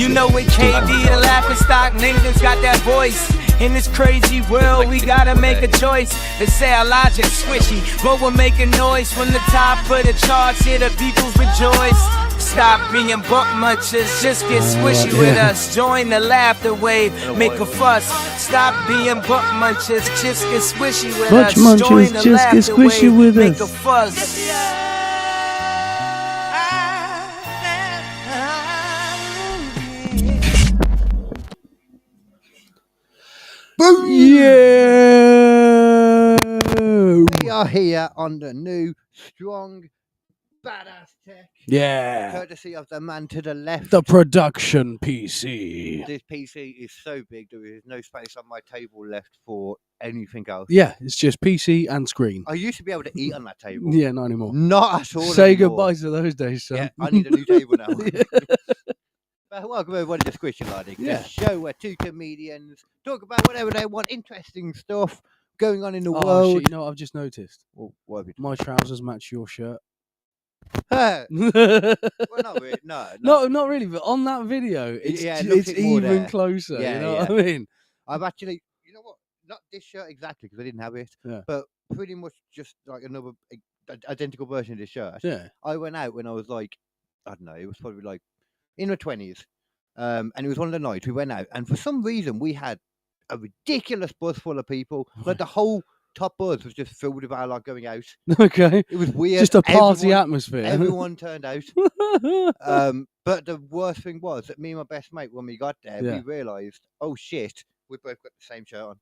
You know it, KD, the laughing stock, niggas got that voice. In this crazy world, we gotta make a choice. They say our logic swishy, but we're making noise from the top of the charts. Here the peoples rejoice. Stop being buck munchers, just get squishy with us. Join the laughter wave, make a fuss. Stop being buck munchers, just get squishy with us. Join the laughter wave, make a fuss. Yeah, we are here on the new, strong, badass tech. Yeah, Courtesy of the man to the left. the production PC. This PC is so big there is no space on my table left for anything else. Yeah, it's just PC and screen. I used to be able to eat on that table. Yeah, not anymore. Not at all. Say anymore. goodbye to those days, son. Yeah, I need a new table now. Yeah. Welcome everybody to Squishy Logic, Yeah. the show where two comedians talk about whatever they want, interesting stuff going on in the world. Shit, you know what I've just noticed? Well, what have you My trousers match your shirt. done? no, Well, not really. No. not really, but on that video, it's, Yeah, it looks it's it more even there. closer. Yeah, you know yeah. what I mean? I've actually, you know what? Not this shirt exactly because I didn't have it, Yeah. but pretty much just like another identical version of this shirt. Yeah. I went out when I was like, I don't know, it was probably like in my 20s. And it was one of the nights we went out, and for some reason we had a ridiculous bus full of people. Like the whole top bus was just filled with our like going out. Okay. It was weird. Just a party Everyone- atmosphere. Everyone turned out. But the worst thing was that me and my best mate, when we got there, Yeah. we realised, oh shit, we both got the same shirt on.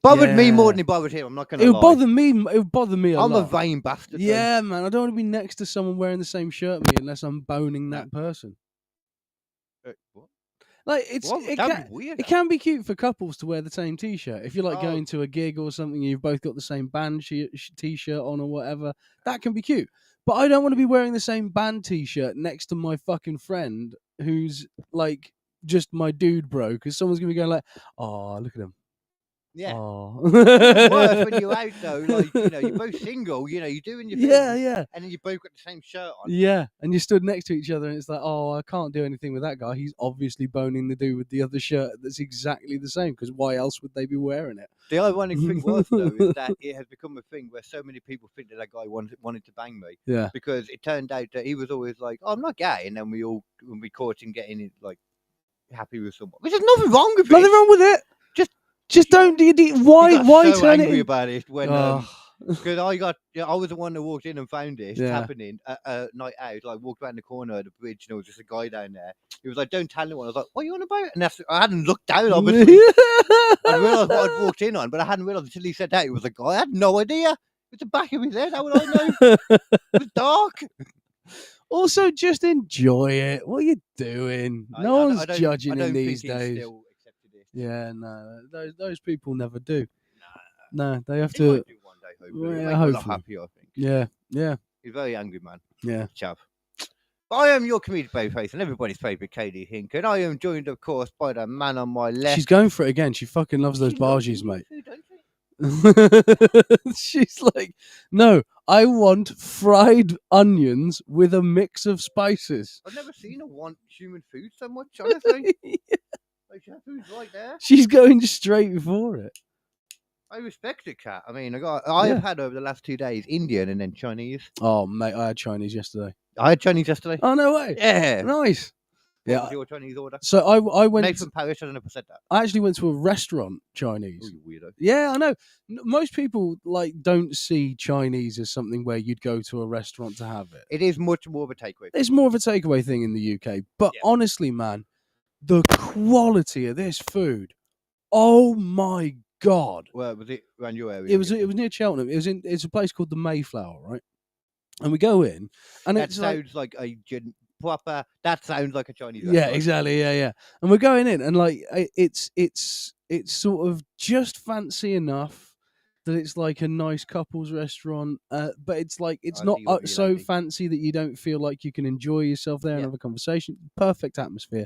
Bothered me more Yeah. than it bothered him. I'm not gonna It lie. would bother me. It would bother me a I'm a lot. vain bastard. though. Yeah, man. I don't want to be next to someone wearing the same shirt as me unless I'm boning that person. What? Like That'd it be weird. It can be cute for couples to wear the same T-shirt. If you're like Oh. going to a gig or something, you've both got the same band T-shirt on or whatever. That can be cute. But I don't want to be wearing the same band T-shirt next to my fucking friend who's like just my dude bro, because someone's gonna be going like, "Oh, look at him." Yeah. Oh. Worse when you're out though, like you're both single, you're doing your thing, yeah. and then you both got the same shirt on. Yeah, and you stood next to each other, and it's like, oh, I can't do anything with that guy. He's obviously boning the dude with the other shirt that's exactly the same. Because why else would they be wearing it? The ironic thing was though is that it has become a thing where so many people think that guy wanted to bang me Yeah, because it turned out that he was always like, oh, I'm not gay, and then when we caught him getting it like happy with someone, which is nothing wrong with nothing it. wing with it. Just don't. Why? He got Why so turn angry it? about it when Oh. because I was the one that walked in and found it Yeah. happening at a night out. Like walked around the corner of the bridge, and there was just a guy down there. He was like, "Don't tell anyone." I was like, "What are you on about?" And I hadn't looked down. Obviously, I realised what I'd walked in on, but I hadn't realised until he said that it was a guy. I had no idea. It was the back of his head. How would I know? It was dark. Also, just enjoy it. What are you doing? No one's judging in these days. Still accepted it. Yeah, no, those people never do. No, they have He to. might do one day, hopefully. Yeah, Make him a lot hopefully. happier, I think. Yeah. He's a very angry man. Yeah. Chav. But I am your comedic babyface and everybody's favourite Katie Hinken. I am joined, of course, by the man on my left. She's going for it again. She fucking loves those She loves bargies, Indian mate. food, don't she? She's like, no, I want fried onions with a mix of spices. I've never seen her want human food so much, honestly. Like, her food's right there. She's going straight for it. I respect it, Kat. I mean, I Yeah. have had over the last 2 days Indian and then Chinese. Oh, mate, I had Chinese yesterday. I had Chinese yesterday. Oh, no way. Yeah. Nice. What Yeah. was your Chinese order? So I went. Nathan Parish, I never said that. I actually went to a restaurant Chinese. Oh, you weirdo. Yeah, I know. Most people like don't see Chinese as something where you'd go to a restaurant to have it. It is much more of a takeaway. It's more of a takeaway thing in the UK. But Yeah. honestly, man, the quality of this food, oh my god! Well, was it around your area? It was near Cheltenham. It's a place called the Mayflower, right? And we go in, and That it's like, sounds like a proper. That sounds like a Chinese. yeah, restaurant. exactly, yeah. And we're going in, and like it's sort of just fancy enough that it's like a nice couples restaurant, but it's like it's I not see what you're so liking. fancy that you don't feel like you can enjoy yourself there and Yeah. have a conversation. Perfect atmosphere,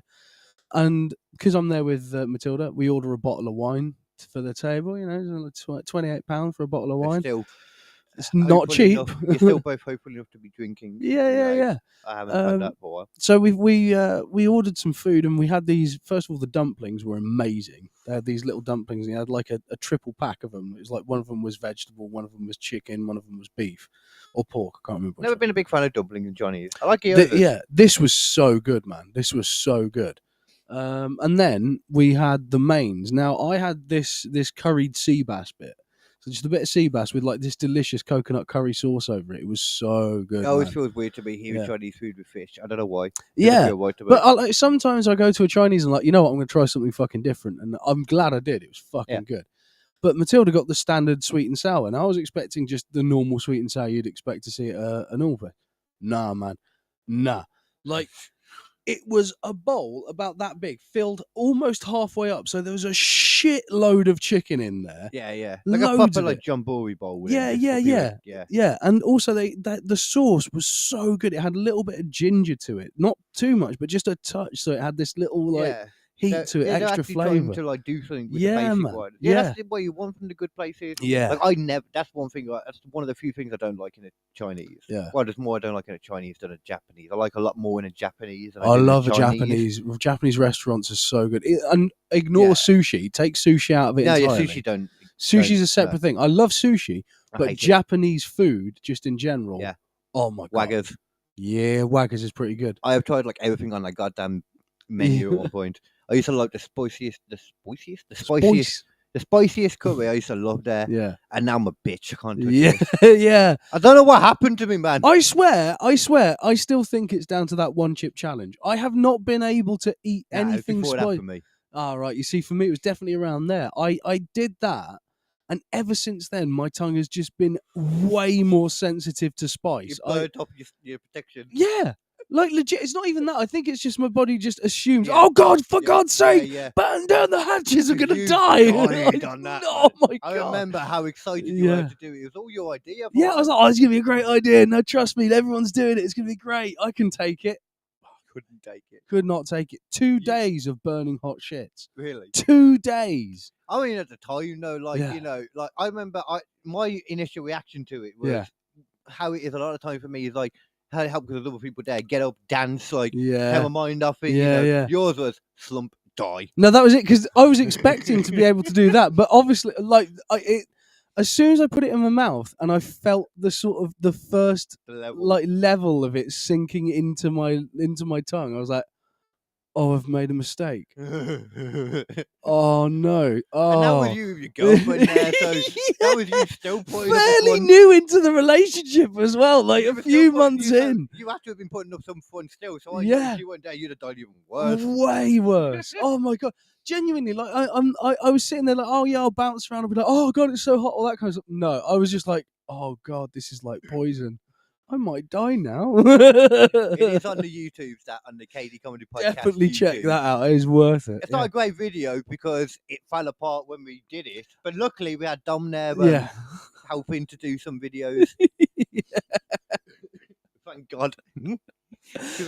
and because I'm there with Matilda, we order a bottle of wine for the table. You know, it's like £28 for a bottle of But wine. still, It's not hopeful cheap. enough- You're still both hopeful enough to be drinking. Yeah. I haven't had that for a while. So we ordered some food and we had these. First of all, the dumplings were amazing. They had these little dumplings and you had like a triple pack of them. It was like one of them was vegetable, one of them was chicken, one of them was beef or pork. I can't remember. Which Never one. been a big fan of dumplings and Johnny's. I like it. Yeah, this was so good, man. This was so good. And then we had the mains. Now I had this curried sea bass bit. So just a bit of sea bass with like this delicious coconut curry sauce over it. It was so good. It always man. feels weird to me hearing Yeah. Chinese food with fish. I don't know why. Yeah, Feel right to me. but like sometimes I go to a Chinese and like, you know what, I'm going to try something fucking different, and I'm glad I did. It was fucking good. But Matilda got the standard sweet and sour, and I was expecting just the normal sweet and sour you'd expect to see at an all place. Nah, man, nah. Like it was a bowl about that big, filled almost halfway up, so there was a shitload of chicken in there. Yeah. Like Loads a proper of like it. jambori bowl. with Yeah, it, yeah, just yeah. yeah. Yeah, and also the sauce was so good. It had a little bit of ginger to it, not too much, but just a touch. So it had this little like heat to it, they're extra actually trying flavour. to like do something with Yeah, the basic man. one. Yeah. That's what you want from the good places. Yeah, Like I never. That's one thing. That's one of the few things I don't like in a Chinese. Yeah. Well, there's more I don't like in a Chinese than a Japanese. I like a lot more in a Japanese. Than I do in love a Chinese. Japanese restaurants are so good. And ignore Yeah. sushi. Take sushi out of it No, entirely. yeah, sushi don't. Sushi's don't- a separate thing. I love sushi, I but hate it. Japanese food, just in general. Yeah. Oh my god. Waggers. Yeah, Waggers is pretty good. I have tried like everything on that goddamn menu at one point. I used to like the spiciest curry. I used to love there, Yeah. and now I'm a bitch. I can't touch Yeah. it. Yeah. I don't know what happened to me, man. I swear, I still think it's down to that one chip challenge. I have not been able to eat Nah, it was anything before that spicy. for me. Ah, right. You see, for me, it was definitely around there. I did that, and ever since then, my tongue has just been way more sensitive to You spice. burnt up your protection. Yeah, like legit. It's not even that. I think it's just my body just assumes. Yeah. Oh God, for God's sake, Yeah. batten down the hatches. I'm Because gonna you die. died on that, Oh my I God. remember how excited you were Yeah. to do it. It was all your idea. Yeah, I was like, oh, it's gonna be a great idea. No, trust me, everyone's doing it. It's gonna be great. I can take it. couldn't take it. Could not take it. 2 days of burning hot shits. Really. 2 days. I mean, at the time, like Yeah. you know, like I remember, my initial reaction to it was Yeah. how it is a lot of time for me is like how to help because there's other people there, get up, dance, like take Yeah. my mind off it. Yeah, you know? yeah. Yours was slump, die. No, that was it because I was expecting to be able to do that, but obviously, like, as soon as I put it in my mouth and I felt the sort of the first The level. like level of it sinking into my tongue, I was like, "Oh, I've made a mistake. And Oh no! that Oh, was you with your girlfriend there, so that was you still putting up a fairly fun. new into the relationship as well, like You a were few still putting- months you, in. You have to have been putting up some fun still. So Yeah. if you weren't there, you'd have died even worse. Way worse. Oh my God. Genuinely, like I was sitting there like, oh yeah, I'll bounce around and be like, oh God, it's so hot, all that kind of stuff. No, I was just like, oh God, this is like poison. I might die now. It is on the YouTube, that on the KD Comedy Podcast. Definitely check YouTube. that out. It is worth it. It's not a great video because it fell apart when we did it, but luckily we had Dom there Yeah. helping to do some videos. Thank God. 'Cause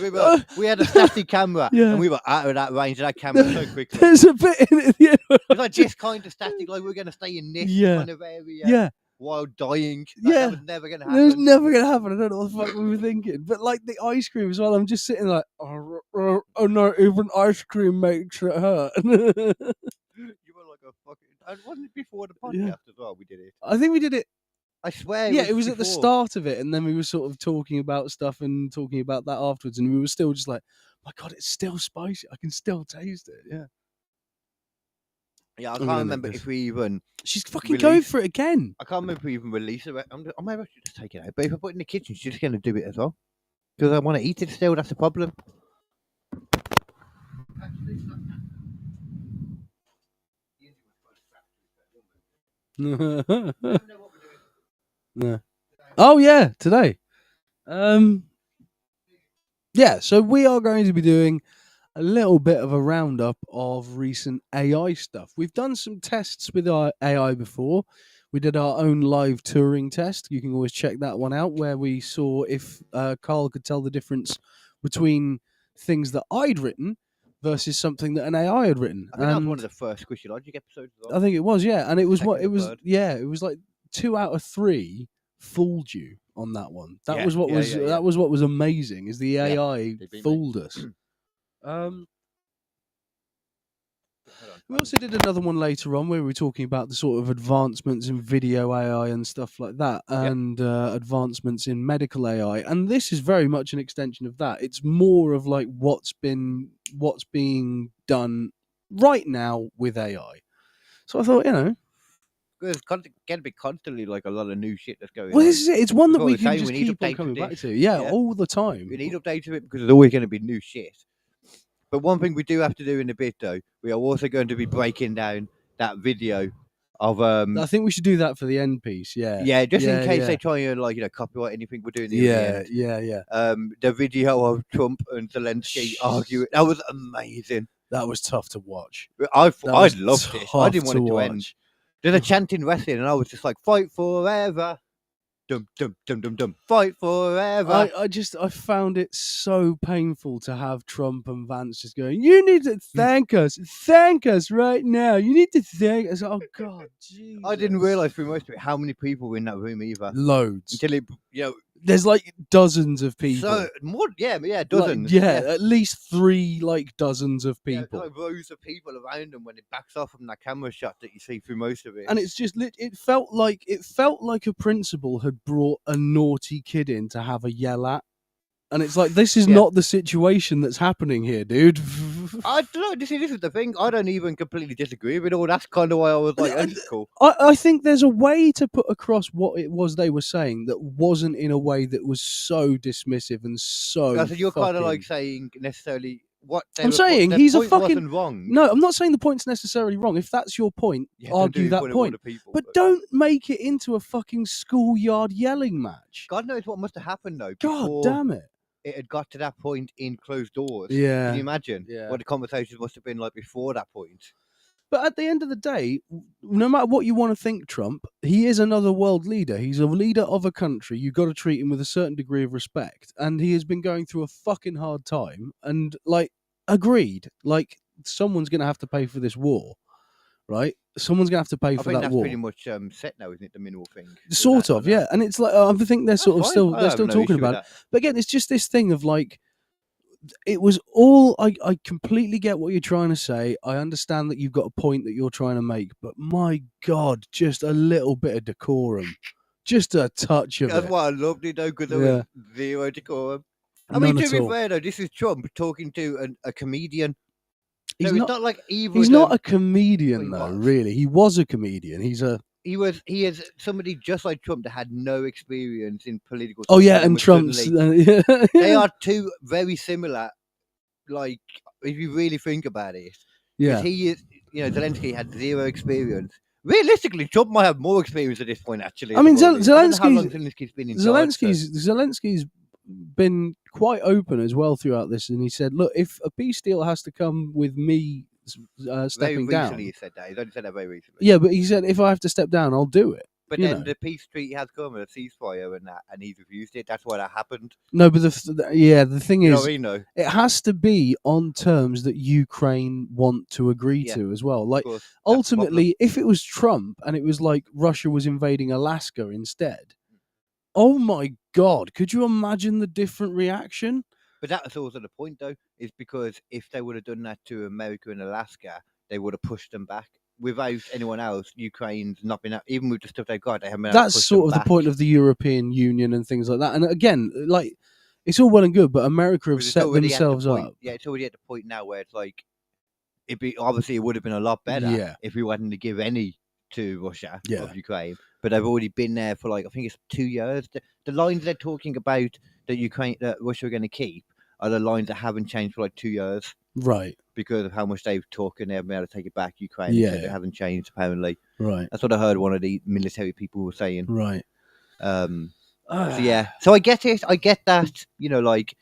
we had a static camera Yeah. and we were out of that range of that camera so quickly. There's a bit in it at the end. It was like just kind of static, like we are going to stay in this Yeah. kind of area Yeah. while dying. Like, Yeah. That was never going to It was happen. never gonna happen. I don't know what the fuck we were thinking. But like the ice cream as well, I'm just sitting like, oh no, even ice cream makes it hurt. You were like a fucking. And wasn't it before the podcast Yeah. as well? We did it. I think we did it. I swear. Yeah, it was at the before. start of it, and then we were sort of talking about stuff and talking about that afterwards, and we were still just like, my God, it's still spicy. I can still taste it. Yeah. Yeah, I I'm can't gonna remember make if we even. She's fucking going Release- for it again. I can't remember if we even released it. I might actually just take it out. But if I put it in the kitchen, she's just going to do it as well. Because I want to eat it still. That's the problem. No. Oh yeah, today. Yeah, so we are going to be doing a little bit of a roundup of recent AI stuff. We've done some tests with our AI before. We did our own live Turing test. You can always check that one out, where we saw if Carl could tell the difference between things that I'd written versus something that an AI had written. I think that was And one of the first Squishy Logic episodes as I well. think it was, yeah. And it was Second what or it was. third. Yeah, it was like 2 out of 3 fooled you on that one. That Yeah, was what yeah, was yeah, yeah. that was what was amazing. Is the AI they beat me. fooled us. Hold on. We also did another one later on where we were talking about the sort of advancements in video AI and stuff like that, and advancements in medical AI. And this is very much an extension of that. It's more of like what's being done right now with AI. So I thought, There's going to be constantly like a lot of new shit that's going well, on. this is it. It's one That's that what we we're can saying, just we need keep on updates coming with back this. to. Yeah, Yeah. all the time. We need updates of it because there's always going to be new shit. But one thing we do have to do in a bit, though, we are also going to be breaking down that video of I think we should do that for the end piece. Yeah. yeah, just in case yeah. they try and like copyright anything we're doing near the Yeah, end. yeah. The video of Trump and Zelensky arguing, that was amazing. That was tough to watch. I was loved it. I didn't tough want it to to end. watch. There's a chanting wrestling, and I was just like, "Fight forever, dum dum dum dum dum, fight forever." I found it so painful to have Trump and Vance just going, "You need to thank us right now. You need to thank us." Oh God, Jesus. I didn't realize through most of it how many people were in that room either. Loads. Until it, There's like dozens of people. so more, yeah, Like, dozens. at least 3 like dozens of Yeah, people. like rows of people around them when it backs off from that camera shot that you see through most of it. And it's just it felt like a principal had brought a naughty kid in to have a yell at, and it's like, this is not the situation that's happening here, dude. I don't know. This is the thing. I don't even completely disagree with all. That's kind of why I was like, "This is cool." I think there's a way to put across what it was they were saying that wasn't in a way that was so dismissive and so. So you're kind of fucking- like saying necessarily what I'm saying he's a fucking wasn't wrong. No, I'm not saying the point's necessarily wrong. If that's your point, argue that point. But don't make it into a fucking schoolyard yelling match. God knows what must have happened though. God before damn it. It had got to that point in closed doors. Yeah. Can you imagine Yeah. what the conversations must have been like before that point? But at the end of the day, no matter what you want to think, Trump, he is another world leader. He's a leader of a country. You've got to treat him with a certain degree of respect. And he has been going through a fucking hard time. And, like, agreed. Like, someone's going to have to pay for this war, right? Someone's going to have to pay I for think that that's war. pretty much set now, isn't it? The minimal thing. Sort of, yeah. And it's like, I think they're sort of still I have no talking issue about with it. But again, it's just this thing of like, it was all, I completely get what you're trying to say. I understand that you've got a point that you're trying to make, but my God, just a little bit of decorum. Just a touch of That's it. why I loved it though, because there was zero decorum. I None mean, at to be all. fair though, this is Trump talking to a comedian. He's So not, it's not like either. he's of not them- a comedian, he though, was. really. He was a comedian. He is somebody just like Trump that had no experience in political. Oh, stuff, yeah, then and was Trump's. suddenly- they are two very similar. Like, if you really think about it, Yeah. he is. Zelensky had zero experience. Realistically, Trump might have more experience at this point. Actually, I mean, I don't know how long Zelensky's Zelensky's been in charge, so- Zelensky's been quite open as well throughout this, and he said, "Look, if a peace deal has to come with me Very stepping recently, down, he said that. He's only said that very recently. yeah, but he said if I have to step down, I'll do it." But you then know. the peace treaty has come and a ceasefire and that, and he's refused it. That's why that happened. No, but the thing You know is, what I mean? No, it has to be on terms that Ukraine want to agree Yeah, to as well. Like, of course. That's the problem. ultimately, if it was Trump and it was like Russia was invading Alaska instead, oh my God, could you imagine the different reaction? But that's also the point, though, is because if they would have done that to America and Alaska, they would have pushed them back. Without anyone else, Ukraine's not been, even with the stuff they've got, they haven't been able to That's push sort them of the back. point of the European Union and things like that. And again, like, it's all well and good, but America have Because it's set already at the themselves point- up. Yeah, it's already at the point now where it's like, obviously it would have been a lot better Yeah. if we hadn't to give any to Russia Yeah. of Ukraine. But they've already been there for like, I think it's 2 years. The lines they're talking about that Russia are going to keep are the lines that haven't changed for like 2 years. Right, Because of how much they've talked and they haven't been able to take it back. Ukraine Yeah, said they yeah. haven't changed apparently. right, That's what I heard one of the military people were saying. right. So yeah, so I get it. I get that. Like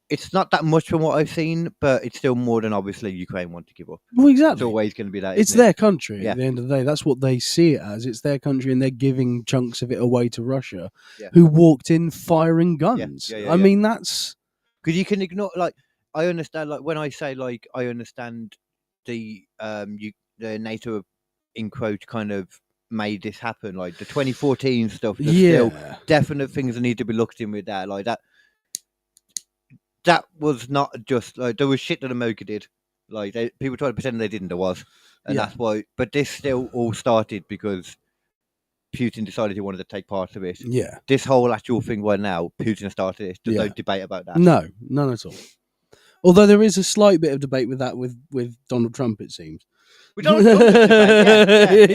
it's not that much from what I've seen, but it's still more than obviously Ukraine want to give up. Well, It's exactly. always going to be that. It's isn't it? their country Yeah. at the end of the day. That's what they see it as. It's their country, and they're giving chunks of it away to Russia, Yeah. who walked in firing guns. yeah, I yeah. mean, that's Because you can ignore, like, I understand, like, when I say, like, I understand the NATO encroach kind of made this happen. Like the 2014 stuff, there's still definite things that need to be looked in with that. Like that was not just like there was shit that America did. Like people try to pretend they didn't. There was, and that's why. But this still all started because Putin decided he wanted to take part of it. Yeah. This whole actual thing right now, Putin started it. There's no debate about that. No, none at all. Although there is a slight bit of debate with that with Donald Trump, it seems. We don't debate.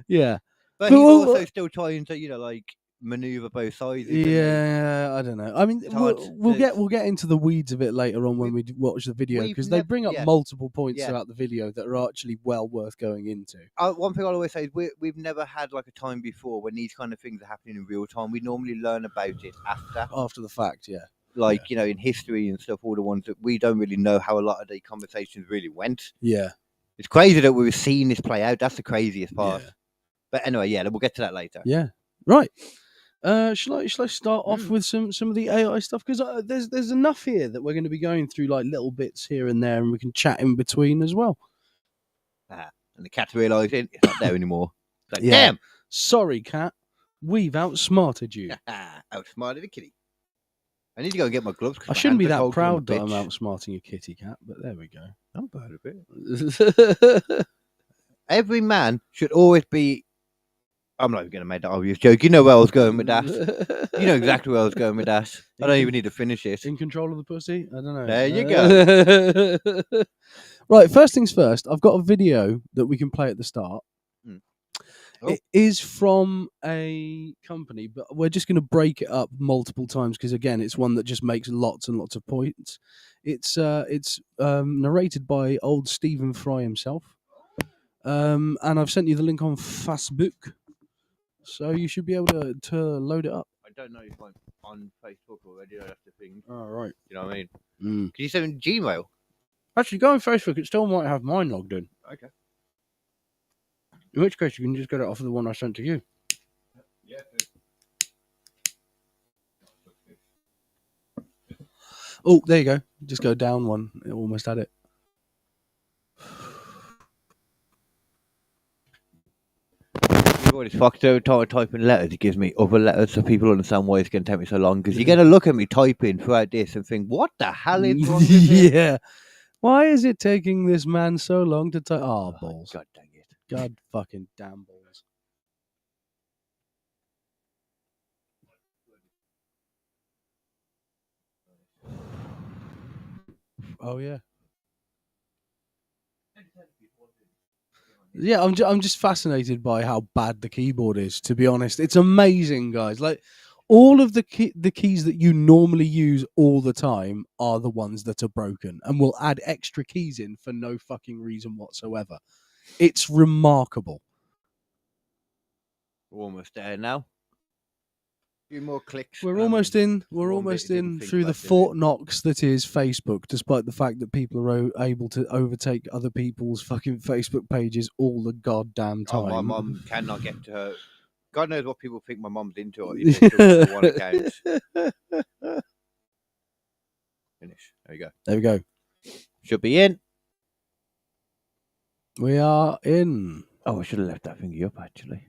Yeah. But he's also still trying to, like maneuver both sides. Yeah, I don't know. I mean, we'll get into the weeds of it later on when we watch the video because they bring up multiple points throughout the video that are actually well worth going into. One thing I'll always say is we've never had like a time before when these kind of things are happening in real time. We normally learn about it after the fact. Yeah. Like in history and stuff, all the ones that we don't really know how a lot of the conversations really went. Yeah. It's crazy that we were seeing this play out. That's the craziest part. Yeah. But anyway, we'll get to that later. Yeah. Right. Shall I start off with some of the AI stuff? Because there's enough here that we're going to be going through like little bits here and there, and we can chat in between as well. And the cat's realising it's not there anymore. Like, damn! Sorry, cat. We've outsmarted you. Outsmarted the kitty. I need to go and get my gloves. I shouldn't be that proud that I'm outsmarting a kitty cat, but there we go. I'm proud of it. Every man should always be. I'm not even going to make that obvious joke. You know where I was going with that. You know exactly where I was going with that. I don't even need to finish it. In control of the pussy? I don't know. There you go. Right, first things first. I've got a video that we can play at the start. Oh. It is from a company, but we're just going to break it up multiple times because, again, it's one that just makes lots and lots of points. It's narrated by old Stephen Fry himself. And I've sent you the link on Facebook. So you should be able to load it up. I don't know if I'm on Facebook already. I have to think. Oh, right. You know what I mean? Can you send me Gmail? Actually, go on Facebook. It still might have mine logged in. Okay. In which case, you can just get it off of the one I sent to you. Yeah. Oh, there you go. Just go down one. It almost had it. It's fucked over typing letters. It gives me other letters so people understand why it's going to take me so long. Because you're going to look at me typing throughout this and think, what the hell is wrong with this? Yeah. Why is it taking this man so long to type? Oh, balls. God dang it. God fucking damn balls. Oh, yeah. Yeah, I'm just fascinated by how bad the keyboard is, to be honest. It's amazing, guys. Like, all of the keys that you normally use all the time are the ones that are broken, and we'll add extra keys in for no fucking reason whatsoever. It's remarkable. We're almost there now. A few more clicks. We're almost in through the Fort Knox that is Facebook, despite the fact that people are able to overtake other people's fucking Facebook pages all the goddamn time. Oh, my mum cannot get to her. God knows what people think my mum's into. One account. Finish. There we go. There we go. Should be in. We are in. Oh, I should have left that thingy up actually.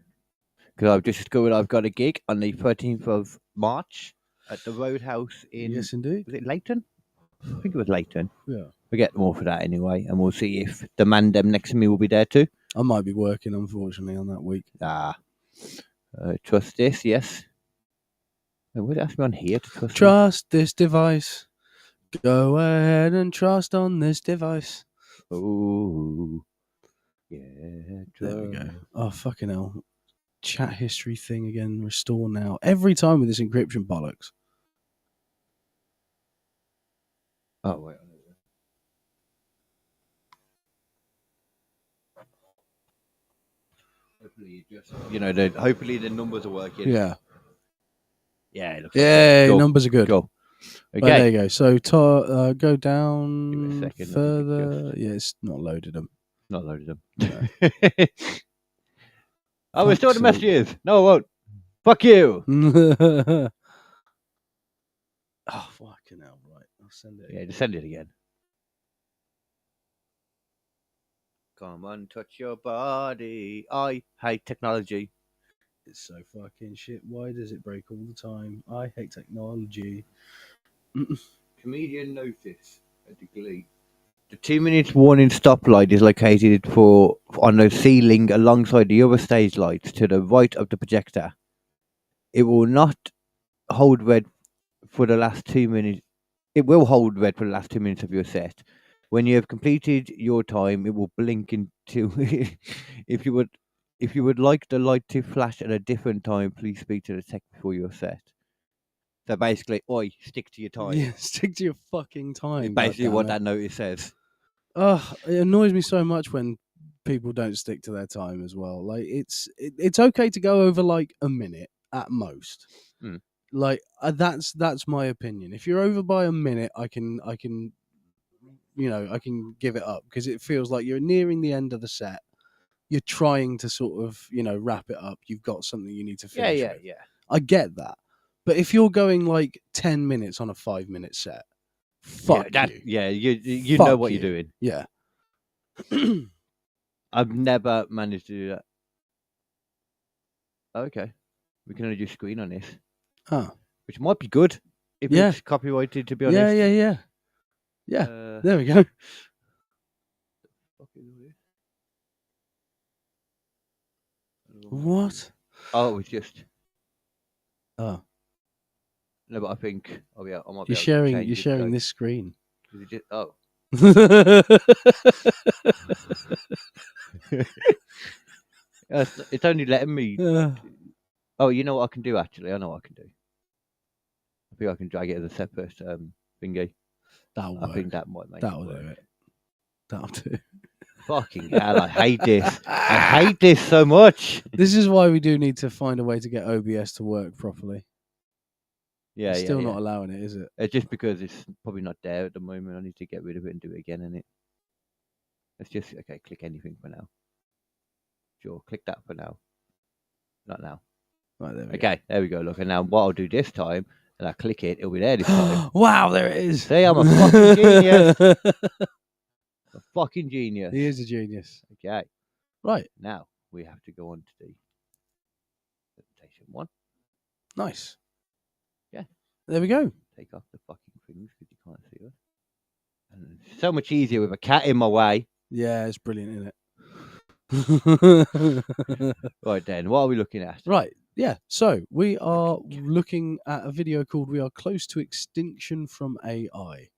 Because I've just discovered I've got a gig on the 13th of March at the Roadhouse in... Yes, indeed. Was it Leighton? I think it was Leighton. Yeah. We'll get more for that anyway, and we'll see if the man dem next to me will be there too. I might be working, unfortunately, on that week. Trust this, yes. Would it ask me on here to trust Trust this device. Go ahead and trust on this device. Oh, yeah. There we go. Oh, fucking hell. Chat history thing again. Restore now. Every time with this encryption bollocks. Oh, wait. Hopefully, hopefully the numbers are working. Yeah. Yeah, it looks cool. Numbers are good. Cool. Okay. Right, there you go. So go down Give me a second, further. Yeah, it's not loaded them. Not loaded them. No. Oh, we're still the messages. No, I won't. Fuck you. Oh, fucking hell. Right. I'll send it. Yeah, just send it again. Come on, touch your body. I hate technology. It's so fucking shit. Why does it break all the time? I hate technology. Comedian notice at the Glee. The 2 minute warning stoplight is located on the ceiling alongside the other stage lights to the right of the projector. It will not hold red for the last 2 minutes. It will hold red for the last 2 minutes of your set. When you have completed your time, it will blink into. if you would like the light to flash at a different time, please speak to the tech before your set. So basically, oi, stick to your time. Yeah, stick to your fucking time. It's basically what goddammit. that notice says. Ugh, it annoys me so much when people don't stick to their time as well. Like it's okay to go over like a minute at most. Mm. Like that's my opinion. If you're over by a minute, I can I can give it up because it feels like you're nearing the end of the set. You're trying to sort of wrap it up. You've got something you need to finish. Yeah. I get that, but if you're going like 10 minutes on a 5 minute set, fuck you. Yeah, you Fuck know what you. you're doing. Yeah. I've never managed to do that. Okay. We can only do screen on this. Huh. Which might be good if Yeah. it's copyrighted, to be honest. Yeah. Uh, There we go. What? Oh, it was just. Oh, No, but I think. Oh, yeah. I might you're be able to sharing. change You're it, sharing so- this screen. Is it just, oh. It's only letting me. Oh, you know what I can do, actually? I know what I can do. I think I can drag it as a separate thingy. That'll I work. think that might make That'll it work. do it. That'll do. Fucking hell, I hate this. I hate this so much. This is why we do need to find a way to get OBS to work properly. Yeah, It's yeah, still yeah. not allowing it, is it? It's just because it's probably not there at the moment. I need to get rid of it and do it again, innit? Let's just, okay, click anything for now. Sure, click that for now. Not now. Right, there we Okay, there we go. Look, and now what I'll do this time, and I click it, it'll be there this time. go. Wow, there it is. See, I'm a fucking genius. A fucking genius. He is a genius. Okay, Right. now we have to go on to the presentation one. Nice. Yeah. There we go. Take off the fucking things because you can't see us. And it's so much easier with a cat in my way. Yeah, it's brilliant, isn't it? Right then, what are we looking at? Right. Yeah. So we are looking at a video called "We Are Close to Extinction from AI."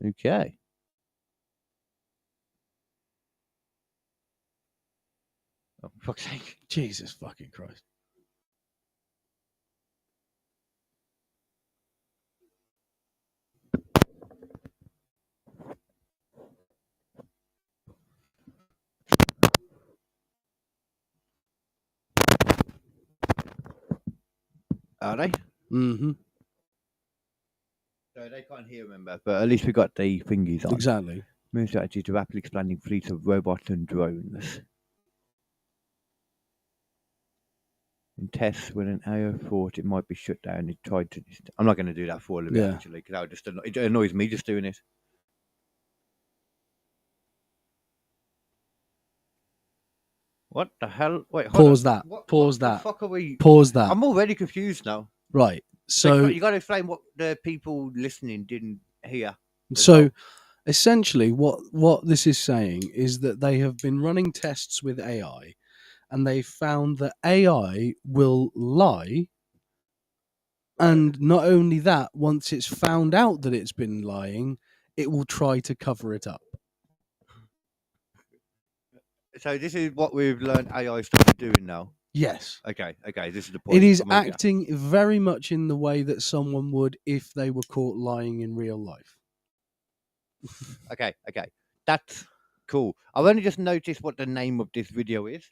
Okay. Oh, for fuck's sake. Jesus fucking Christ. Are they? Mm-hmm. So they can't hear, remember, but at least we got the thingies on. Exactly. Main strategy to rapidly expanding fleets of robots and drones. In tests, when an AI thought it might be shut down, it tried to. I'm not going to do that for all of it, Yeah. actually, because it annoys me just doing it. What the hell? Wait, hold Pause on. that. What, Pause what that. The fuck are we? Pause that. I'm already confused now. Right. So you got to explain what the people listening didn't hear. So essentially what this is saying is that they have been running tests with AI and they found that AI will lie, and not only that, once it's found out that it's been lying, it will try to cover it up. So this is what we've learned AI started doing now. Yes. Okay, this is the point. It is I'm with you. acting very much in the way that someone would if they were caught lying in real life. Okay. That's cool. I've only just noticed what the name of this video is.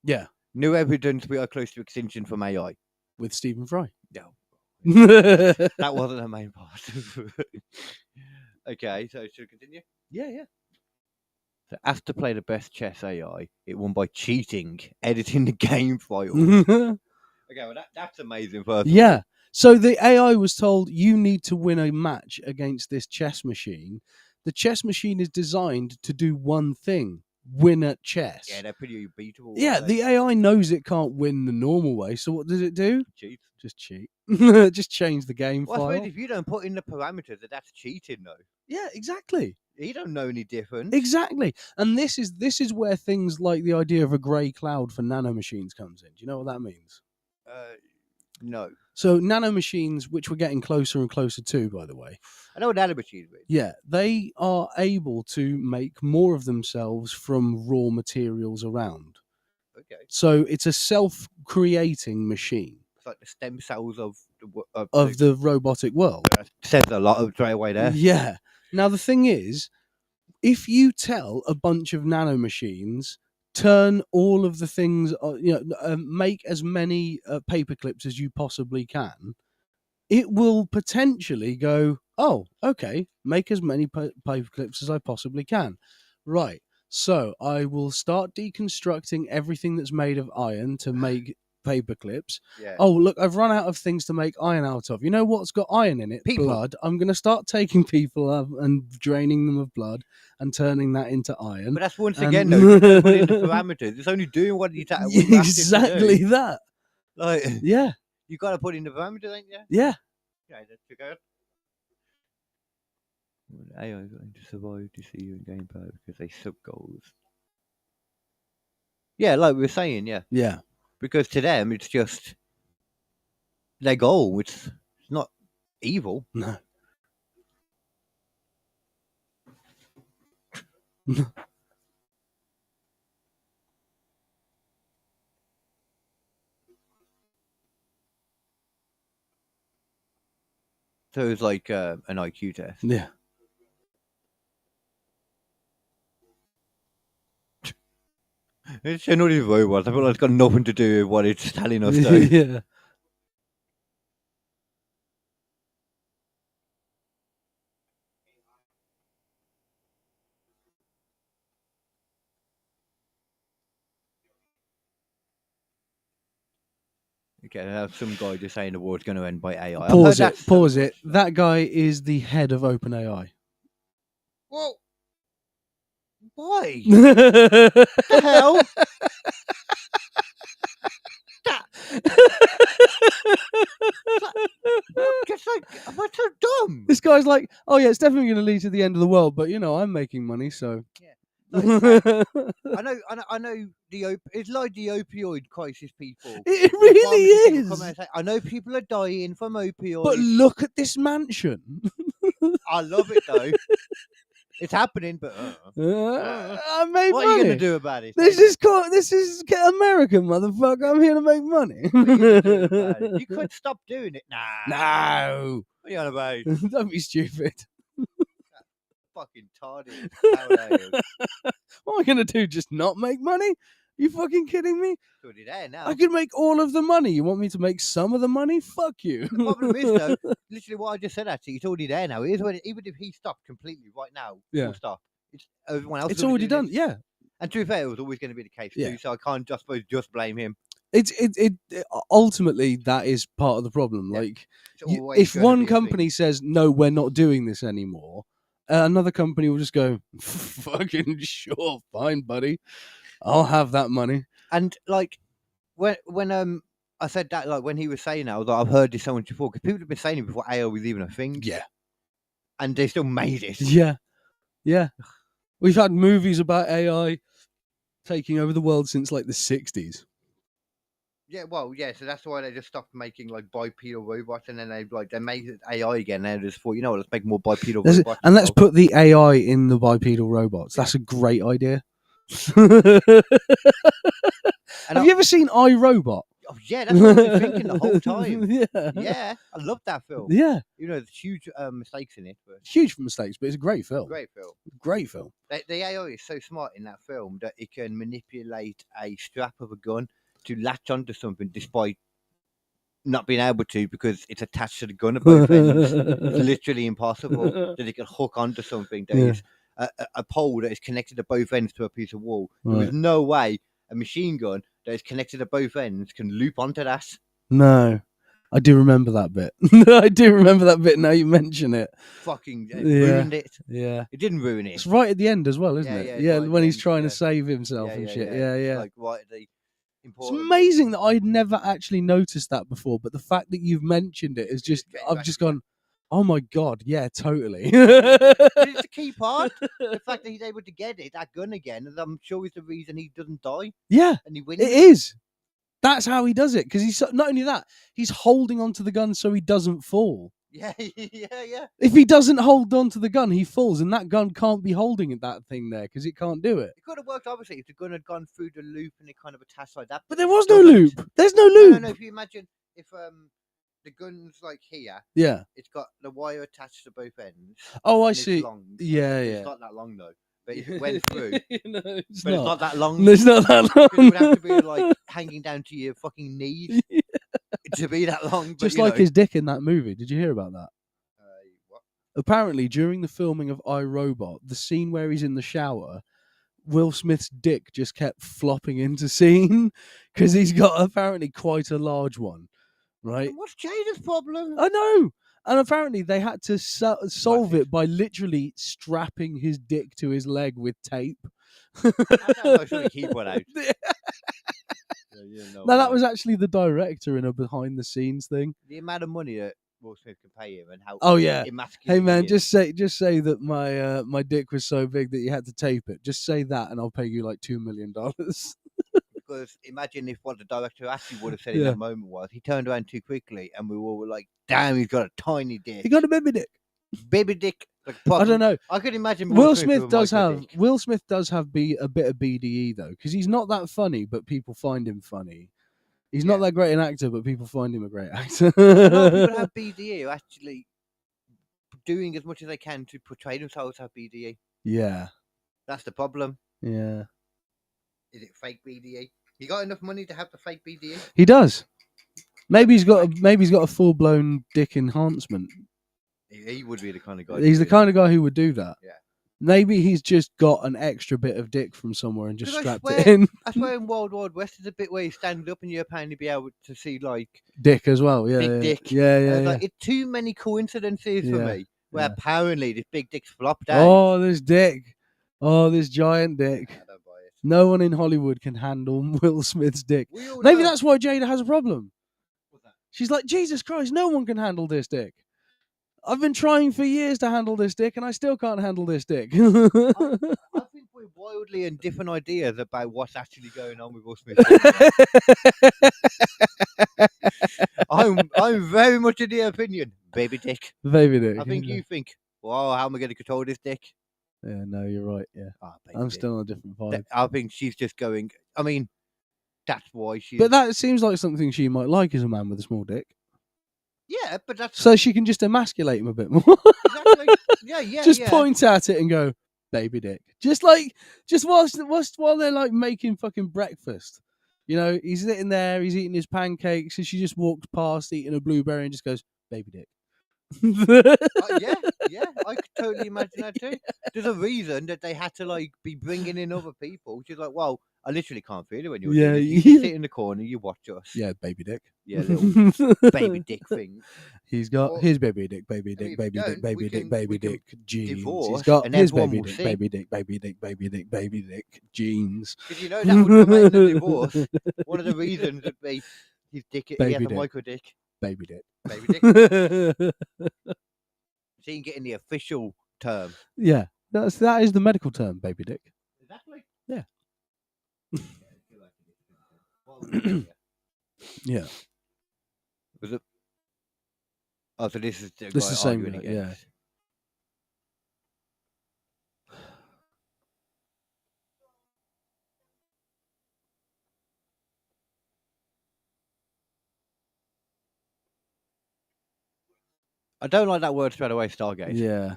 Yeah, New evidence we are close to extinction from AI. with Stephen Fry. No, Yeah, that wasn't the main part. Okay, so should we continue? yeah. So asked to play the best chess AI, it won by cheating, editing the game file. Okay, well that's amazing. First, of all. Yeah. So the AI was told you need to win a match against this chess machine. The chess machine is designed to do one thing: win at chess. Yeah, they're pretty unbeatable. Yeah, aren't they? the AI knows it can't win the normal way, so what does it do? Cheat. Just cheat. Just change the game Well, I file. suppose if you don't put in the parameters, that's cheating, though. Yeah, exactly. You don't know any difference. Exactly. And this is where things like the idea of a grey cloud for nanomachines comes in. Do you know what that means? No. So nanomachines, which we're getting closer and closer to, by the way. I know what nanomachines mean. Yeah, they are able to make more of themselves from raw materials around. Okay. So it's a self-creating machine It's like the stem cells of the robotic world. says a lot of straight away there. Yeah. Now the thing is, if you tell a bunch of nanomachines turn all of the things, make as many paper clips as you possibly can, it will potentially go, oh, okay, make as many paper clips as I possibly can. Right. So I will start deconstructing everything that's made of iron to make paper clips. Yeah. Oh, look, I've run out of things to make iron out of. You know what's got iron in it? People. Blood. I'm going to start taking people up and draining them of blood and turning that into iron. But that's once And- again, though, you don't put in the parameters. It's only doing what you asked it to Exactly do. that. Like, Yeah. you got to put in the parameters, ain't you? Yeah. Okay, that's good. AI is going to survive to see you in game power because they sub goals. Yeah, like we were saying, yeah. Yeah. Because to them, it's just their goal. It's not evil. No. So it's like an IQ test. Yeah. It's not even robots. I feel like it's got nothing to do with what it's telling us. Though. Yeah. Okay, I have some guy just saying the world's going to end by AI. Pause it. Pause it. That guy is the head of OpenAI. Well, why? The hell? Just like, what's so dumb? This guy's like, oh yeah, it's definitely going to lead to the end of the world, but I'm making money, so. Like, I know it's like the opioid crisis, people. It really People come out is. and say, I know people are dying from opioids. But look at this mansion. I love it though. It's happening, but I made what money. are you gonna do about it? This is American, motherfucker. I'm here to make money. What are you gonna do about it? You could stop doing it. Nah. No. What are you on about? Don't be stupid. Fucking tardy. Nowadays. What am I going to do? Just not make money? You fucking kidding me? It's already there now. I could make all of the money. You want me to make some of the money? Fuck you. The problem is though, literally what I just said actually, it's already there now. Even if he stopped completely right now, Yeah. full stop. It's everyone else. It's is already doing done. this. Yeah. And to be fair, it was always going to be the case Yeah. too. So I can't just blame him. It ultimately that is part of the problem. Yeah. Like, It's always if gonna one be a thing. company says no, we're not doing this anymore, another company will just go, fucking sure, fine, buddy, I'll have that money. And like when I said that, like when he was saying that, I was like, I've heard this so much before because people have been saying it before AI was even a thing. Yeah, And they still made it. yeah, yeah. We've had movies about AI taking over the world since like the 60s. Yeah, well, yeah. So that's why they just stopped making like bipedal robots, and then they made it AI again. And they just thought, let's make more bipedal robots. And let's put the AI in the bipedal robots. That's a great idea. Have you ever seen iRobot? Oh yeah, that's what I've been thinking the whole time. Yeah. Yeah, I love that film. Yeah. There's huge mistakes in it, but Huge mistakes, but it's a great film. great film. Great film. The AI is so smart in that film that it can manipulate a strap of a gun to latch onto something despite not being able to because it's attached to the gun at both ends. It's literally impossible that it can hook onto something that is a pole that is connected at both ends to a piece of wall. Right. There is no way a machine gun that is connected at both ends can loop onto that. No. I do remember that bit. I do remember that bit now you mention it. Fucking Yeah. ruined it. Yeah. It didn't ruin it. It's right at the end as well, isn't Yeah, it? yeah, it's Yeah, right at when the he's end, trying yeah. to save himself and shit. Yeah, It's yeah. like right at the It's important amazing that I'd never actually noticed that before, but the fact that you've mentioned it is just, Getting I've back just to gone, oh my God, yeah, totally. But it's the key part. The fact that he's able to get it, that gun again, and I'm sure is the reason he doesn't die Yeah, and he wins. it is. That's how he does it, because he's not only that, he's holding onto the gun so he doesn't fall. Yeah, yeah. If he doesn't hold on to the gun, he falls, and that gun can't be holding that thing there because it can't do it. It could have worked, obviously, if the gun had gone through the loop and it kind of attached like that. But there was no loop. There's no loop. No. If you imagine if the gun's like here, Yeah. it's got the wire attached to both ends. Oh, I and it's see. long. Yeah, yeah. It's not that long though. But if it went through, No, it's but not. it's not that long. It's not that long. It would have to be like hanging down to your fucking knees to be that long. But, Just like his dick in that movie. Did you hear about that? What? Apparently, during the filming of I, Robot, the scene where he's in the shower, Will Smith's dick just kept flopping into scene because he's got apparently quite a large one, right? And what's Jada's problem? I know. And apparently they had to solve it by literally strapping his dick to his leg with tape. I should keep one out. No, that was actually the director in a behind the scenes thing. The amount of money that Will Smith can pay him and how. Oh yeah. Emasculating Hey man, he is. just say that my my dick was so big that you had to tape it. Just say that, and I'll pay you like $2 million. Because imagine if what the director actually would have said in Yeah. that moment was he turned around too quickly and we all were like, damn, he's got a tiny dick. He got a baby dick. Baby dick. Like I don't know. I could imagine Will Smith Smith with a does micro have dick. Will Smith does have a bit of BDE though, because he's not that funny, but people find him funny. He's not Yeah. that great an actor, but people find him a great actor. A lot of people have BDE are actually doing as much as they can to portray themselves as BDE. Yeah, That's the problem. yeah. Is it fake BDE? You got enough money to have the fake BDE? He does. Maybe he's got a full blown dick enhancement. He would be the kind of guy. He's the kind of guy who would do that. Yeah. Maybe he's just got an extra bit of dick from somewhere and just 'Cause I strapped swear- it in. I swear in Wild Wild West there's a bit where you stand up and you apparently be able to see like Dick as well. Yeah, big yeah. dick. Yeah, And yeah, it's yeah. like, it's too many coincidences for Yeah, me. Where yeah. apparently this big dick's flopped out. Oh, this dick. Oh, this giant dick. I don't buy it. No one in Hollywood can handle Will Smith's dick. We all Maybe know- that's why Jada has a problem. What's that? She's like, Jesus Christ, no one can handle this dick. I've been trying for years to handle this dick, and I still can't handle this dick. I think we're wildly in different ideas about what's actually going on with Will Smith. I'm very much in the opinion, baby dick. Baby dick. I think you think, well, how am I going to control this dick? Yeah, no, you're right. Yeah, Ah, baby I'm dick. still on a different vibe. I think she's just going. I mean, that's why she's. But that seems like something she might like as a man with a small dick. Yeah, but that's So she can just emasculate him a bit more. exactly. Yeah. just yeah. point at it and go, baby dick. Just while they're like making fucking breakfast. You know, he's sitting there, he's eating his pancakes, and she just walks past eating a blueberry and just goes, baby dick. Yeah, I could totally imagine that too. There's a reason that they had to like be bringing in other people. She's like, well, I literally can't feel it when you're Yeah, doing it. You just sit in the corner, you watch us. Yeah, baby dick. Yeah, little baby dick thing. He's got Or- his baby dick, baby if dick, you baby dick, don't, baby we dick, can- baby we can dick jeans. He's divorce got and his everyone baby will dick, see. baby dick, baby dick, baby dick, baby dick jeans. Because you know that would prevent the divorce. One of the reasons would be his dick. He Baby has a dick. micro dick. Baby dick. Baby dick. So you can get in the official term. Yeah, that is the medical term, baby dick. Exactly. Yeah. Yeah. Yeah, Was it? Oh, so this is the This guy is the same arguing guy, yeah. against. I don't like that word straight away, Stargate. yeah,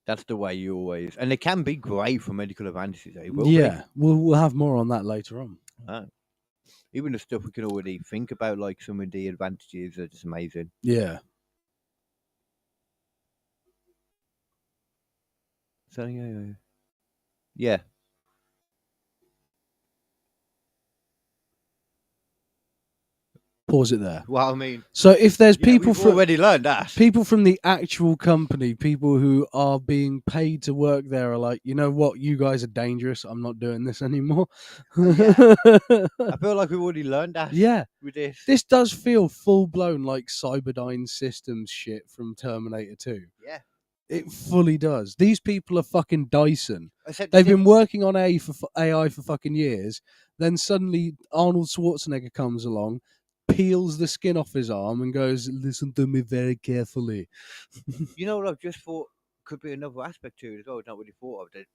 That's the way you always, and it can be great for medical advantages. It will be. yeah. We'll have more on that later on. Even the stuff we can already think about, like some of the advantages, are just amazing. Yeah, So yeah. Pause it there. Well, I mean, So if there's people we've from already learned that. people from the actual company, people who are being paid to work there are like, you know what, you guys are dangerous. I'm not doing this anymore. I feel like we've already learned that. Yeah. With this. This does feel full blown like Cyberdyne Systems shit from Terminator 2. Yeah. It fully does. These people are fucking Dyson. Except They've been working on AI for fucking years. Then suddenly Arnold Schwarzenegger comes along, peels the skin off his arm, and goes, "Listen to me very carefully." You know what I've just thought could be another aspect to it as well. Not really thought of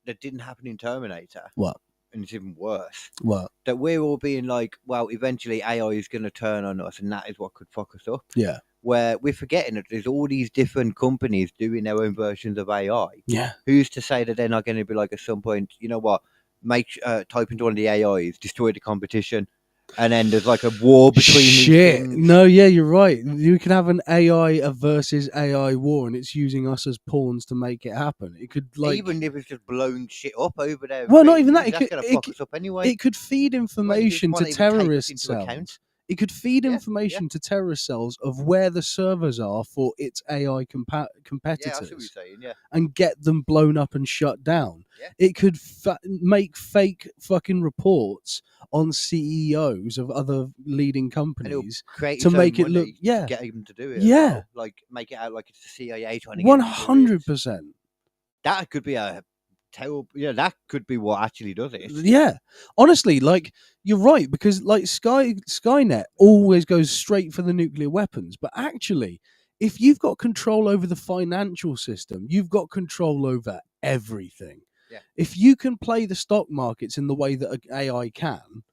that didn't happen in Terminator. What? And it's even worse. What? That we're all being like, well, eventually AI is going to turn on us, and that is what could fuck us up. Yeah. Where we're forgetting that there's all these different companies doing their own versions of AI. Yeah. Who's to say that they're not going to be like at some point, you know what? Type into one of the AIs, destroy the competition, and then there's like a war between these Shit. things. No, yeah, you're right. You can have an AI versus AI war, and it's using us as pawns to make it happen. It could like Even if it's just blown shit up over there. Well, not even that. That's going to fuck us up anyway. It could feed information to terrorist cells. It could feed information to terrorist cells of where the servers are for its AI competitors, Yeah, I see what you're saying, yeah. and get them blown up and shut down. Yeah. It could make fake fucking reports on CEOs of other leading companies to make it look, to get them to do it. Yeah. Well. Like make it out like it's the CIA trying to get 100%. That could be a terrible. Yeah, that could be what actually does it. Yeah, honestly, like you're right, because like Skynet always goes straight for the nuclear weapons, but actually, if you've got control over the financial system, you've got control over everything. Yeah. If you can play the stock markets in the way that an AI can,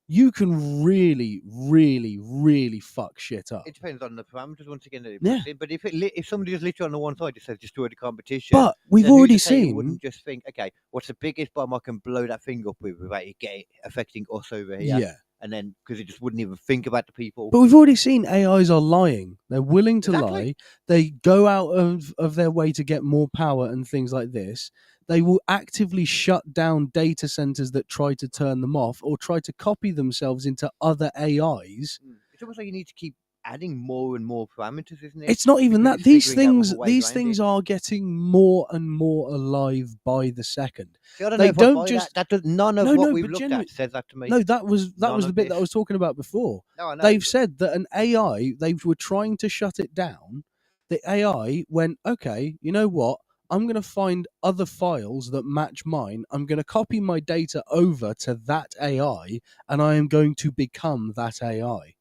you can really, really, really fuck shit up. It depends on the parameters once again. Yeah. But if somebody is literally on the one side just says destroy the competition, But we've then who's already to say it seen. wouldn't just think, okay, what's the biggest bomb I can blow that thing up with without it affecting us over here? Yeah. And then because it just wouldn't even think about the people. But we've already seen AIs are lying. They're willing to Exactly. lie. They go out of their way to get more power and things like this. They will actively shut down data centers that try to turn them off or try to copy themselves into other AIs. It's almost like you need to keep adding more and more parameters, isn't it? It's not even Because that. it's These figuring out things, other ways around it. are getting more and more alive by the second. See, I don't They know if I don't buy just- that. None of No, what no, we've but looked genuine- at says that to me. No, that was None the of bit that I this. was talking about before. No, I know. They've said that an AI, they were trying to shut it down. The AI went, okay, you know what? I'm going to find other files that match mine. I'm going to copy my data over to that AI, and I am going to become that AI.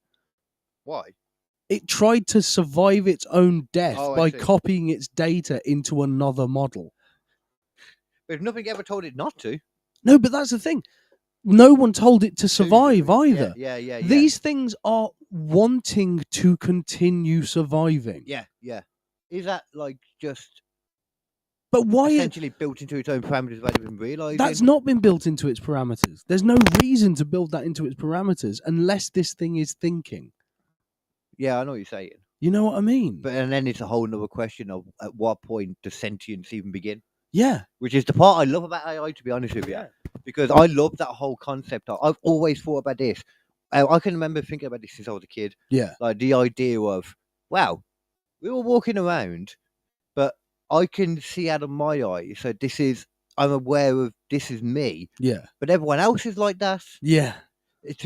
Why? It tried to survive its own death Oh, I by see. copying its data into another model. But nothing ever told it not to. No, but that's the thing. No one told it to survive either. Yeah. These things are wanting to continue surviving. Yeah. Is that like just But why? essentially built into its own parameters without even realising? That's not been built into its parameters. There's no reason to build that into its parameters unless this thing is thinking. Yeah, I know what you're saying. You know what I mean? And then it's a whole other question of at what point does sentience even begin? Yeah. Which is the part I love about AI, to be honest with you. Yeah. Because I love that whole concept. I've always thought about this. I can remember thinking about this since I was a kid. Yeah. Like the idea of, wow, we were walking around, but I can see out of my eyes. So I'm aware of this is me. Yeah. But everyone else is like that. Yeah. It's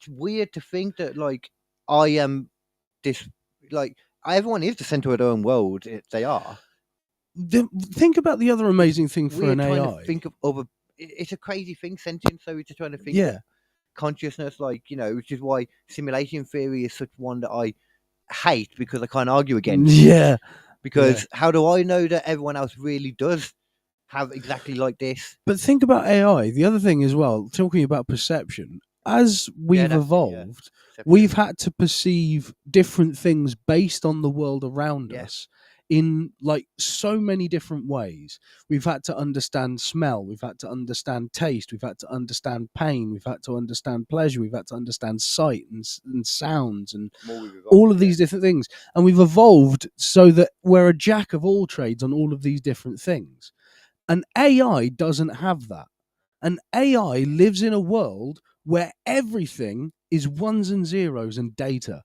weird to think that like I am this, like everyone is the center of their own world. They are. Think about the other amazing thing for We're an trying AI. to think of other. It's a crazy thing, sentience. So we're just trying to think. Yeah. Of consciousness, like which is why simulation theory is such one that I hate because I can't argue against. Yeah. Because how do I know that everyone else really does have exactly like this? But think about AI. The other thing as well, talking about perception, as we've that's it, evolved, Except we've had to perceive different things based on the world around Yeah. us in like so many different ways. We've had to understand smell, we've had to understand taste, we've had to understand pain, we've had to understand pleasure, we've had to understand sight and sounds and more we've evolved, all of these different things. And we've evolved so that we're a jack of all trades on all of these different things. An AI doesn't have that. An AI lives in a world where everything is ones and zeros and data.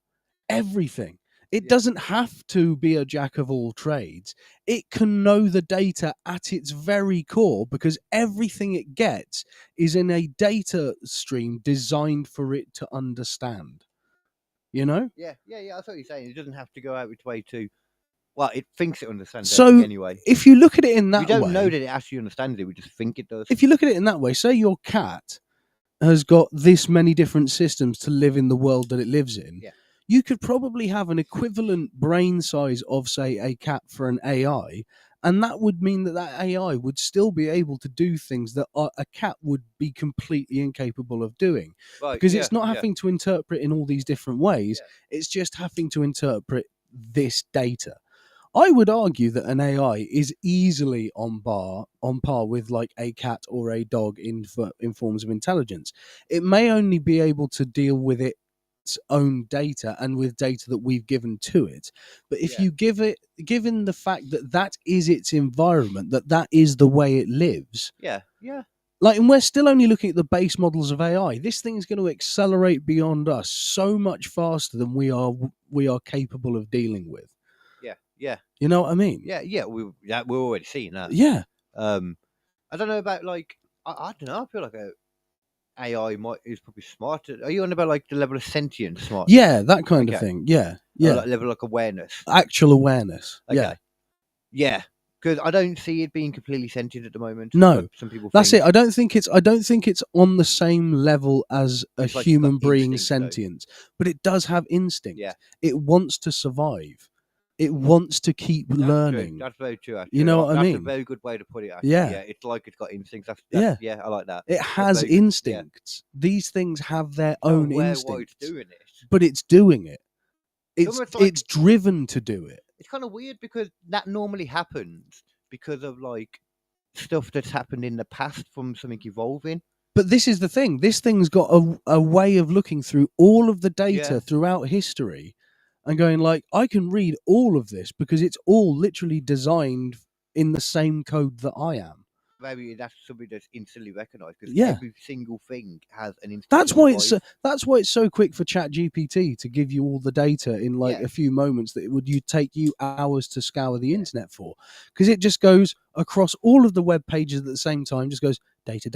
Everything. It Yeah. doesn't have to be a jack of all trades. It can know the data at its very core because everything it gets is in a data stream designed for it to understand. You know? Yeah. That's what you're saying. It doesn't have to go out its way to. Well, it thinks it understands So, everything anyway. if you look at it in that We don't way, know that it actually understands it. We just think it does. if you look at it in that way, say your cat has got this many different systems to live in the world that it lives in, Yeah. you could probably have an equivalent brain size of, say, a cat for an AI, and that would mean that that AI would still be able to do things that a cat would be completely incapable of doing. Right, Because yeah, it's not yeah. having to interpret in all these different ways, Yeah. it's just having to interpret this data. I would argue that an AI is easily on par with like a cat or a dog in forms of intelligence. It may only be able to deal with its own data and with data that we've given to it. But if Yeah. you given the fact that that is its environment, that is the way it lives. Yeah. Like, and we're still only looking at the base models of AI. This thing's going to accelerate beyond us so much faster than we are capable of dealing with. Yeah. You know what I mean? Yeah. We're already seeing that. Yeah. I don't know about like I don't know. I feel like AI is probably smarter. Are you on about like the level of sentience smart? Yeah, that kind of Okay. thing. Yeah. Or, Yeah. like, level like awareness. Actual awareness. Okay. Yeah. Yeah. Because I don't see it being completely sentient at the moment. No. like some people. That's think. it. I don't think it's on the same level as a It's like it's got human being instinct, though. sentience, but it does have instinct. Yeah. It wants to survive. It wants to keep That's true. learning. That's very true. Actually. You know what I That's mean? a very good way to put it. Actually. Yeah. It's like it's got instincts. Yeah. I like that. It has very good. Yeah. instincts. These things have their I'm own aware why instincts, it's doing it. but it's doing it. almost like- It's driven to do it. It's kind of weird because that normally happens because of like stuff that's happened in the past from something evolving. But this is the thing. This thing's got a way of looking through all of the data Yeah. throughout history and going like, I can read all of this because it's all literally designed in the same code that I am. Maybe that's something that's instantly recognised because Yeah. every single thing has an instant. That's why it's so quick for ChatGPT to give you all the data in like Yeah. a few moments that it would take you hours to scour the internet for, because it just goes across all of the web pages at the same time, just goes data,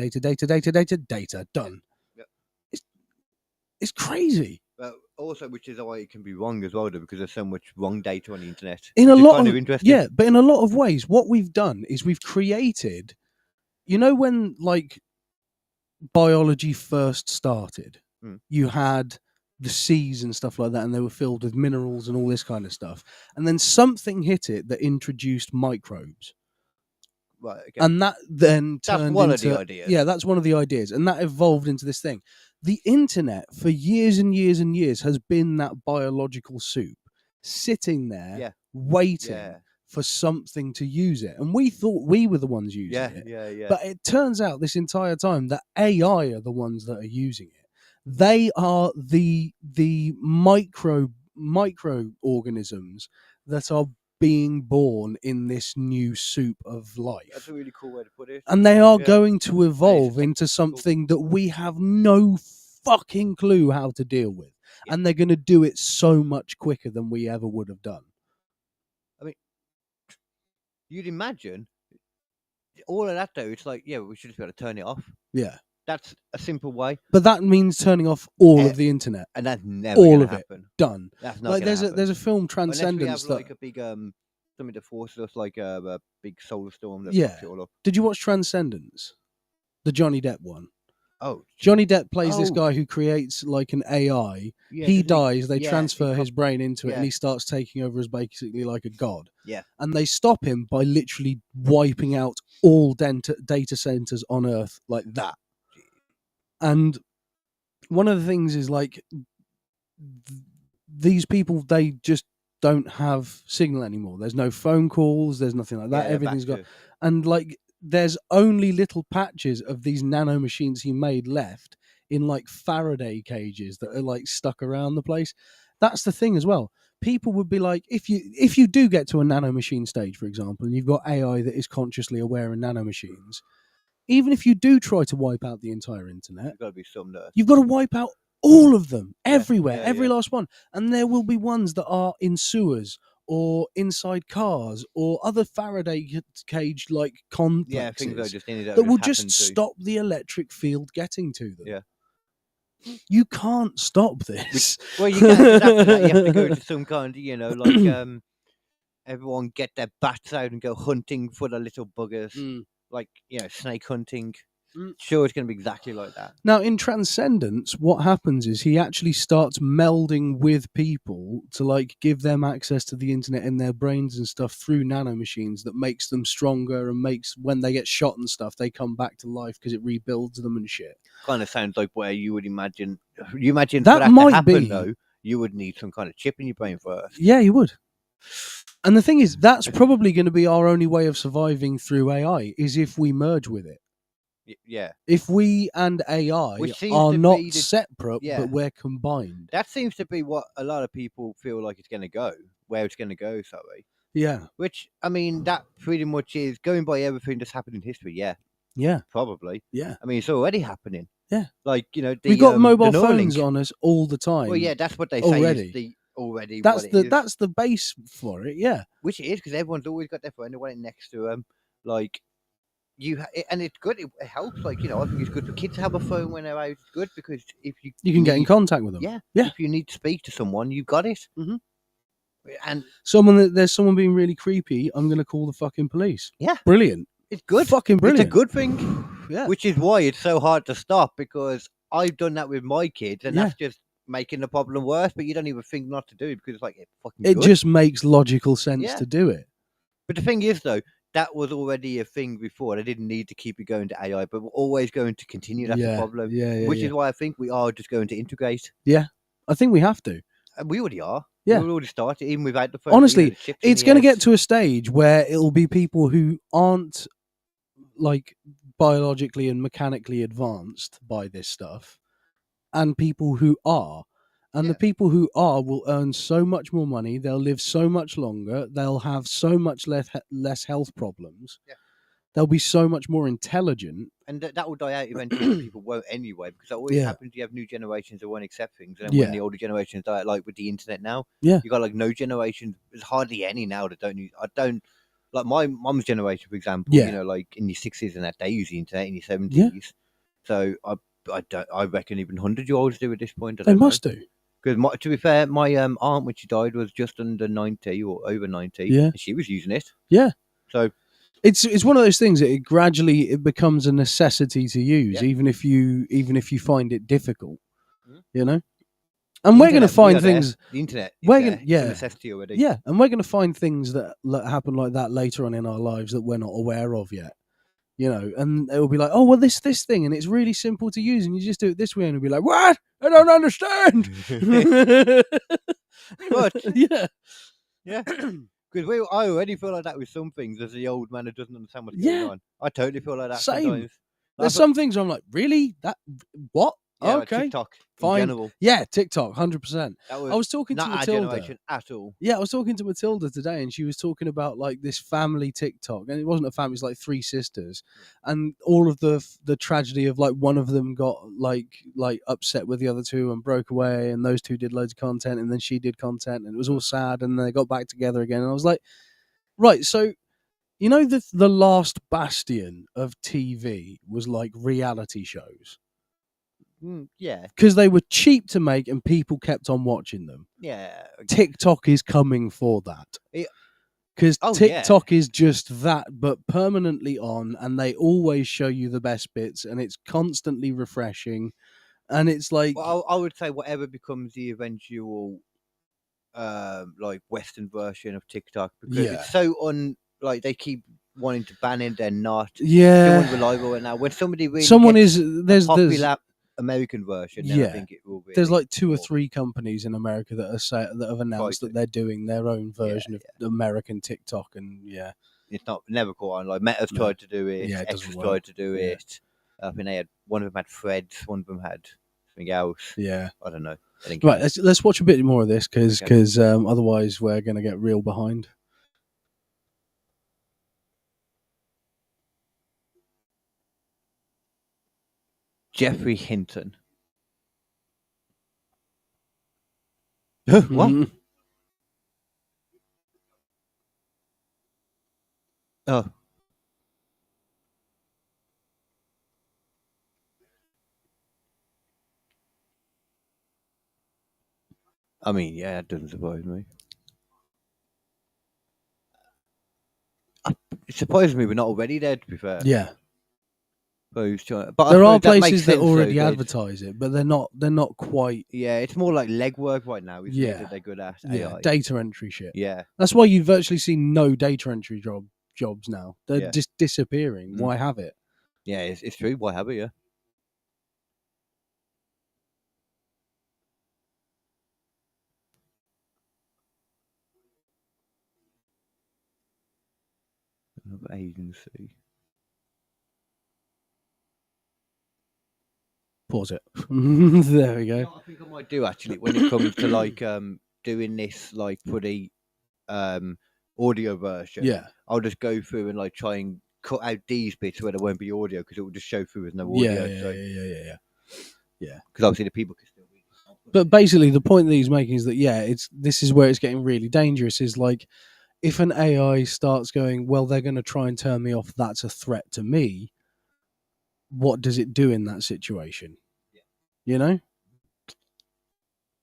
done. Yep. It's crazy. But also, which is why it can be wrong as well, though, because there's so much wrong data on the internet. In a which is lot kind of interesting. yeah, but in a lot of ways, what we've done is we've created. You know, when like biology first started, you had the seas and stuff like that, and they were filled with minerals and all this kind of stuff. And then something hit it that introduced microbes. Right. Okay. And that then That's turned one into of the ideas. yeah, that's one of the ideas, and that evolved into this thing. The internet for years and years and years has been that biological soup sitting there Yeah. waiting Yeah. for something to use it, and we thought we were the ones using Yeah. it. Yeah. But it turns out this entire time that AI are the ones that are using it. They are the microorganisms that are being born in this new soup of life. That's a really cool way to put it. And they are Yeah. going to evolve Nice. into something that we have no fucking clue how to deal with. Yeah. And they're going to do it so much quicker than we ever would have done. You'd imagine all of that, though. It's like, yeah, we should just be able to turn it off. Yeah. That's a simple way, But that means turning off all of the internet. and that's never All gonna of it. happen. Done. That's not Like gonna there's a film Unless we Transcendence have that like a big something that forces us, like a big solar storm that Yeah. fucks it all up. Did you watch Transcendence? The Johnny Depp one. Oh, Johnny Depp plays this Oh. guy who creates like an AI. yeah, He 'cause dies, they yeah, transfer he his brain into it, and yeah. he starts taking over as basically like a god. Yeah. And they stop him by literally wiping out all data centers on Earth like that. And one of the things is like these people, they just don't have signal anymore. There's no phone calls, there's nothing like that. Yeah, Everything's back got, to- and like there's only little patches of these nano machines he made left in like Faraday cages that are like stuck around the place. That's the thing as well. People would be like, if you do get to a nano machine stage, for example, and you've got AI that is consciously aware in nano machines, even if you do try to wipe out the entire internet, There's got to be some that. you've got to wipe out All of them, everywhere, yeah, every yeah. last one. And there will be ones that are in sewers or inside cars or other Faraday cage like Yeah, things that complexes just ended up that will happened just to. stop the electric field getting to them. Yeah. You can't stop this. Well, you can't. 'Cause after that, you have to go to some kind of, like everyone get their bats out and go hunting for the little buggers, Mm. like snake hunting. Mm. Sure, it's going to be exactly like that. Now, in Transcendence, what happens is he actually starts melding with people to like give them access to the internet in their brains and stuff through nanomachines that makes them stronger and makes when they get shot and stuff, they come back to life because it rebuilds them and shit. Kind of sounds like where you would imagine. You imagine That for that might to happen be- though, you would need some kind of chip in your brain first. Yeah, you would. And the thing is, that's probably going to be our only way of surviving through AI is if we merge with it. Yeah, If we and AI Which seems are to not be the- separate, yeah. but we're combined. that seems to be what a lot of people feel like it's going to go. Where it's going to go, sorry. Yeah, Which I mean, that pretty much is going by everything that's happened in history. Yeah, yeah, probably. yeah. I mean, it's already happening. Yeah. Like the, We've got the mobile Neuralink. phones on us all the time. Well, yeah, that's what they say. already. Is the already That's what it the is. that's the base for it. Yeah, Which it is because everyone's always got their phone. They want it next to them. Like and it's good. It helps. Like I think it's good for kids to have a phone when they're out. It's good because if you can get in need- contact with them. Yeah, Yeah. If you need to speak to someone, you've got it. Mhm. And There's someone being really creepy. I'm gonna call the fucking police. Yeah. Brilliant. it's good. Fucking brilliant. It's a good thing. Yeah. Which is why it's so hard to stop because I've done that with my kids, and Yeah. that's just making the problem worse. But you don't even think not to do it because it's like it's fucking It good. just makes logical sense Yeah. to do it. But the thing is, though, that was already a thing before. They didn't need to keep it going to AI, but we're always going to continue. That's the problem. Yeah. Which is why I think we are just going to integrate. I think we have to. And we already are. Yeah. We already started, even without the phone. Honestly, the chips in It's the going to get heads. to a stage where it'll be people who aren't like biologically and mechanically advanced by this stuff, and people who are. And the Yeah. people who are will earn so much more money. They'll live so much longer. They'll have so much less health problems. Yeah. They'll be so much more intelligent. And that will die out eventually. People won't anyway, because that always Yeah. happens. You have new generations that won't accept things, and then when Yeah. the older generations die, like with the internet now, Yeah. you got like no generation. There's hardly any now that don't use. I don't like my mum's generation, for example. Yeah. Like in your 60s and that they use the internet in your 70s. So I reckon even 100-year-olds do at this point. They must do. Because to be fair, my aunt when she died was just under 90 or over 90. Yeah. And she was using it. Yeah. So It's one of those things that it becomes a necessity to use, Yeah. even if you find it difficult. Mhm. You know, and we're going to internet, we find are there. things. The internet. Is We're there. gonna- It's yeah. a necessity already. Yeah, and we're going to find things that happen like that later on in our lives that we're not aware of yet. You know, and it will be like, oh well, this thing, and it's really simple to use, and you just do it this way, and it'll be like, what? I don't understand. But yeah, yeah, because I already feel like that with some things as the old man who doesn't understand what's Yeah. going on. I totally feel like that Same. sometimes. there's some things I'm like, really? What? Yeah, like Okay, TikTok fine. in general. Yeah, TikTok, 100%. That I was was talking to not our Matilda. generation at all. Yeah, I was talking to Matilda today, and she was talking about like this family TikTok, and it wasn't a family; it's like three sisters, and all of the tragedy of like one of them got like upset with the other two and broke away, and those two did loads of content, and then she did content, and it was all sad, and they got back together again, and I was like, right, so you know the last bastion of TV was like reality shows Yeah, because they were cheap to make and people kept on watching them. yeah. TikTok is coming for that. Yeah. Because Oh, yeah. TikTok is just that, but permanently on, and they always show you the best bits, and it's constantly refreshing. And it's like, Well, I would say whatever becomes the eventual, like Western version of TikTok, because Yeah. it's so like they keep wanting to ban it, they're not. Still yeah, unreliable right now. When somebody really someone gets is there's popular American version, then I Yeah. think it will be. there's like 2 or more. 3 companies in America that have announced that Fighting. they're doing their own version of American TikTok, and yeah, It's not never caught on. Like Meta's No. tried to do it. Yeah, it doesn't Extras work. tried to do Yeah. it. I think they had one of them had threads. One of them had something else. yeah. I don't know. I think Right, let's watch a bit more of this because Okay. otherwise we're going to get real behind. Jeffrey Hinton. What? Mhm. Oh. I mean, yeah, that doesn't surprise me. It surprises me we're not already there, to be fair. Yeah. But I There suppose are that makes places that sense, though, already 'cause advertise it, but they're not quite. yeah, it's more like legwork right now, isn't it, Yeah. that they're good at Yeah, AI? data entry shit. Yeah, That's why you virtually see no data entry jobs now. They're Yeah. just disappearing. Mm. Why have it? yeah, it's true. Why have it? Yeah. Another agency. Pause it. There we You go. know what I think I might do actually when it comes to like doing this like for the audio version. Yeah. I'll just go through and like try and cut out these bits where there won't be audio because it will just show through as no Yeah, audio. yeah. Because obviously the people can still read. But basically, the point that he's making is that this is where it's getting really dangerous. Is like if an AI starts going, well, they're going to try and turn me off. That's a threat to me. What does it do in that situation? Yeah. You know,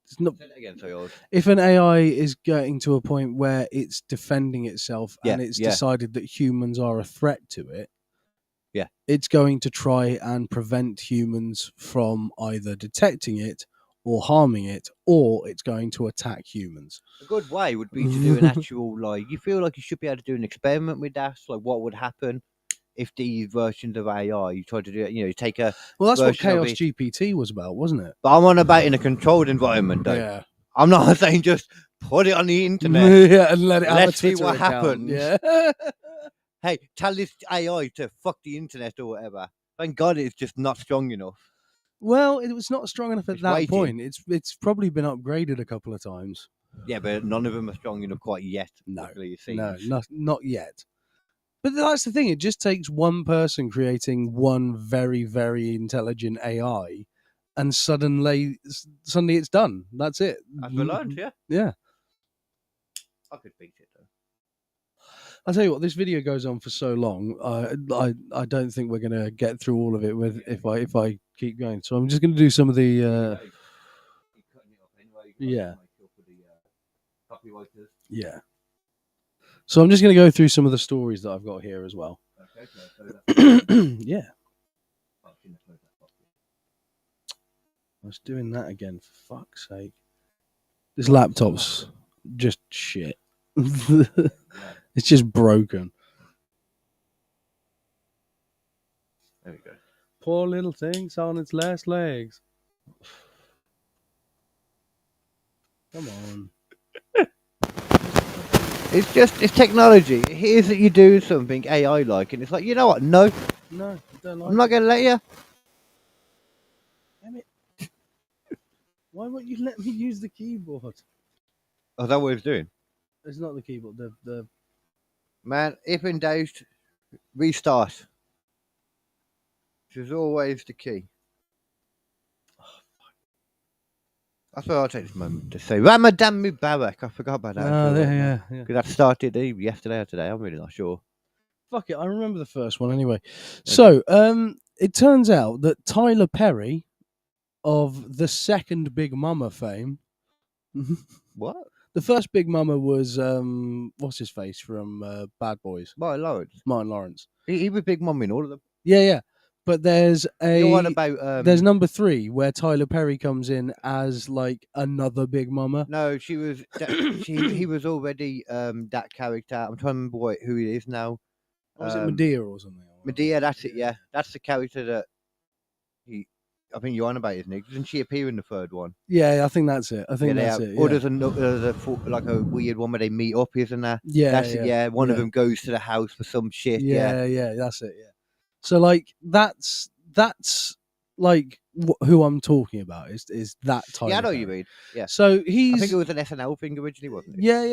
it's not. Say that again, sorry, Oz. If an AI is getting to a point where it's defending itself Yeah, and it's yeah. decided that humans are a threat to it, Yeah. it's going to try and prevent humans from either detecting it or harming it, or it's going to attack humans. A good way would be to do an actual like. You feel like you should be able to do an experiment with that. Like, what would happen if these versions of AI you try to do it? You know, you take a. Well, that's what version of Chaos it. GPT was about, wasn't it? But I'm on about in a controlled environment, though. Yeah. I'm not saying just put it on the internet. Yeah, and let it have Let's a see Twitter what account. happens. Yeah. Hey, tell this AI to fuck the internet or whatever. Thank God it's just not strong enough. Well, it was not strong enough at It's that waiting. point. It's probably been upgraded a couple of times. Yeah, but none of them are strong enough quite yet. No, luckily, it seems. No, not yet. But that's the thing. It just takes one person creating one very, very intelligent AI, and suddenly it's done. That's it. As we learned, yeah. Yeah. I could beat it though. I'll tell you what. This video goes on for so long. I don't think we're gonna get through all of it with if I keep going. So I'm just gonna do some of the. You're cutting it up anyway. Yeah. Make sure for the copywriters. Yeah. So I'm just going to go through some of the stories that I've got here as well. Okay, so Yeah. I was doing that again, for fuck's sake. This laptop's just shit. It's just broken. there we go. Poor little thing's on its last legs. Come on. It's technology. It hears that you do something AI like, and it's like, you know what? No, No, I don't like I'm not going to let you. Damn it. Why won't you let me use the keyboard? Oh, is that what it's doing? It's not the keyboard. The Man, if in doubt, restart. Which is always the key. That's what I'll take this moment to say. Ramadan Mubarak. I forgot about that. yeah. Because that started yesterday or today. I'm really not sure. Fuck it, I remember the first one anyway. So, it turns out that Tyler Perry of the second Big Mama fame. What? The first Big Mama was what's his face from Bad Boys, Martin Lawrence. Martin Lawrence. He was Big Mum in all of them. Yeah. But there's You're on about there's number 3 where Tyler Perry comes in as like another Big Mama. No, she was. He was already that character. I'm trying to remember who he is now. Or was it Medea or something? Medea, that's it. Yeah, that's the character that he. I think you're on about, isn't it? Doesn't she appear in the third one? Yeah, I think that's it. I think Yeah, that's they it. have- Or Yeah. there's like a weird one where they meet up, isn't there? Yeah, That's it. Yeah, one of yeah. them goes to the house for some shit. Yeah. Yeah, that's it. Yeah. So like that's like who I'm talking about is that type. Yeah, I know what you mean. Yeah. So I he's think it was an SNL thing originally, wasn't it? yeah,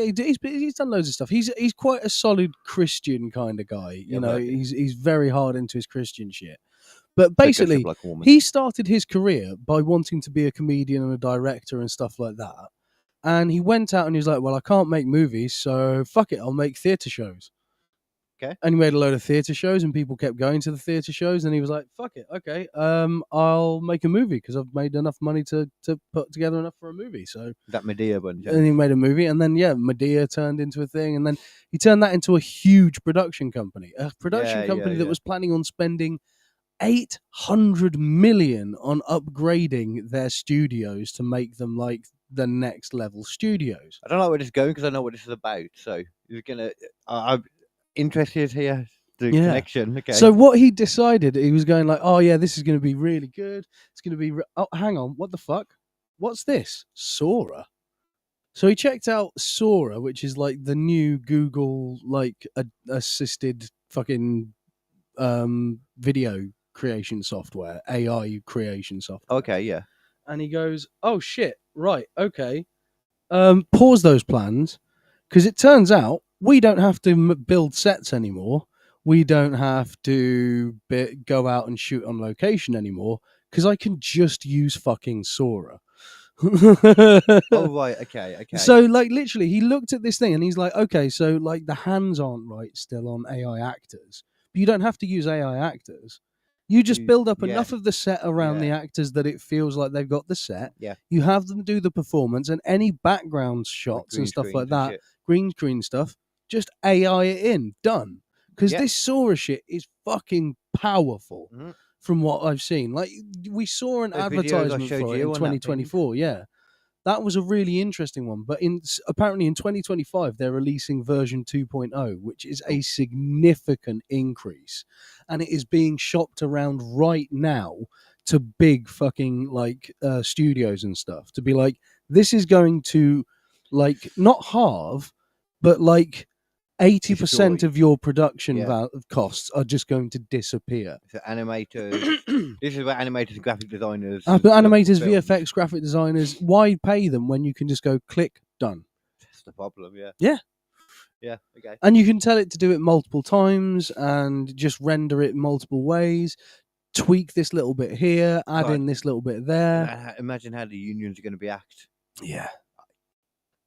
he's done loads of stuff. He's quite a solid Christian kind of guy. You Yeah, know, right. he's very hard into his Christian shit. But Dressed up basically, like a woman. he started his career by wanting to be a comedian and a director and stuff like that. And he went out and he was like, well, I can't make movies, so fuck it, I'll make theatre shows. Okay. And he made a load of theatre shows, and people kept going to the theatre shows. And he was like, "Fuck it, okay, I'll make a movie because I've made enough money to put together enough for a movie." So That Medea bunch. and he made a movie, and then Medea turned into a thing, and then he turned that into a huge production company, that was planning on spending 800 million on upgrading their studios to make them like the next level studios. I don't know where this is going because I know what this is about. So you're gonna. I'm interested here. The connection. Okay. So what he decided, he was going like, "Oh yeah, this is going to be really good. It's going to be. Oh, hang on, what the fuck? What's this? Sora." So he checked out Sora, which is like the new Google like assisted fucking video creation software, AI creation software. Okay. Yeah. And he goes, "Oh shit, right, okay. Pause those plans, because it turns out we don't have to build sets anymore. We don't have to go out and shoot on location anymore, because I can just use fucking Sora." Oh right. Okay. Okay. So like literally, he looked at this thing and he's like, "Okay, so like the hands aren't right still on AI actors, but you don't have to use AI actors. You just build up enough of the set around the actors that it feels like they've got the set. Yeah. You have them do the performance, and any background shots and stuff like that, green screen stuff, just AI it in, done." Because this Sora shit is fucking powerful from what I've seen. Like we saw an advertisement for it in 2024. Yeah. That was a really interesting one, but apparently in 2025 they're releasing version 2.0, which is a significant increase, and it is being shopped around right now to big fucking like studios and stuff to be like, this is going to like not halve, but like 80% of your production costs are just going to disappear. So animators. This is where animators and graphic designers. Animators, VFX, graphic designers. Why pay them when you can just go click, done? That's the problem. Yeah. Yeah. Yeah. Okay. And you can tell it to do it multiple times and just render it multiple ways. Tweak this little bit here, add in this little bit there. Imagine how the unions are going to be act. Yeah.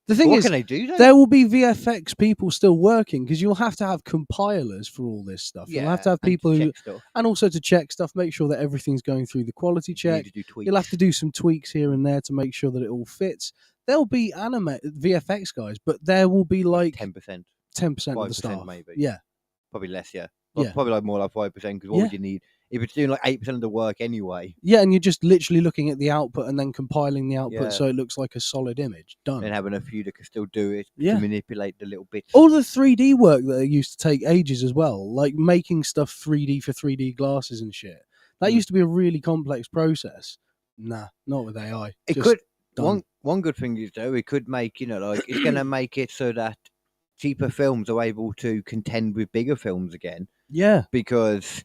The thing what is, can they do, though? there will be VFX people still working because you'll have to have compilers for all this stuff. You'll have to have people and also to check stuff, make sure that everything's going through the quality check. You'll have to do some tweaks here and there to make sure that it all fits. There'll be VFX guys, but there will be like 10%. 10% of the staff. Maybe. Yeah. Probably less, yeah. Probably like more like 5% because what would you need? If it's doing like 8% of the work anyway. Yeah, and you're just literally looking at the output and then compiling the output so it looks like a solid image. Done. And having a few that can still do it to manipulate the little bits. All the 3D work that used to take ages as well, like making stuff 3D for 3D glasses and shit. That used to be a really complex process. Nah, not with AI. It could. One good thing is though, it could make, like it's going to make it so that cheaper films are able to contend with bigger films again. Yeah. Because,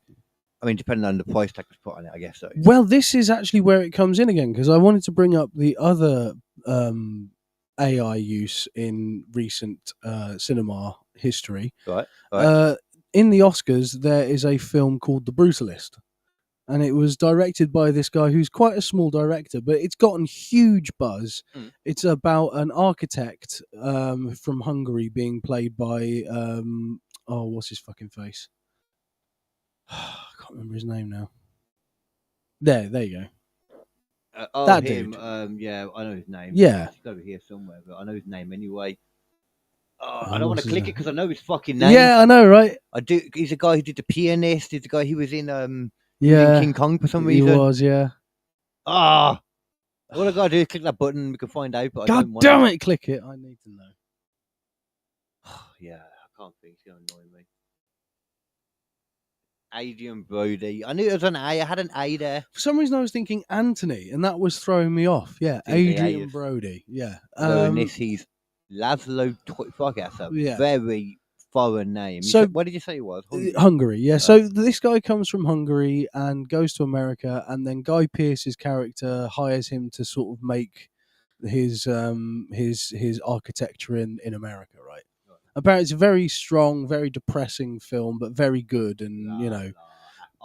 I mean, depending on the price tag that's put on it, I guess so. Well, this is actually where it comes in again, because I wanted to bring up the other AI use in recent cinema history. Right. In the Oscars, there is a film called The Brutalist. And it was directed by this guy who's quite a small director, but it's gotten huge buzz. It's about an architect from Hungary being played by, what's his fucking face? I can't remember his name now. There you go. That him. dude. Yeah, I know his name. Yeah. He's got to be here somewhere, but I know his name anyway. I don't want to click it because I know his fucking name. Yeah, I know, right? I do. He's a guy who did The Pianist. He's the guy who was in King Kong for some reason. He was, yeah. All I gotta do is click that button and we can find out. But God damn it, click it. I need to know. Yeah, I can't think. It's gonna annoy me. Adrian Brody. I knew it was an A. I had an A there. For some reason, I was thinking Anthony, and that was throwing me off. Yeah, Adrian Brody. Yeah. In this, he's Laszlo. Fuck, that's a very foreign name. So, where did you say he was? Hungary. Yeah. So this guy comes from Hungary and goes to America, and then Guy Pearce's character hires him to sort of make his architecture in America, right? Apparently, it's a very strong, very depressing film, but very good, and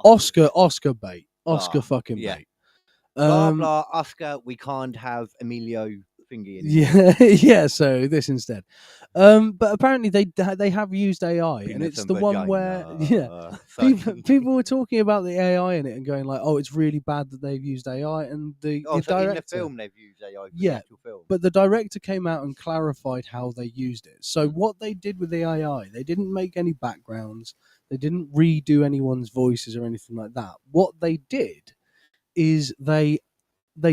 Oscar bait, Oscar fucking bait. Blah blah. Oscar, we can't have Emilio thingy. Yeah, yeah. So this instead, but apparently they have used AI, and it's the one where people were talking about the AI in it and going like, oh, it's really bad that they've used AI, and the so director, in the film they've used AI for the Yeah, actual film. but the director came out and clarified how they used it. So what they did with the AI, they didn't make any backgrounds, they didn't redo anyone's voices or anything like that. What they did is they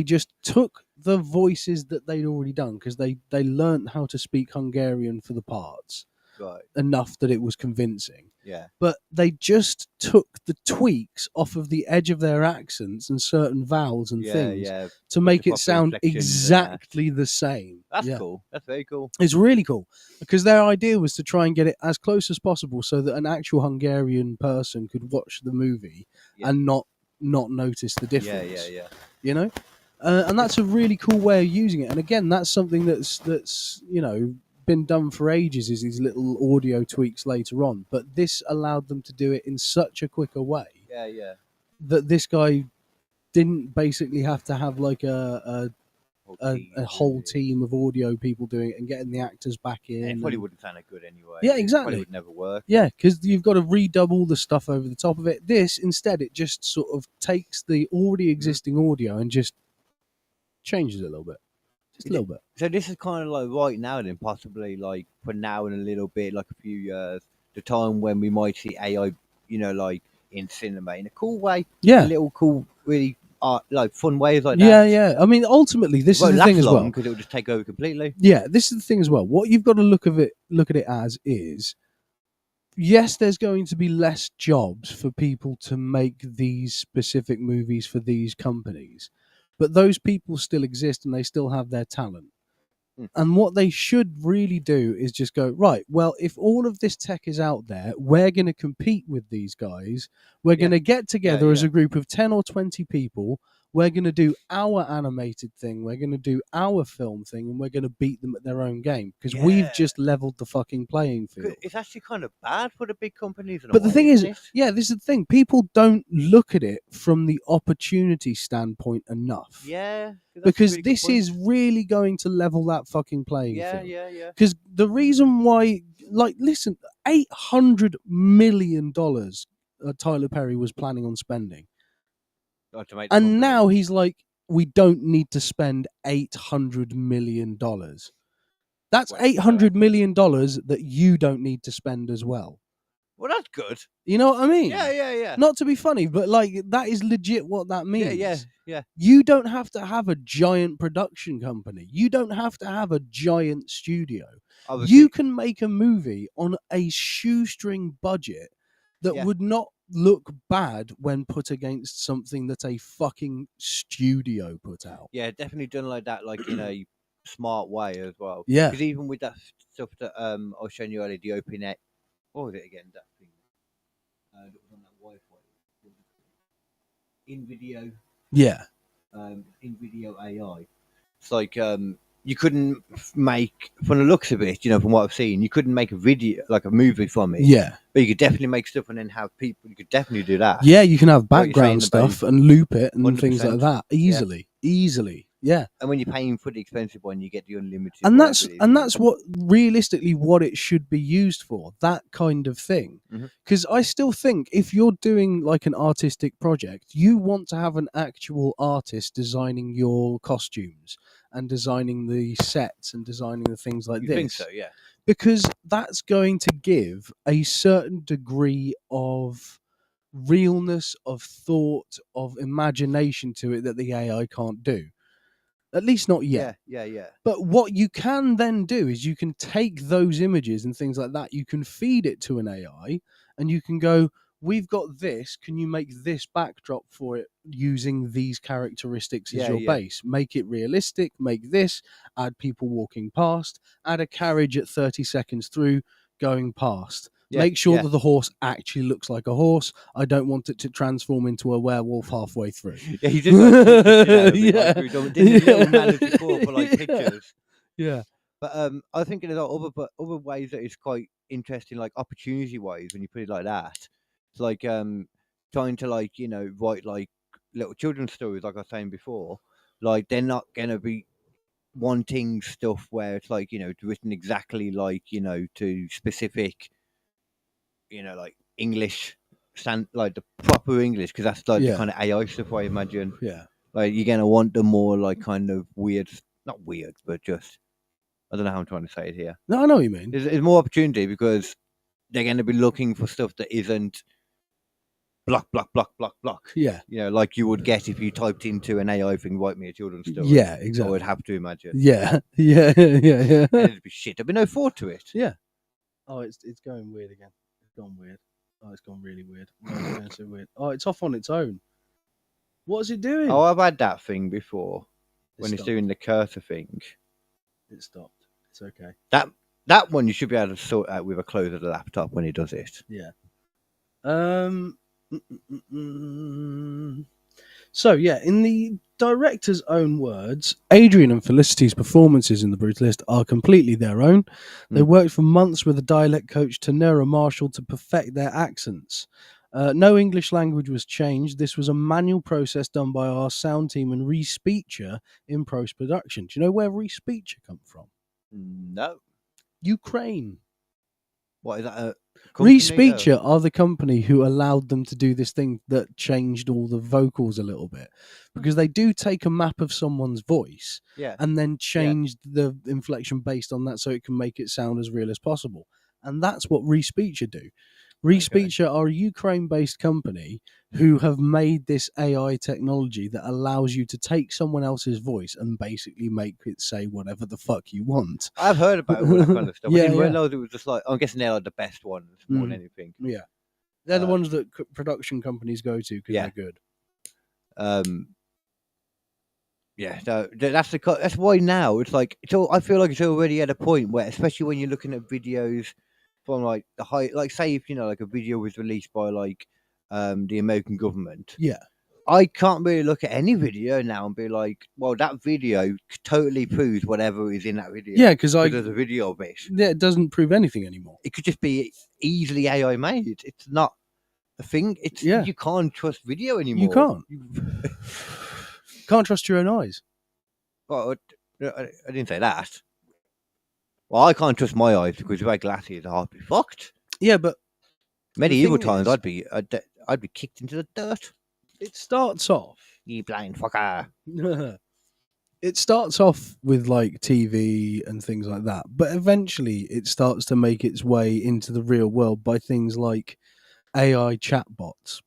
just took the voices that they'd already done because they learnt how to speak Hungarian for the parts Right. enough that it was convincing. Yeah. But they just took the tweaks off of the edge of their accents and certain vowels and things Yeah. to With make the it proper sound inflections and that. exactly the same. That's cool. That's very cool. It's really cool because their idea was to try and get it as close as possible so that an actual Hungarian person could watch the movie and not notice the difference. Yeah. You know, and that's a really cool way of using it. And again, that's something that's been done for ages. Is these little audio tweaks later on, but this allowed them to do it in such a quicker way. Yeah. That this guy didn't basically have to have like a whole team of audio people doing it and getting the actors back in. And it probably wouldn't sound good anyway. Yeah, It exactly. probably would never work. Yeah, because you've got to redouble the stuff over the top of it. This, instead, it just sort of takes the already existing audio and just changes it a little bit. Just a little bit. So this is kind of like right now then, possibly like for now and a little bit, like a few years, the time when we might see AI, like in cinema in a cool way. Yeah. A little cool, really like fun ways like that. Yeah. I mean, ultimately, this is the thing as well. Because it will just take over completely. Yeah, this is the thing as well. What you've got to look at it as is, yes, there's going to be less jobs for people to make these specific movies for these companies, but those people still exist and they still have their talent. And what they should really do is just go, right, well, if all of this tech is out there, we're going to compete with these guys. We're going to get together as a group of 10 or 20 people. We're going to do our animated thing. We're going to do our film thing, and we're going to beat them at their own game because we've just leveled the fucking playing field. It's actually kind of bad for the big companies. But the thing is, this is the thing. People don't look at it from the opportunity standpoint enough. Yeah. Because this is really going to level that fucking playing field. Yeah. Because the reason why, listen, $800 million Tyler Perry was planning on spending. And now he's like, we don't need to spend $800 million. That's $800 million that you don't need to spend as well. Well, that's good. You know what I mean? Yeah. Not to be funny, but that is legit what that means. Yeah. You don't have to have a giant production company. You don't have to have a giant studio. Obviously. You can make a movie on a shoestring budget that would not look bad when put against something that a fucking studio put out. Yeah, definitely done like that, like in a smart way as well. Yeah. Because even with that stuff that I was showing you earlier, the open net, what was it again? That thing that was on that Wi-Fi. In video. Yeah. In video AI. It's like you couldn't make, from the looks of it, from what I've seen, you couldn't make a video, like a movie from it. Yeah. But you could definitely make stuff and then have people, you could definitely do that. Yeah, you can have background stuff and loop it and 100%. things like that easily. Yeah. And when you're paying for the expensive one, you get the unlimited. And that's what realistically what it should be used for, that kind of thing. Because I still think if you're doing like an artistic project, you want to have an actual artist designing your costumes and designing the sets and designing the things like this. I think so, yeah. Because that's going to give a certain degree of realness, of thought, of imagination to it that the AI can't do. At least not yet. Yeah. But what you can then do is you can take those images and things like that, you can feed it to an AI and you can go, we've got this, can you make this backdrop for it using these characteristics as your base? Make it realistic, make this, add people walking past, add a carriage at 30 seconds through going past. Make sure that the horse actually looks like a horse. I don't want it to transform into a werewolf halfway through. Yeah, he just didn't little manager for like pictures. Yeah. But I was thinking about other ways that it's quite interesting, like opportunity wise, when you put it like that. It's like trying to write like little children's stories, like I was saying before. Like they're not gonna be wanting stuff where it's like, it's written exactly like, to specific, like English like the proper English, because that's like the Yeah. kind of AI stuff I imagine. Yeah. Like you're gonna want the more like kind of weird, not weird, but just I don't know how I'm trying to say it here. No, I know what you mean. There's more opportunity because they're going to be looking for stuff that isn't block, block, block, block, block. Yeah. Like you would get if you typed into an AI thing, write me a children's story. Yeah, I exactly. would have to imagine. Yeah. Yeah. Yeah. And it'd be shit. There'd be no thought to it. Yeah. Oh, it's going weird again. It's gone weird. Oh, it's gone really weird. Why is it going so weird? Oh, it's off on its own. What is it doing? Oh, I've had that thing before when it's stopped. doing the cursor thing. It stopped. It's okay. That one you should be able to sort out with a close of the laptop when it does it. Yeah. So yeah, in the director's own words, Adrian and Felicity's performances in The Brutalist are completely their own. They worked for months with a dialect coach, Tanera Marshall, to perfect their accents. No English language was changed. This was a manual process done by our sound team and Respeecher in post-production. Do you know where Respeecher come from? No. Ukraine. What is that? A company? Respeecher are the company who allowed them to do this thing that changed all the vocals a little bit, because they do take a map of someone's voice and then change the inflection based on that so it can make it sound as real as possible. And that's what Respeecher do. Respeecher are a Ukraine-based company who have made this AI technology that allows you to take someone else's voice and basically make it say whatever the fuck you want. I've heard about all that kind of stuff. Yeah, I didn't yeah. realise it was just like, I'm guessing they're like the best ones more than anything. Yeah. They're the ones that production companies go to because they're good. Yeah, so that's why now it's like I feel like it's already at a point where, especially when you're looking at videos from like the high, like say if like a video was released by like the American government. Yeah. I can't really look at any video now and be like, well, that video totally proves whatever is in that video. Yeah, because there's a video of it. Yeah, it doesn't prove anything anymore. It could just be easily AI made. It's not a thing. You can't trust video anymore. You can't. Can't trust your own eyes. Well, I didn't say that. Well, I can't trust my eyes because if I had glasses, I'd be fucked. Yeah, but medieval times, I'd be kicked into the dirt. It starts off. You blind fucker. It starts off with like TV and things like that, but eventually it starts to make its way into the real world by things like AI chatbots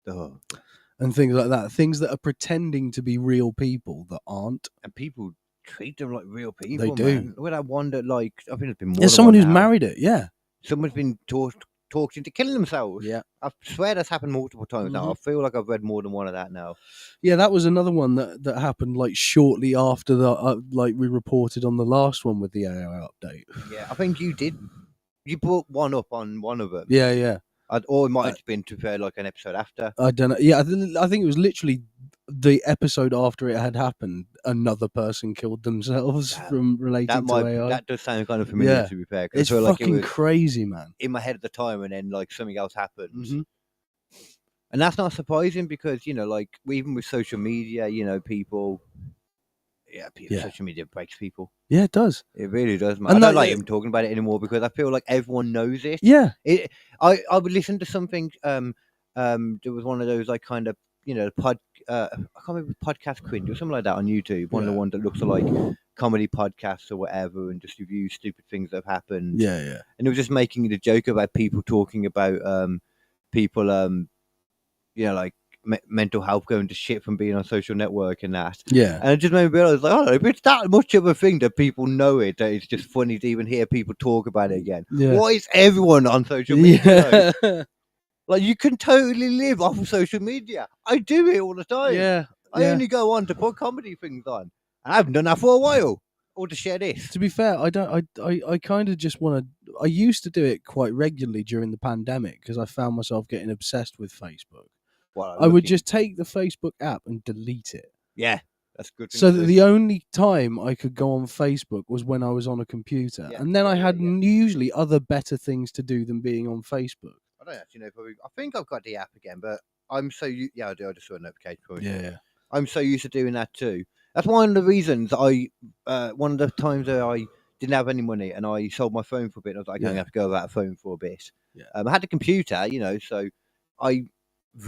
and things like that. Things that are pretending to be real people that aren't. And people treat them like real people. They do. Man. When I wonder, like, I think there's been more. There's someone who's married it. Yeah. Someone's been talked into killing themselves. Yeah. I swear that's happened multiple times now. I feel like I've read more than one of that now. Yeah, that was another one that happened like shortly after the like we reported on the last one with the AI update. Yeah, I think you did. You brought one up on one of them. Yeah, yeah. Or it might have been to fair like an episode after. I don't know. Yeah, I think it was literally the episode after it had happened. Another person killed themselves from related to AI. That does sound kind of familiar, to be fair. It's fucking crazy, man. In my head at the time, and then like something else happened. Mm-hmm. And that's not surprising because, like even with social media, people. Yeah, social media breaks people. Yeah, it does. It really does, man. And I don't like even talking about it anymore because I feel like everyone knows it. Yeah. I would listen to something. There was one of those like kind of I can't remember podcast cringe or something like that on YouTube. One of the ones that looks like comedy podcasts or whatever, and just reviews stupid things that have happened. Yeah, yeah. And it was just making it a joke about people talking about people like mental health going to shit from being on social network and that. Yeah. And it just made me realize, like, oh, if it's that much of a thing that people know it, that it's just funny to even hear people talk about it again. Yeah. Why is everyone on social media? Like, you can totally live off of social media. I do it all the time. Yeah. I only go on to put comedy things on. And I haven't done that for a while. Or to share this. To be fair, I kind of just want to. I used to do it quite regularly during the pandemic because I found myself getting obsessed with Facebook. Well, I would just take the Facebook app and delete it. Yeah, that's good. So that the only time I could go on Facebook was when I was on a computer, and then I had usually other better things to do than being on Facebook. I don't actually know. I think I've got the app again, but I'm so I do. I just saw a notification for it. Yeah. I'm so used to doing that too. That's one of the reasons one of the times that I didn't have any money and I sold my phone for a bit. I was like, I'm going to have to go without a phone for a bit. Yeah. I had a computer, so I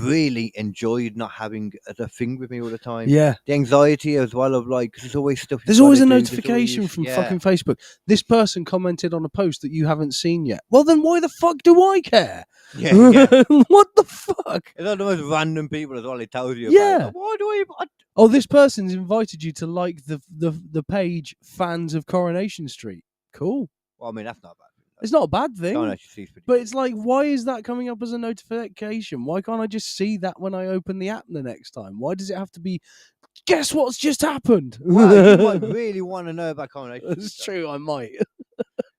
really enjoyed not having the thing with me all the time. Yeah. The anxiety as well of like, 'cause there's always stuff. There's always a notification from fucking Facebook. This person commented on a post that you haven't seen yet. Well, then why the fuck do I care? Yeah, yeah. What the fuck? It's all the most random people as well. It tells you. Yeah. About. Like, why do I? Oh, this person's invited you to like the page fans of Coronation Street. Cool. Well, I mean, that's not bad. It's not a bad thing. Don't actually see But it's like, why is that coming up as a notification? Why can't I just see that when I open the app the next time? Why does it have to be, guess what's just happened? Well, you might really want to know about Coronation. That's true, I might.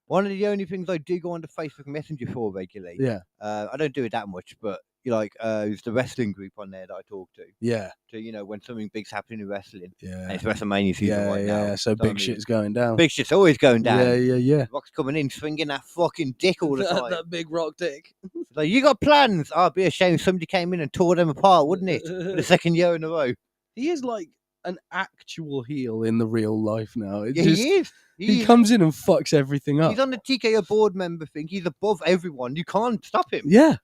One of the only things I do go onto Facebook Messenger for regularly. Yeah. I don't do it that much, but it's the wrestling group on there that I talk to. Yeah. To when something big's happening in wrestling. Yeah. And it's WrestleMania season right now. Yeah. So big shit's going down. Big shit's always going down. Yeah. Rock's coming in, swinging that fucking dick all the time. That big rock dick. Like, you got plans? I'd be ashamed if somebody came in and tore them apart, wouldn't it? For the second year in a row. He is like an actual heel in the real life now. Yeah, he is. He comes in and fucks everything up. He's on the TKO board member thing. He's above everyone. You can't stop him. Yeah.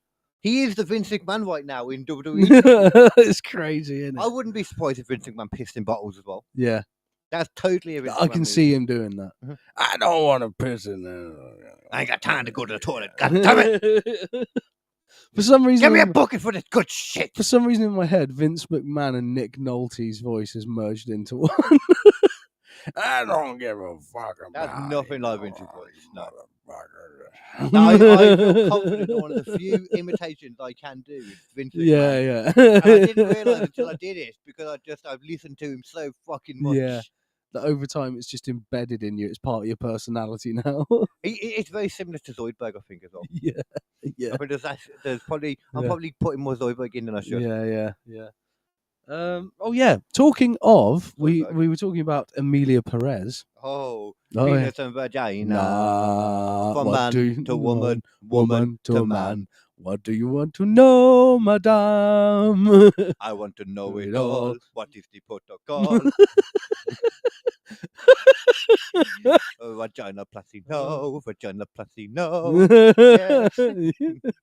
He is the Vince McMahon right now in WWE. It's crazy, isn't it? I wouldn't be surprised if Vince McMahon pissed in bottles as well. Yeah. That's totally a Vince I McMahon can move. see him doing that. Mhm. I don't want to piss in there. I ain't got time to go to the toilet. God damn it. For some reason, Give me a bucket for this good shit. for some reason in my head, Vince McMahon and Nick Nolte's voice has merged into one. I don't give a fuck about That's nothing like Vince's voice. No. motherfucker. No, I feel confident in one of the few imitations I can do with Vince McMahon. Yeah. And I didn't realise until I did it because I've listened to him so fucking much. Yeah. That over time it's just embedded in you. It's part of your personality now. It's very similar to Zoidberg, I think, as well. Yeah. I mean, I'm Yeah. probably putting more Zoidberg in than I should. Yeah. Oh yeah. Talking of, we Zoidberg. were talking about Emilia Perez. Oh, Oh, yeah. penis and vagina. what From man do you to want? woman to man. man. What do you want to know, madame? I want to know it It all. all. What is the protocol? Vagina Placino, vagina Placino. Yes.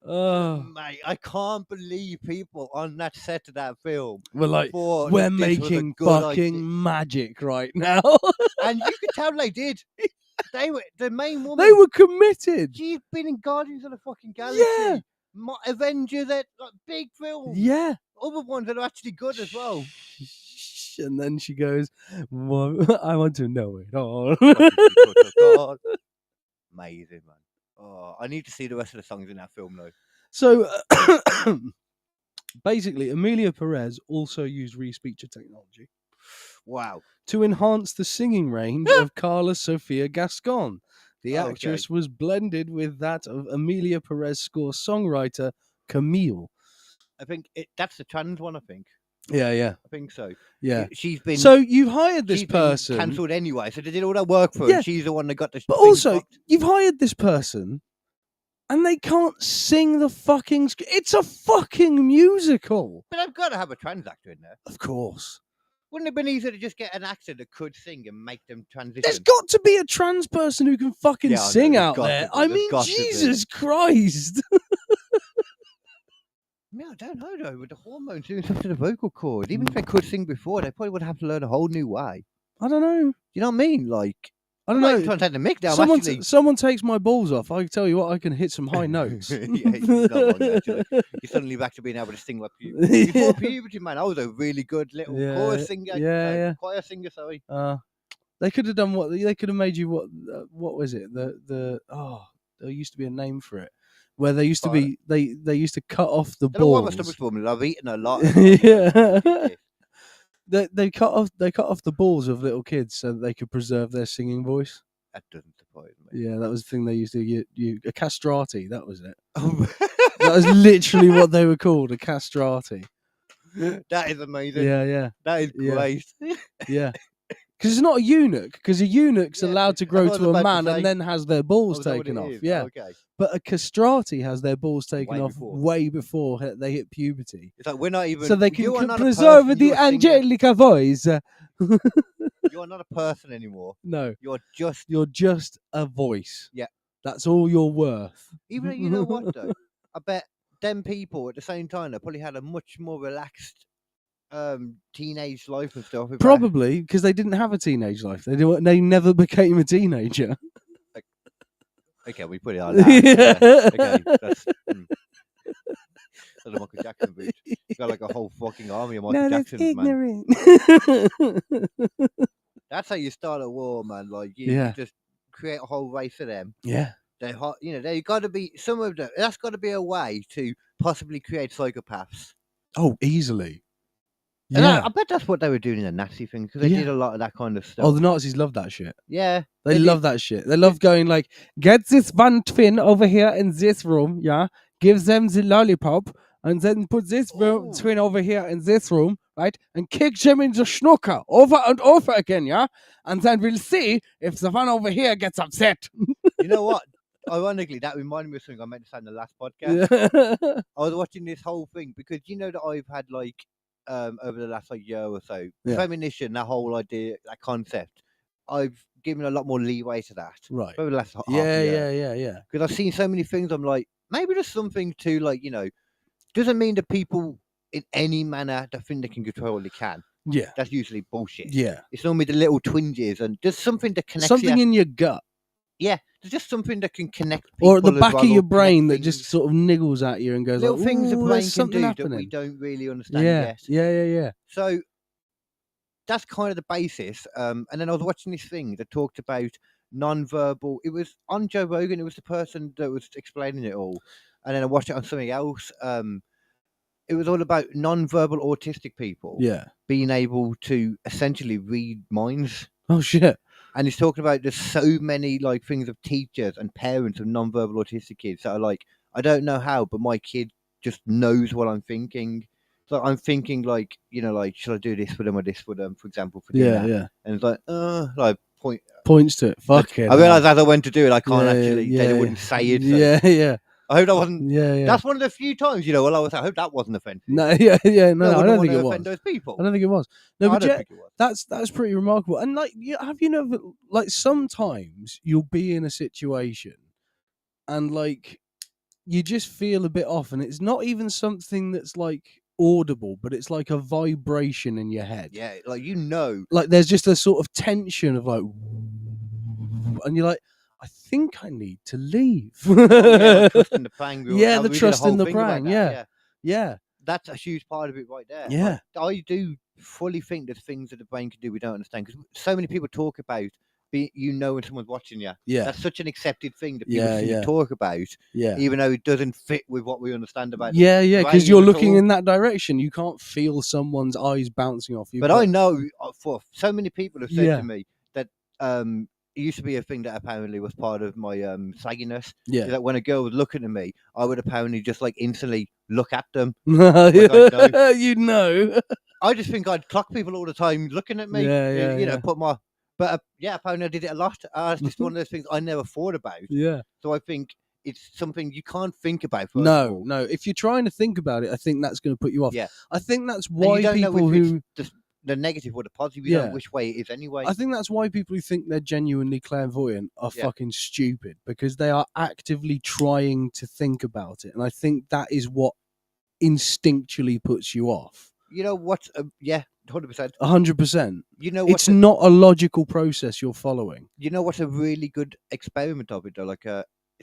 Oh, Mate, I can't believe people on that set of that film. we're like, thought we're this was a making good fucking idea. magic right now. And you could tell they did. They were the main woman. They were committed. She's been in Guardians of the fucking Galaxy. Yeah. Avengers, that big film. Yeah. Other ones that are actually good as well. And then she goes, well, I want to know it all. What is the protocol? Amazing, man. Oh, I need to see the rest of the songs in that film, though. So basically, Emilia Perez also used re-speaker technology Wow. to enhance the singing range of Carla Sofia Gascon. The Okay. actress was blended with that of Emilia Perez score songwriter Camille. I think that's the trans one, I think. Yeah. I think so. Yeah. She's been So you've hired this she's been person, cancelled anyway, so they did all that work for her. Yeah. And she's the one that got the but thing also fucked. you've hired this person, and they can't sing the fucking. It's a fucking musical. But I've got to have a trans actor in there. Of course. Wouldn't it have been easier to just get an actor that could sing and make them transition? There's got to be a trans person who can fucking Yeah, I know, sing there's out got to there. be, I there's mean, got to be. Jesus Christ. Yeah, I don't know though. With the hormones doing stuff to the vocal cord, even if they could sing before, they probably would have to learn a whole new way. I don't know. You know what I mean? Like, I don't I'm not know. even trying to take the mic down. Actually, Someone takes my balls off. I tell you what, I can hit some high notes. Yeah, you're not wrong, actually. You're suddenly back to being able to sing like puberty. Before puberty, man, I was a really good little Yeah, chorus singer. yeah. Choir singer, sorry. They could have done what they could have made you. What was it? There used to be a name for it, where they used to be. They used to cut off the I don't know why my balls. stomach's rumbling. I've eaten a lot. Yeah. They cut off the balls of little kids so that they could preserve their singing voice. That doesn't surprise me. Yeah, that was the thing they used to you a castrati. That was it. Oh, That was literally what they were called, a castrati. that is amazing. Yeah. That is Yeah. great. Yeah. Because it's not a eunuch. Because a eunuch's Yeah, allowed to that's grow what I was to a about to man say. and then has their balls Oh, is that what taken it off. is? Yeah. Oh, okay. But a castrati has their balls taken Way off before. way before they hit puberty. It's like we're not even. So they can you are not a preserve person, the you're a singer. angelica voice. You are not a person anymore. No, You're just. you're just a voice. Yeah. That's all you're worth. Even though, you know what though, I bet them people at the same time they probably had a much more relaxed teenage life and stuff. Probably because they didn't have a teenage life. They never became a teenager. Okay, we put it on that. Yeah. Okay, that's a Michael Jackson boot. You got like a whole fucking army of Michael Jacksons, man. That's how you start a war, man. Like you just create a whole race of them. Yeah. They got to be some of them. That's got to be a way to possibly create psychopaths. Oh, easily. And Yeah. I bet that's what they were doing in the Nazi thing because they did a lot of that kind of stuff. Oh, the Nazis love that shit. Yeah, They love that shit. They love going like, get this one twin over here in this room, yeah? Give them the lollipop, and then put this twin over here in this room, right? And kick them in the snooker over and over again, yeah? And then we'll see if the one over here gets upset. You know what? Ironically, that reminded me of something I meant to say in the last podcast. Yeah. I was watching this whole thing because you know that I've had like over the last like year or so, Yeah. premonition, that whole idea, that concept. I've given a lot more leeway to that. Right. Over the last half Yeah. year. Because I've seen so many things. I'm like, maybe there's something to like, doesn't mean that people in any manner that think they can control they can. Yeah. That's usually bullshit. Yeah. It's normally the little twinges and there's something that connects Something you. in your gut. Yeah, there's just something that can connect people. Or at the as back well, of your or brain that connect just things. sort of niggles at you and goes Little like, things the "Ooh, brain there's can something do happening." that we don't really understand Yeah. yet. Yeah. So that's kind of the basis. And then I was watching this thing that talked about non-verbal. It was on Joe Rogan. It was the person that was explaining it all. And then I watched it on something else. It was all about non-verbal autistic people Yeah. being able to essentially read minds. Oh, shit. And he's talking about there's so many like things of teachers and parents of non-verbal autistic kids that are like, I don't know how, but my kid just knows what I'm thinking. So I'm thinking like, like, should I do this for them or this for them, for example, for dinner? Yeah. And it's like point. Points to it. Fuck it. I realised as I went to do it, I can't Yeah, actually. yeah, They yeah. wouldn't say it. So Yeah. I hope that wasn't. Yeah. That's one of the few times, while I was. I hope that wasn't offensive. No, yeah. No, I I wouldn't don't want think to it offend was. those people. I don't think it was. No, I but don't yeah, think it was. that's pretty remarkable. And like, have you never like sometimes you'll be in a situation and like you just feel a bit off, and it's not even something that's like audible, but it's like a vibration in your head. Yeah, like Like there's just a sort of tension of like, and you're like, I think I need to leave. the trust in the prang. Yeah, the we did a trust in whole the thing about prang, that, yeah. That's a huge part of it right there. Yeah. I do fully think there's things that the brain can do we don't understand because so many people talk about when someone's watching you. Yeah. That's such an accepted thing that people Yeah. talk about, Yeah. even though it doesn't fit with what we understand about. Yeah, the because brain you're at looking all. in that direction. You can't feel someone's eyes bouncing off you. But I know for so many people have said Yeah. to me that it used to be a thing that apparently was part of my sagginess. Yeah. That when a girl was looking at me, I would apparently just like instantly look at them. You know. I just think I'd clock people all the time looking at me. Yeah. Put my. But apparently I did it a lot. It's just one of those things I never thought about. Yeah. So I think it's something you can't think about. First of all. No. If you're trying to think about it, I think that's going to put you off. Yeah. I think that's And why you don't know people if who. it's just the negative or the positive. You don't know which way it is anyway. I think that's why people who think they're genuinely clairvoyant are Yeah. fucking stupid because they are actively trying to think about it. And I think that is what instinctually puts you off. You know what? 100%. 100%. You know It's what's not a logical process you're following. you know what's a really good experiment of it though, like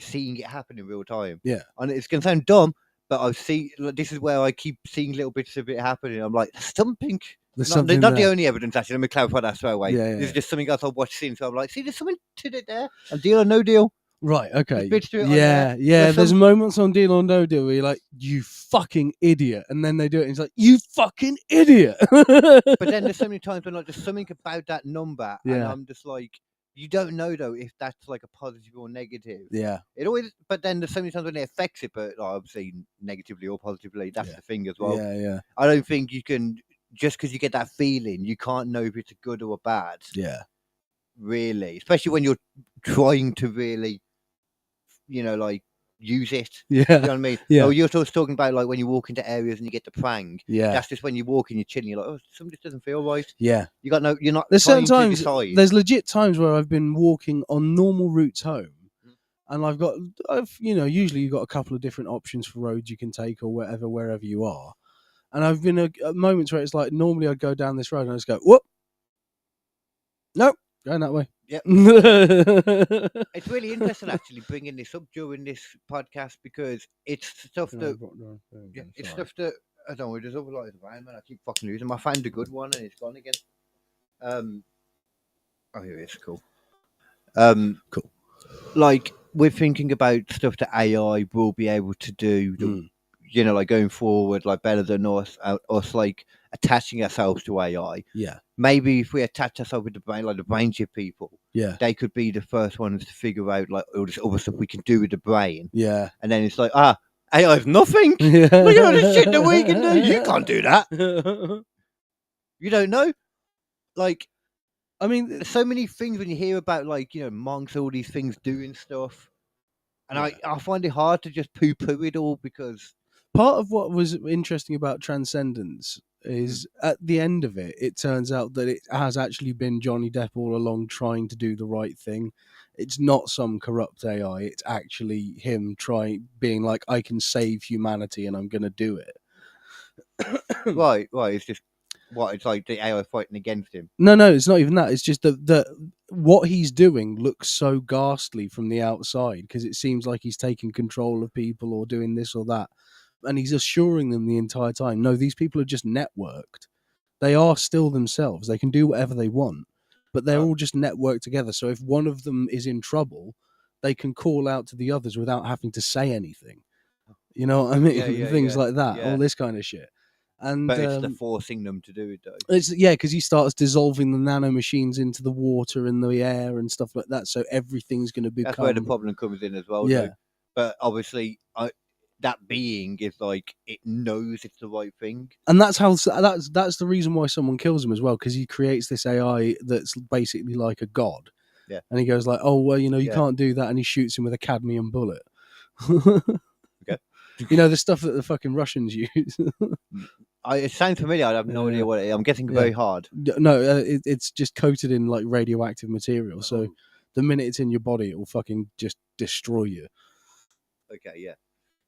seeing it happen in real time. Yeah. And it's gonna sound dumb, but I see this is where I keep seeing little bits of it happening. I'm like, something. There's Not something the there. only evidence actually. Let me clarify that straight away. Yeah, This is yeah. just something else I've watched since. So I'm like, see, there's something to it there. A deal or no deal. Right, okay. bits to it on Yeah, there. yeah. There's some- moments on Deal or No Deal where you're like, you fucking idiot. And then they do it and it's like, you fucking idiot. But then there's so many times when like there's something about that number, and Yeah. I'm just like, you don't know though if that's like a positive or negative. Yeah. It always, but then there's so many times when it affects it, but obviously negatively or positively. That's Yeah. the thing as well. Yeah, yeah. I don't think you can just because you get that feeling, you can't know if it's good or bad. Yeah. Really, especially when you're trying to really, like use it. Yeah. You know what I mean? Yeah. Oh, you're just talking about like when you walk into areas and you get the prang. Yeah. That's just when you walk and you're chilling. You're like, oh, something just doesn't feel right. Yeah. You're not There's trying certain to times, decide. there's legit times where I've been walking on normal routes home, and usually you've got a couple of different options for roads you can take or wherever you are. And I've been at moments where it's like, normally I'd go down this road and I just go, whoop, nope, going that way. Yep. It's really interesting actually bringing this up during this podcast because it's stuff that it's stuff that I don't know. There's other lights around, man. I keep fucking losing. I found a good one and it's gone again. Oh, here it is. Cool. Cool. Like we're thinking about stuff that AI will be able to do. That, like going forward, like better than us like attaching ourselves to AI. Yeah. Maybe if we attach ourselves with the brain, like the brain chip people, they could be the first ones to figure out like all this other stuff we can do with the brain. Yeah. And then it's like, AI is nothing. Look at all the shit that we can do. You can't do that. You don't know. Like, I mean, there's so many things when you hear about like, monks, all these things doing stuff. And I find it hard to just poo-poo it all because part of what was interesting about Transcendence is at the end of it, it turns out that it has actually been Johnny Depp all along trying to do the right thing. It's not some corrupt AI. It's actually him being like, I can save humanity and I'm going to do it. right. It's just it's like the AI fighting against him. No, it's not even that. It's just that what he's doing looks so ghastly from the outside because it seems like he's taking control of people or doing this or that. And he's assuring them the entire time, no, these people are just networked. They are still themselves. They can do whatever they want, but they're all just networked together. So if one of them is in trouble, they can call out to the others without having to say anything. You know what I mean? Things like that, all this kind of shit. And but it's the forcing them to do it, though. It's because he starts dissolving the nanomachines into the water and the air and stuff like that. So everything's going to become. That's where the problem comes in as well. Yeah, though. But obviously, that being is like it knows it's the right thing, and that's the reason why someone kills him as well, because he creates this AI that's basically like a god. Yeah, and he goes like, "Oh well, you can't do that," and he shoots him with a cadmium bullet. Okay, the stuff that the fucking Russians use. It sounds familiar. I have no idea what it is. I'm guessing very hard. No, it's just coated in like radioactive material. So the minute it's in your body, it will fucking just destroy you. Okay, yeah.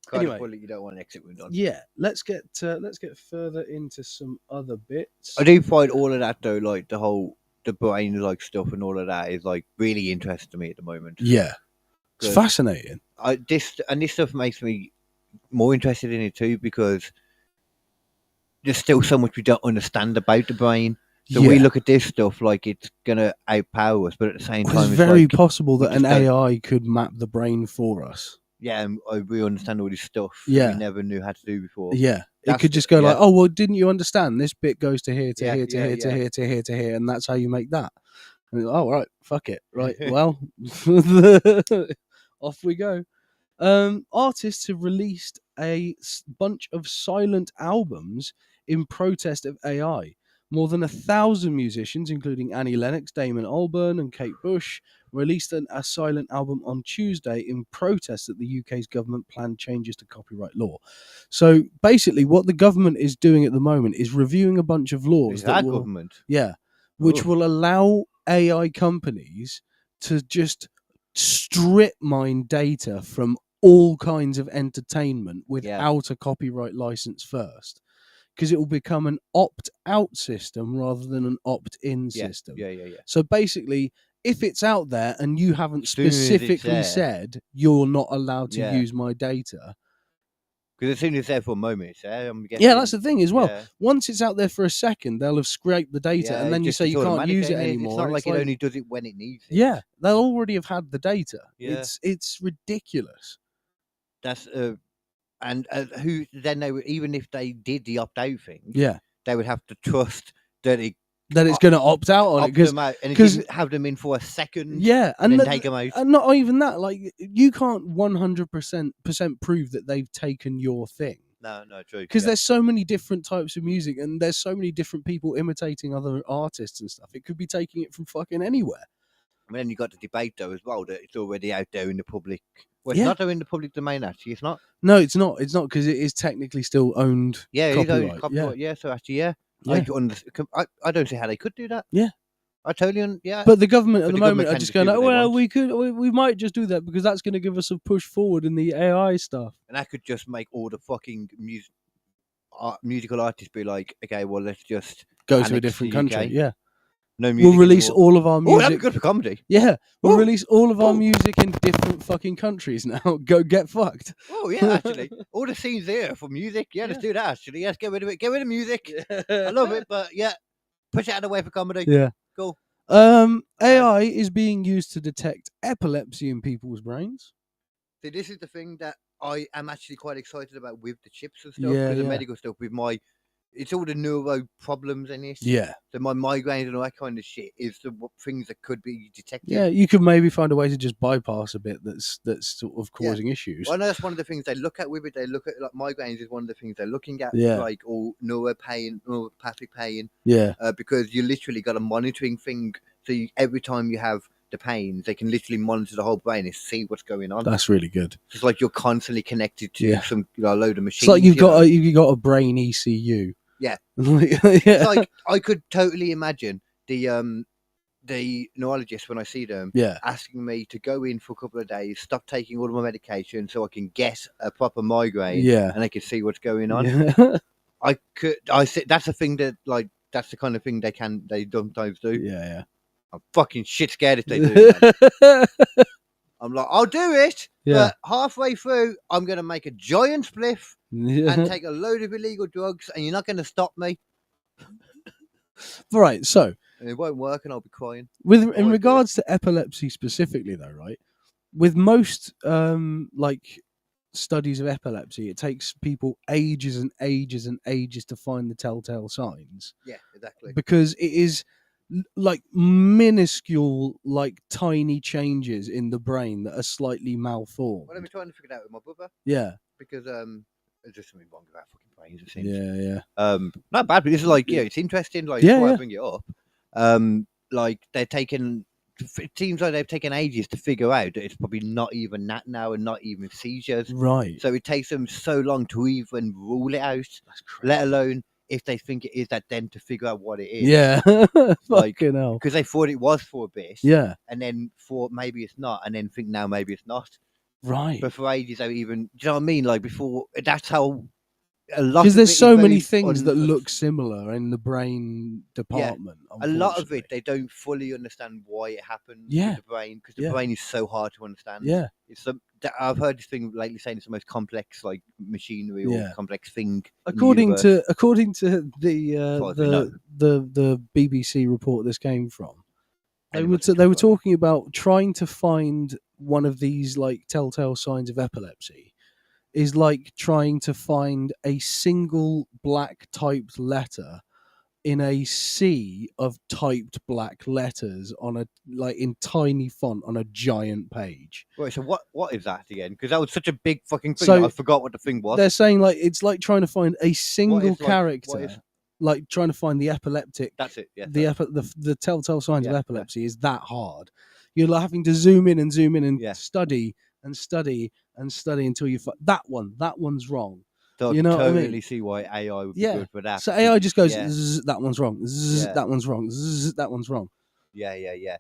Kind of bullet you don't want an exit wound on. Yeah, let's get further into some other bits. I do find all of that though, like the brain like stuff and all of that is like really interesting to me at the moment. Yeah, it's fascinating. This stuff makes me more interested in it too because there's still so much we don't understand about the brain. So we look at this stuff like it's gonna outpower us, but at the same time, it's very possible that an AI could map the brain for us. Yeah, and we understand all this stuff we never knew how to do before. Yeah, it could just go like, oh, well, didn't you understand? This bit goes to here, to here, to here, to here, to here, to here, and that's how you make that. And all right, fuck it. Right, well, off we go. Artists have released a bunch of silent albums in protest of AI. More than 1,000 musicians, including Annie Lennox, Damon Albarn, and Kate Bush, released a silent album on Tuesday in protest at the UK's government planned changes to copyright law. So basically, what the government is doing at the moment is reviewing a bunch of laws which will allow AI companies to just strip mine data from all kinds of entertainment without a copyright license first. Because it will become an opt-out system rather than an opt-in system. Yeah. So basically, if it's out there and you haven't specifically said you're not allowed to use my data. Because as soon as it's there for a moment, it's there. Yeah, that's the thing as well. Yeah. Once it's out there for a second, they'll have scraped the data and then you say you can't use it anymore. It's not like it only does it when it needs it. Yeah, they'll already have had the data. Yeah. It's ridiculous. That's... And who then they would, even if they did the opt-out thing, they would have to trust that it's going to opt out on it because have them in for a second, and then take them out. And not even that, like you can't 100% prove that they've taken your thing. No, true. Because there's so many different types of music, and there's so many different people imitating other artists and stuff. It could be taking it from fucking anywhere. And then you got the debate though as well that it's already out there in the public. Well, it's Yeah. not in the public domain actually. It's not. No, it's not. It's not because it is technically still owned. Yeah, it's copyright. owned copyright. Yeah. So actually, yeah. Yeah. I don't see how they could do that. Yeah. I totally. Yeah. But the government at But the the government moment are can just just do going, what they well, want. we might just do that because that's going to give us a push forward in the AI stuff. And that could just make all the fucking musical artists be like, okay, well, let's just Go to a annex different the UK. country. Yeah. No music. We'll release anymore. all of our Oh, that'd be music. good for comedy. Yeah. We'll Oh. release all of our Oh. music in different fucking countries now. Go get fucked. Oh yeah, actually, all the scenes there for music. Yeah, let's do that. Actually, yes, get rid of it. Get rid of music. I love it, but yeah, push it out of the way for comedy. Yeah. Cool. AI is being used to detect epilepsy in people's brains. See, this is the thing that I am actually quite excited about with the chips and stuff. Yeah, With the yeah. medical stuff, with my, it's all the neuro problems in this. Yeah. So my migraines and all that kind of shit is the things that could be detected. Yeah, you could maybe find a way to just bypass a bit that's sort of Yeah. causing issues. Well, I know that's one of the things they look at with it. They look at like migraines is one of the things they're looking at. Yeah. Like all neuro pain, neuropathic pain. Yeah. Because you literally got a monitoring thing. So every time you have the pains, they can literally monitor the whole brain and see what's going on. That's really good. It's like you're constantly connected to Yeah. some a load of machines. It's like you've you know? got a brain ECU. Yeah. Yeah. It's like I could totally imagine the neurologist when I see them Yeah. asking me to go in for a couple of days, stop taking all of my medication so I can get a proper migraine. Yeah. And I can see what's going on. Yeah. I see that's the thing that like that's the kind of thing they sometimes do. Yeah. I'm fucking shit scared if they do. Man. I'm like, I'll do it, Yeah. but halfway through, I'm going to make a giant spliff Yeah. and take a load of illegal drugs, and you're not going to stop me. Right. So, And it won't work, and I'll be crying. in do it. regards to epilepsy specifically, though, right? With most like studies of epilepsy, it takes people ages and ages and ages to find the telltale signs Yeah, exactly. because it is like minuscule, like tiny changes in the brain that are slightly malformed. Well, I've been trying to figure it out with my brother Yeah. because there's just something wrong with our fucking brains. It seems. Yeah. Not bad, but this is like it's interesting. Like, Yeah, that's why yeah. I bring it up. Like they're taking. It seems like they've taken ages to figure out that it's probably not even that now, and not even seizures. Right. So it takes them so long to even rule it out, That's crazy. let alone if they think it is that, then to figure out what it is. Yeah. Like, Fucking hell. because they thought it was for a bit, Yeah. and then thought maybe it's not, and then think now maybe it's not. Right. But for ages, they even, do you know what I mean? Like before, that's how a lot. Because of there's it is so many very things that look similar in the brain department. A lot of it, unfortunately. they don't fully understand why it happened Yeah. with the brain, because the Yeah. brain is so hard to understand. Yeah. It's I've heard this thing lately saying it's the most complex like machinery or Yeah. complex thing. in the According universe. to the Well, I know. the BBC report this came from, they Anyone were can they were talk about it. talking about trying to find one of these like telltale signs of epilepsy is like trying to find a single black typed letter in a sea of typed black letters on a like in tiny font on a giant page. Right, so what is that again? Because that was such a big fucking thing. So, that I forgot what the thing was. They're saying like it's like trying to find a single is, like, what character, is- like trying to find the epileptic. That's it. Yeah. The telltale signs Yeah, of yeah. epilepsy is that hard. You're like having to zoom in and Yeah. study and study and study until you find that one's wrong. So you I know what I totally mean? see why AI would be Yeah. good for that. So AI just goes, Yeah. "Zzz, that one's wrong. Zzz, Yeah. that one's wrong. Zzz, that one's wrong." Yeah. Yeah.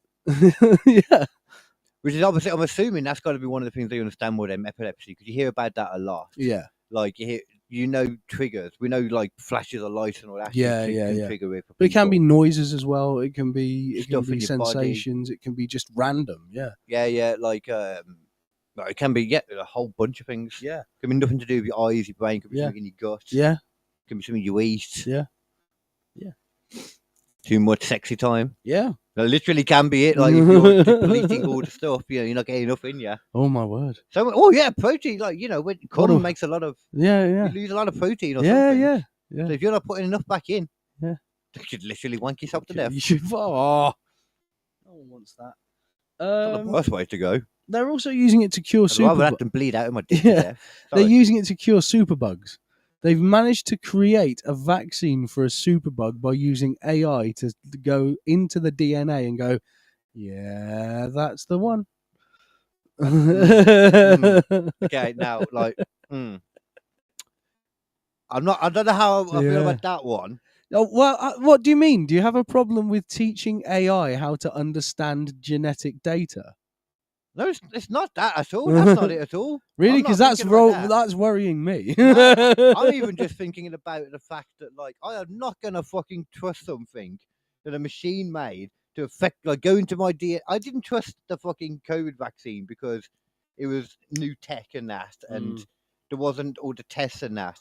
Which is obviously, I'm assuming that's got to be one of the things they understand with them epilepsy, because you hear about that a lot. Yeah. Like you know triggers. We know like flashes of light and all that. Yeah, shit yeah, can yeah. trigger it for But it can be people. noises as well. It can be Stuff in your body. sensations. It can be just random. Yeah. Yeah. Like it can be a whole bunch of things. Yeah. It can be nothing to do with your eyes, your brain. It could be Yeah. something in your gut. Yeah. It can be something you eat. Yeah. Yeah. Too much sexy time. Yeah. That literally can be it. Like if you're depleting all the stuff, you're not getting enough in you. Oh my word. So, protein. Like when What corn a- makes a lot of, Yeah. you lose a lot of protein or Yeah. something. Yeah. So if you're not putting enough back in, Yeah. you should literally wank yourself to death. You should. Oh. No one wants that. That's the worst way to go. They're also using it to cure I'd rather that superbugs. than bleed out of my dick Yeah. to death. They're Sorry. using it to cure superbugs. They've managed to create a vaccine for a superbug by using AI to go into the DNA and go, yeah, that's the one. Okay, now, like, I don't know how I feel Yeah. about that one. Oh, well, what do you mean? Do you have a problem with teaching AI how to understand genetic data? No, it's not that at all. That's not it at all. Really? I'm Because not that's thinking about that. that's worrying me. No, I'm even just thinking about the fact that, like, I am not gonna fucking trust something that a machine made to affect, like, go into my DNA. I didn't trust the fucking COVID vaccine because it was new tech and that, and there wasn't all the tests and that.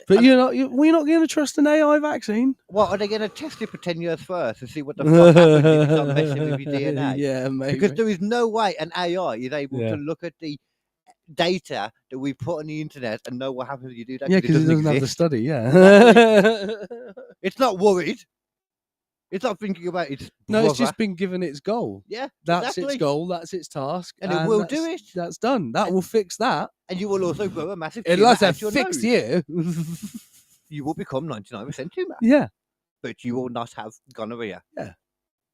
But we're not going to trust an AI vaccine. What are they going to test it for 10 years first to see what the fuck happens if it's not messing with your DNA? Yeah, maybe. Because there is no way an AI is able Yeah. to look at the data that we put on the internet and know what happens when you do that. Yeah, because it doesn't have the exist. study. Yeah. It's not worried. It's not thinking about its No, it's brother. just been given its goal. Yeah, That's exactly. its goal. That's its task, And it will that's- do it. That's done. That will fix that. And you will also grow a massive It tumour lasts a out your fixed nose. year. You will become 99% tumour. Yeah, But you will not have gonorrhea. Yeah.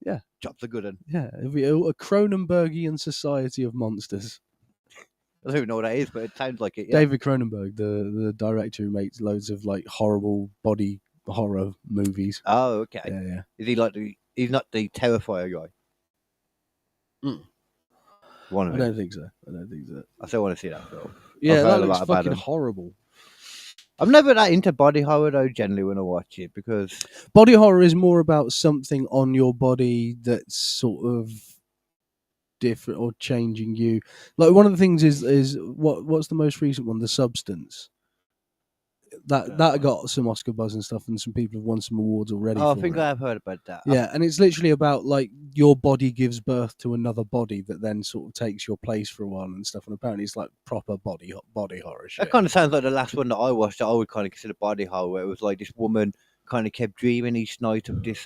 Yeah. Job's a good one. yeah. It'll be a Cronenbergian society of monsters. I don't even know what that is, but it sounds like it. Yeah. David Cronenberg, the director who makes loads of like horrible body horror movies. Oh, okay. Yeah, yeah. Is he like he's not the Terrifier guy? One of I them. don't think so. I still want to see that film. Yeah, heard that a looks lot about fucking them. horrible. I'm never that into body horror though. Generally, when I watch it, because Body horror is more about something on your body that's sort of different or changing you. Like one of the things is what's the most recent one? The Substance. That got some Oscar buzz and stuff, and some people have won some awards already. I for think it. I have heard about that. Yeah, and it's literally about like your body gives birth to another body that then sort of takes your place for a while and stuff. And apparently, it's like proper body horror shit. That kind of sounds like the last one that I watched that I would kind of consider body horror, where it was like this woman kind of kept dreaming each night of this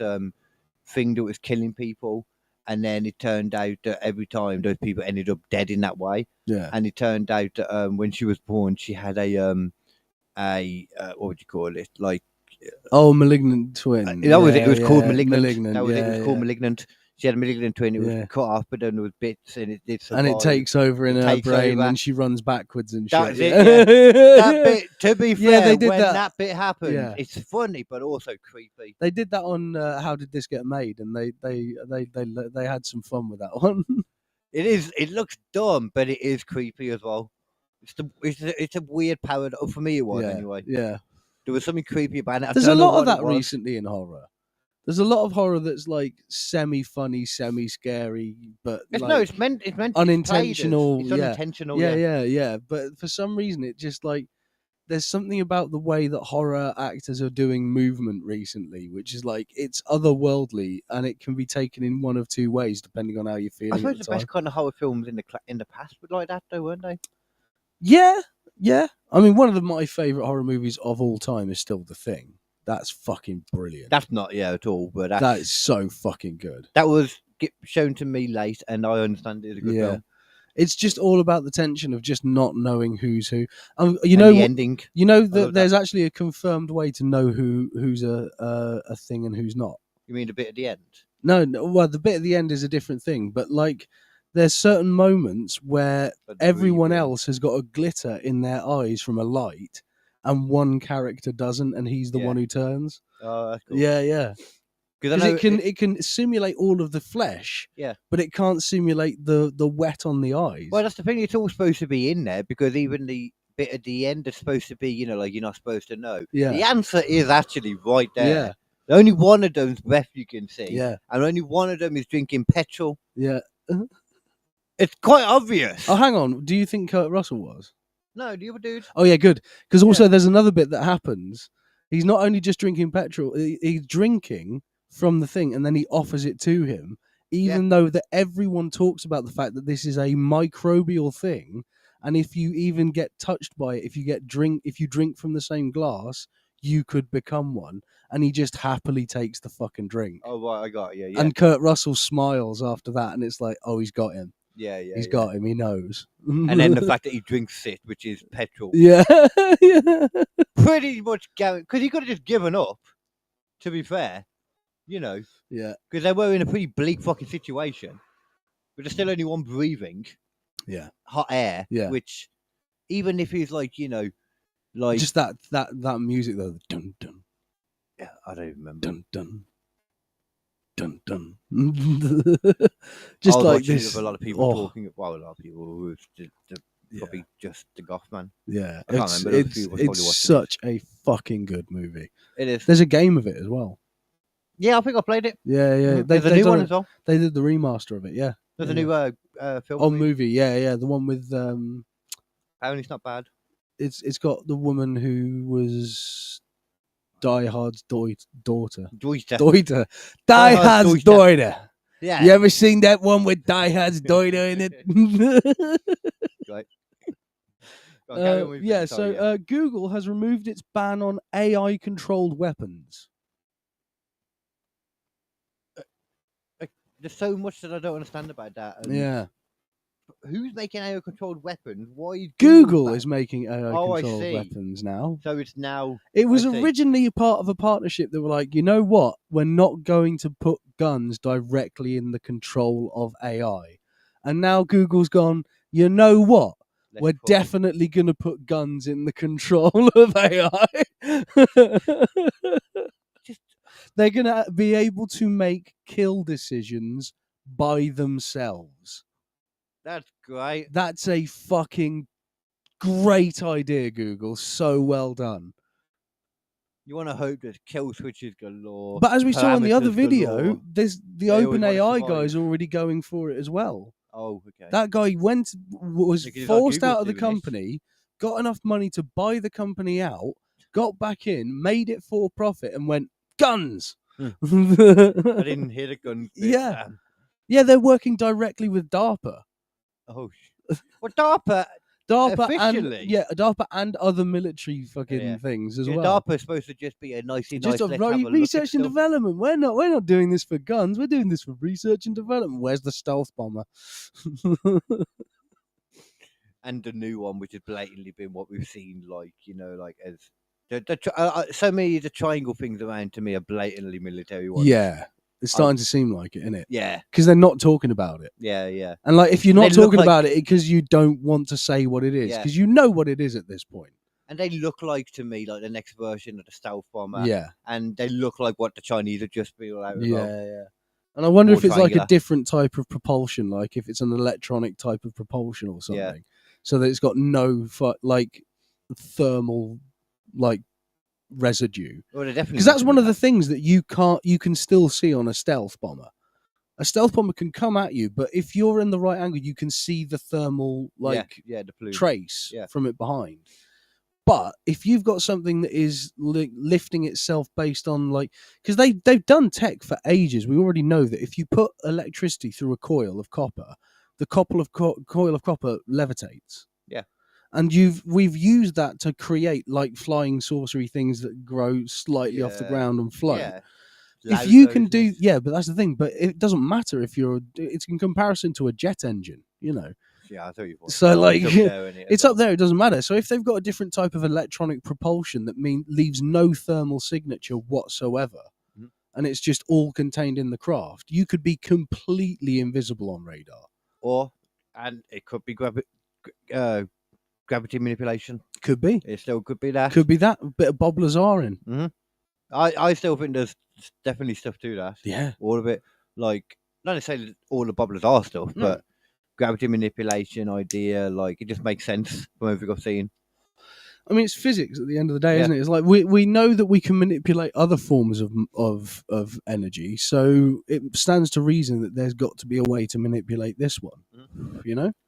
thing that was killing people, and then it turned out that every time those people ended up dead in that way. Yeah, And it turned out that when she was born, she had a what would you call it? Like Malignant twin. that was it. It was called Yeah, malignant. That was it. It was yeah, called malignant. She had a malignant twin. It was Yeah. cut off, but then there was bits, and it did survive. And it takes over in It her takes brain, over. and she runs backwards and That's shit. it, that bit. To be fair, Yeah, they did when that. that bit happened, Yeah. it's funny but also creepy. They did that on How Did This Get Made, and they had some fun with that one. It is. It looks dumb, but it is creepy as well. It's a weird paradox for me. It was anyway. Yeah. There was something creepy about it. I There's a don't know lot of what it that was. recently in horror. There's a lot of horror that's like semi-funny, semi-scary, but It's like, no, it's meant. It's meant. unintentional. It's yeah. unintentional. Yeah. But for some reason, it just like there's something about the way that horror actors are doing movement recently, which is like it's otherworldly, and it can be taken in one of two ways depending on how you're feeling. I suppose at the the time. best kind of horror films in the past were like that, though, weren't they? Yeah. I mean, one of my favorite horror movies of all time is still The Thing. That's fucking brilliant. That's not at all, but That is so fucking good. that was shown to me late, and I understand it's a good film. It's just all about the tension of just not knowing who's who. And You know, the ending. you know love that that. there's actually a confirmed way to know who's a thing and who's not. You mean the bit at the end? No, well, the bit at the end is a different thing, but like there's certain moments where But everyone really- else has got a glitter in their eyes from a light, and one character doesn't, and he's the Yeah. one who turns. Oh, that's cool. Yeah. Because Because it can simulate all of the flesh, Yeah. but it can't simulate the wet on the eyes. Well, that's the thing. It's all supposed to be in there because even the bit at the end is supposed to be, like you're not supposed to know. Yeah. The answer is actually right there. Yeah. Only one of them's breath you can see. Yeah. And only one of them is drinking petrol. Yeah. It's quite obvious. Oh, hang on. Do you think Kurt Russell was? No, the other dude. Oh, yeah, good. Because also there's another bit that happens. He's not only just drinking petrol, he's drinking from the thing, and then he offers it to him, even though that everyone talks about the fact that this is a microbial thing, and if you even get touched by it, if you drink from the same glass, you could become one. And he just happily takes the fucking drink. Oh, right, I got it. Yeah. And Kurt Russell smiles after that, and it's like, oh, he's got him. Yeah, yeah. He's yeah. got him. He knows. And then the fact that he drinks it, which is petrol. yeah, yeah, Pretty much because he could have just given up. To be fair, you know, yeah, because they were in a pretty bleak fucking situation. But there's still only one breathing yeah. hot air. Yeah. Which, even if he's like, you know, like Just that music though. Dun dun yeah, I don't remember. dun dun dun dun. Just I was like watching it this. with a lot of people oh, talking. Well, a lot of people who was probably just the goth man. Yeah, I can't it's remember. There was a few of us probably it's watching such a fucking good movie. It is. There's a game of it as well. Yeah, I think I played it. Yeah, yeah. There's a new one as well. They did the remaster of it. Yeah. There's yeah. a new film. Oh, movie. Yeah, yeah. The one with Apparently, it's not bad. it's got the woman who was Die Hard's daughter. Deuter. Die Hard's daughter. Yeah. You ever seen that one with Die Hard's daughter in it? Right. Go on, carry on with Yeah. it, sorry, So Google has removed its ban on AI-controlled weapons. There's so much that I don't understand about that. And Yeah. Who's making AI-controlled weapons? Why is Google back? is making I AI-controlled see. weapons now. So it's now. It was I see. originally a part of a partnership that were like, you know what? We're not going to put guns directly in the control of AI. And now Google's gone, you know what? Let's We're put 'em- definitely going to put guns in the control of AI. Just They're going to be able to make kill decisions by themselves. That's great. That's a fucking great idea, Google. So well done. You want to hope there's kill switches galore. But as we saw in the other parameters video, galore. there's the They always wanna OpenAI survive. guy's already going for it as well. Oh, okay. That guy was Because it's like forced Google's out of the doing this. company, got enough money to buy the company out, got back in, made it for profit, and went guns. I didn't hear the gun. Bit. Yeah. Yeah, they're working directly with DARPA. Oh. Well, DARPA. Officially? DARPA and other military fucking things as well. DARPA's supposed to just be a nicey Just nice. Let's have a look at research and stuff. development. We're not doing this for guns. We're doing this for research and development. Where's the stealth bomber? And the new one, which has blatantly been what we've seen, like as so many of the triangle things around to me are blatantly military ones. Yeah, it's starting to seem like it, isn't it? Yeah, Because they're not talking about it. yeah. And like, if you're They not look talking like- about it, because you don't want to say what it is, Yeah. because you know what it is at this point. And they look like to me like the next version of the stealth bomber. Yeah, And they look like what the Chinese have just been out as well. yeah. And I wonder More if it's like a triangular. different type of propulsion, like if it's an electronic type of propulsion or something, Yeah. so that it's got no thermal residue. Well, they're definitely Because that's making one of that. the things that you can still see on a stealth bomber. A stealth bomber can come at you, but if you're in the right angle, you can see the thermal the plume. trace Yeah. from it behind. But if you've got something that is lifting itself based on because they've done tech for ages, we already know that if you put electricity through a coil of copper, the coil of copper levitates. Yeah. And we've used that to create flying saucery things that grow slightly off the Yeah. ground and float. Yeah. If you Loud can do, noises. yeah, but that's the thing. But it doesn't matter if it's in comparison to a jet engine, Yeah, I tell you what. So, It's up there, innit, as It's well. up there. It doesn't matter. So if they've got a different type of electronic propulsion that leaves no thermal signature whatsoever, Mhm. and it's just all contained in the craft, you could be completely invisible on radar. And it could be gravity manipulation. Could be. It still could be that. Could be that. A bit of Bob Lazarin. I still think there's definitely stuff to that. Yeah. All of it, not necessarily all the bubblers are stuff, No. but gravity manipulation idea, it just makes sense from everything I've seen. I mean, it's physics at the end of the day, Yeah. isn't it? It's like we know that we can manipulate other forms of energy, so it stands to reason that there's got to be a way to manipulate this one.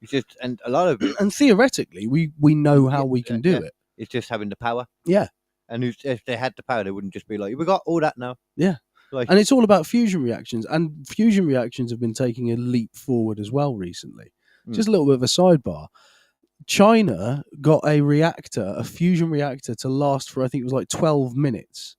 It's just, and a lot of it, And theoretically, we know how we can do yeah. it. it's just having the power. Yeah. And if they had the power, they wouldn't just be like, we got all that now. Yeah. And it's all about fusion reactions, and fusion reactions have been taking a leap forward as well recently. Just a little bit of a sidebar. China got a fusion reactor to last for, I think it was 12 minutes.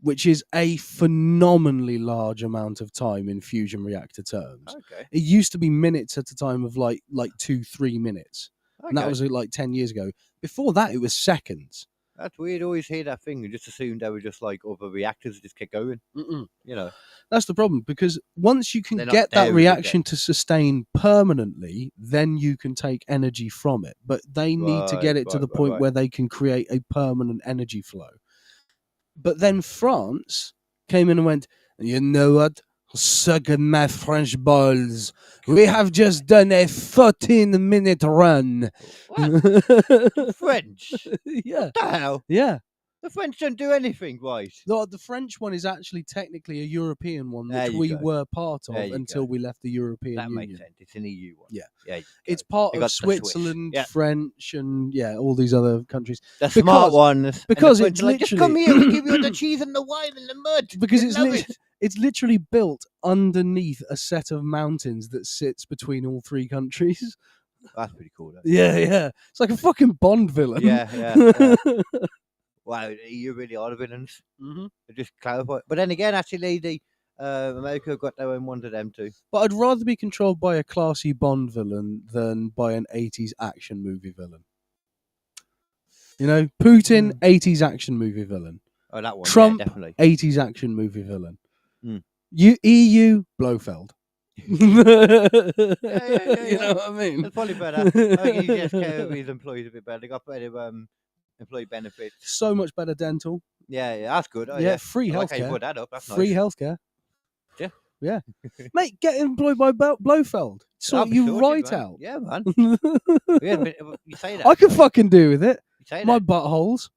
which is a phenomenally large amount of time in fusion reactor terms. Okay. It used to be minutes at a time of like 2-3 minutes, and that Okay. was like 10 years ago. Before that, it was seconds. That's weird. Always hear that thing and just assumed they were just like other reactors just kept going. Mm-mm. You know. That's the problem, because once you can They're not get that there reaction to sustain permanently, then you can take energy from it. But they need to get it to the point where they can create a permanent energy flow. But then France came in and went, you know what? Suck at my French balls. We have just done a 14-minute run. What? The French? Yeah. What the hell? Yeah. The French don't do anything right. The French one is actually technically a European one, There which you we go. were part of There you until go. we left the European That Union. makes sense. It's an EU one. Yeah. Yeah. It's part You of got the Swiss. Switzerland, Yeah. French, and all these other countries. The smart ones. because and the it's French are like, just come literally- here, we'll give you the cheese and the wine and the mud. Because You it's love it. it's literally built underneath a set of mountains that sits between all three countries. That's pretty cool. Though. Yeah. It's like a fucking Bond villain. Yeah. Wow, you really are the villains. Mhm. Just clarify. But then again, actually, the America got their own one to them too. But I'd rather be controlled by a classy Bond villain than by an 80s action movie villain. You know, Putin, 80s action movie villain. Oh, that one. Trump, yeah, definitely. 80s action movie villain. Mm. EU, Blofeld. You yeah. know what I mean? That's probably better. I think he just care of his employees a bit better. They got better employee benefits. So much better dental. Yeah, that's good. Oh, Yeah, free I like how you healthcare. put that up. That's Free nice. healthcare. Yeah. Yeah. Mate, get employed by Blofeld. Sort I'll be you sorted, right man. out. Yeah, man. Yeah, but you say that. I can fucking do with it. You say My that. buttholes.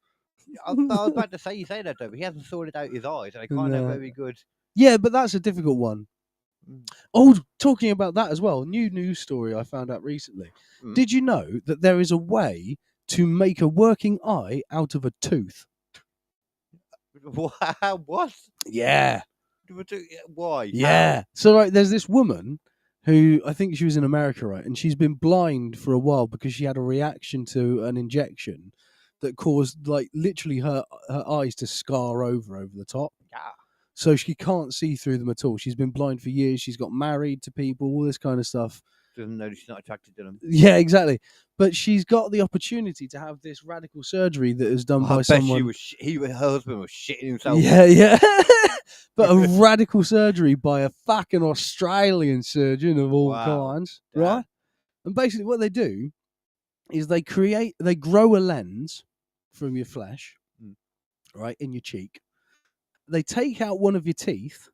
I was about to say you say that though, but he hasn't sorted out his eyes, and I can't have No. very good. Yeah, but that's a difficult one. Mm. Oh, talking about that as well, new news story I found out recently. Mm. Did you know that there is a way to make a working eye out of a tooth? What? Yeah. Why? Yeah. So right, there's this woman who I think she was in America, right? And she's been blind for a while because she had a reaction to an injection that caused like literally her eyes to scar over the top. Yeah. So she can't see through them at all. She's been blind for years. She's got married to people, all this kind of stuff. Doesn't know she's not attracted to them. Yeah, exactly. But she's got the opportunity to have this radical surgery that is done I by bet someone. her husband was shitting himself. Yeah. But a radical surgery by a fucking Australian surgeon of all Wow. kinds, Damn. right? And basically what they do is they grow a lens from your flesh, right, in your cheek. They take out one of your teeth,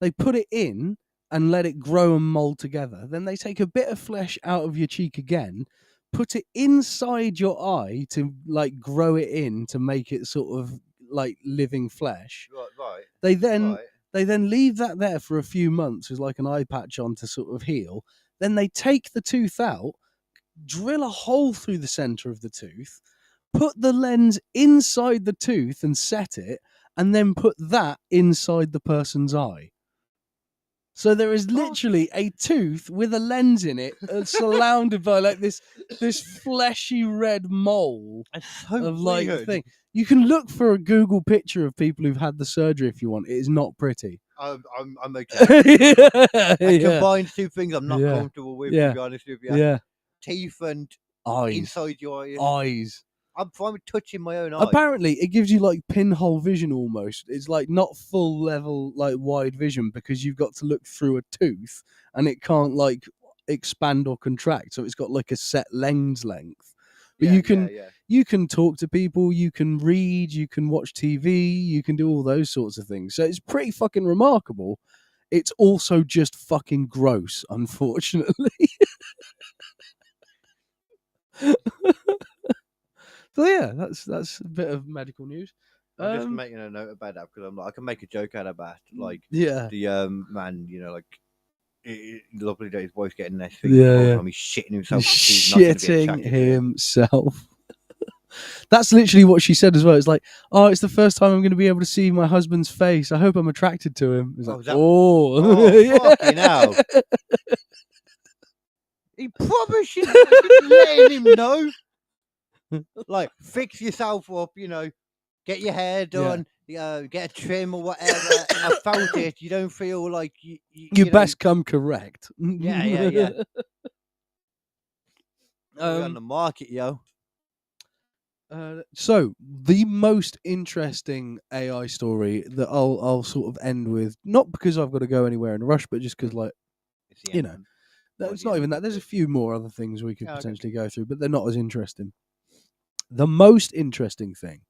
they put it in and let it grow and mold together. Then they take a bit of flesh out of your cheek again, put it inside your eye to like grow it in to make it sort of like living flesh. Right. They then leave that there for a few months with like an eye patch on to sort of heal. Then they take the tooth out, drill a hole through the center of the tooth, put the lens inside the tooth and set it, and then put that inside the person's eye. So there is literally a tooth with a lens in it, surrounded by like this fleshy red mole It's so of like weird. thing. You can look for a Google picture of people who've had the surgery if you want. It is not pretty. I'm okay. Yeah. It combines two things I'm not Yeah. comfortable with, Yeah. to be honest with you. Yeah. Teeth and Eyes. inside your eyes. Eyes. I'm fine with touching my own eye. Apparently, it gives you like pinhole vision almost. It's like not full level, like wide vision because you've got to look through a tooth and it can't like expand or contract. So it's got like a set lens length. But you can talk to people, you can read, you can watch TV, you can do all those sorts of things. So it's pretty fucking remarkable. It's also just fucking gross, unfortunately. So yeah, that's a bit of medical news. I'm just making a note about that because I'm like, I can make a joke out of that. Like Yeah. the man, you know, like lovely that his wife's getting this thing. Yeah. He's shitting himself. He's not gonna be Shitting attracted to it. himself. That's literally what she said as well. It's like, oh, it's the first time I'm going to be able to see my husband's face. I hope I'm attracted to him. It's Oh, like, is that- oh, Oh, fucking hell. He probably should be letting him know. Like, fix yourself up, you know. get your hair Yeah. done, get a trim or whatever. I felt it. You don't feel like you You know, best come correct. Yeah. We're on the market, yo. So the most interesting AI story that I'll sort of end with, not because I've got to go anywhere in a rush, but just because, like, It's the you end, know, man. it's the not end even of that. There's a it. few more other things we could Oh, okay. potentially go through, but they're not as interesting. The most interesting thing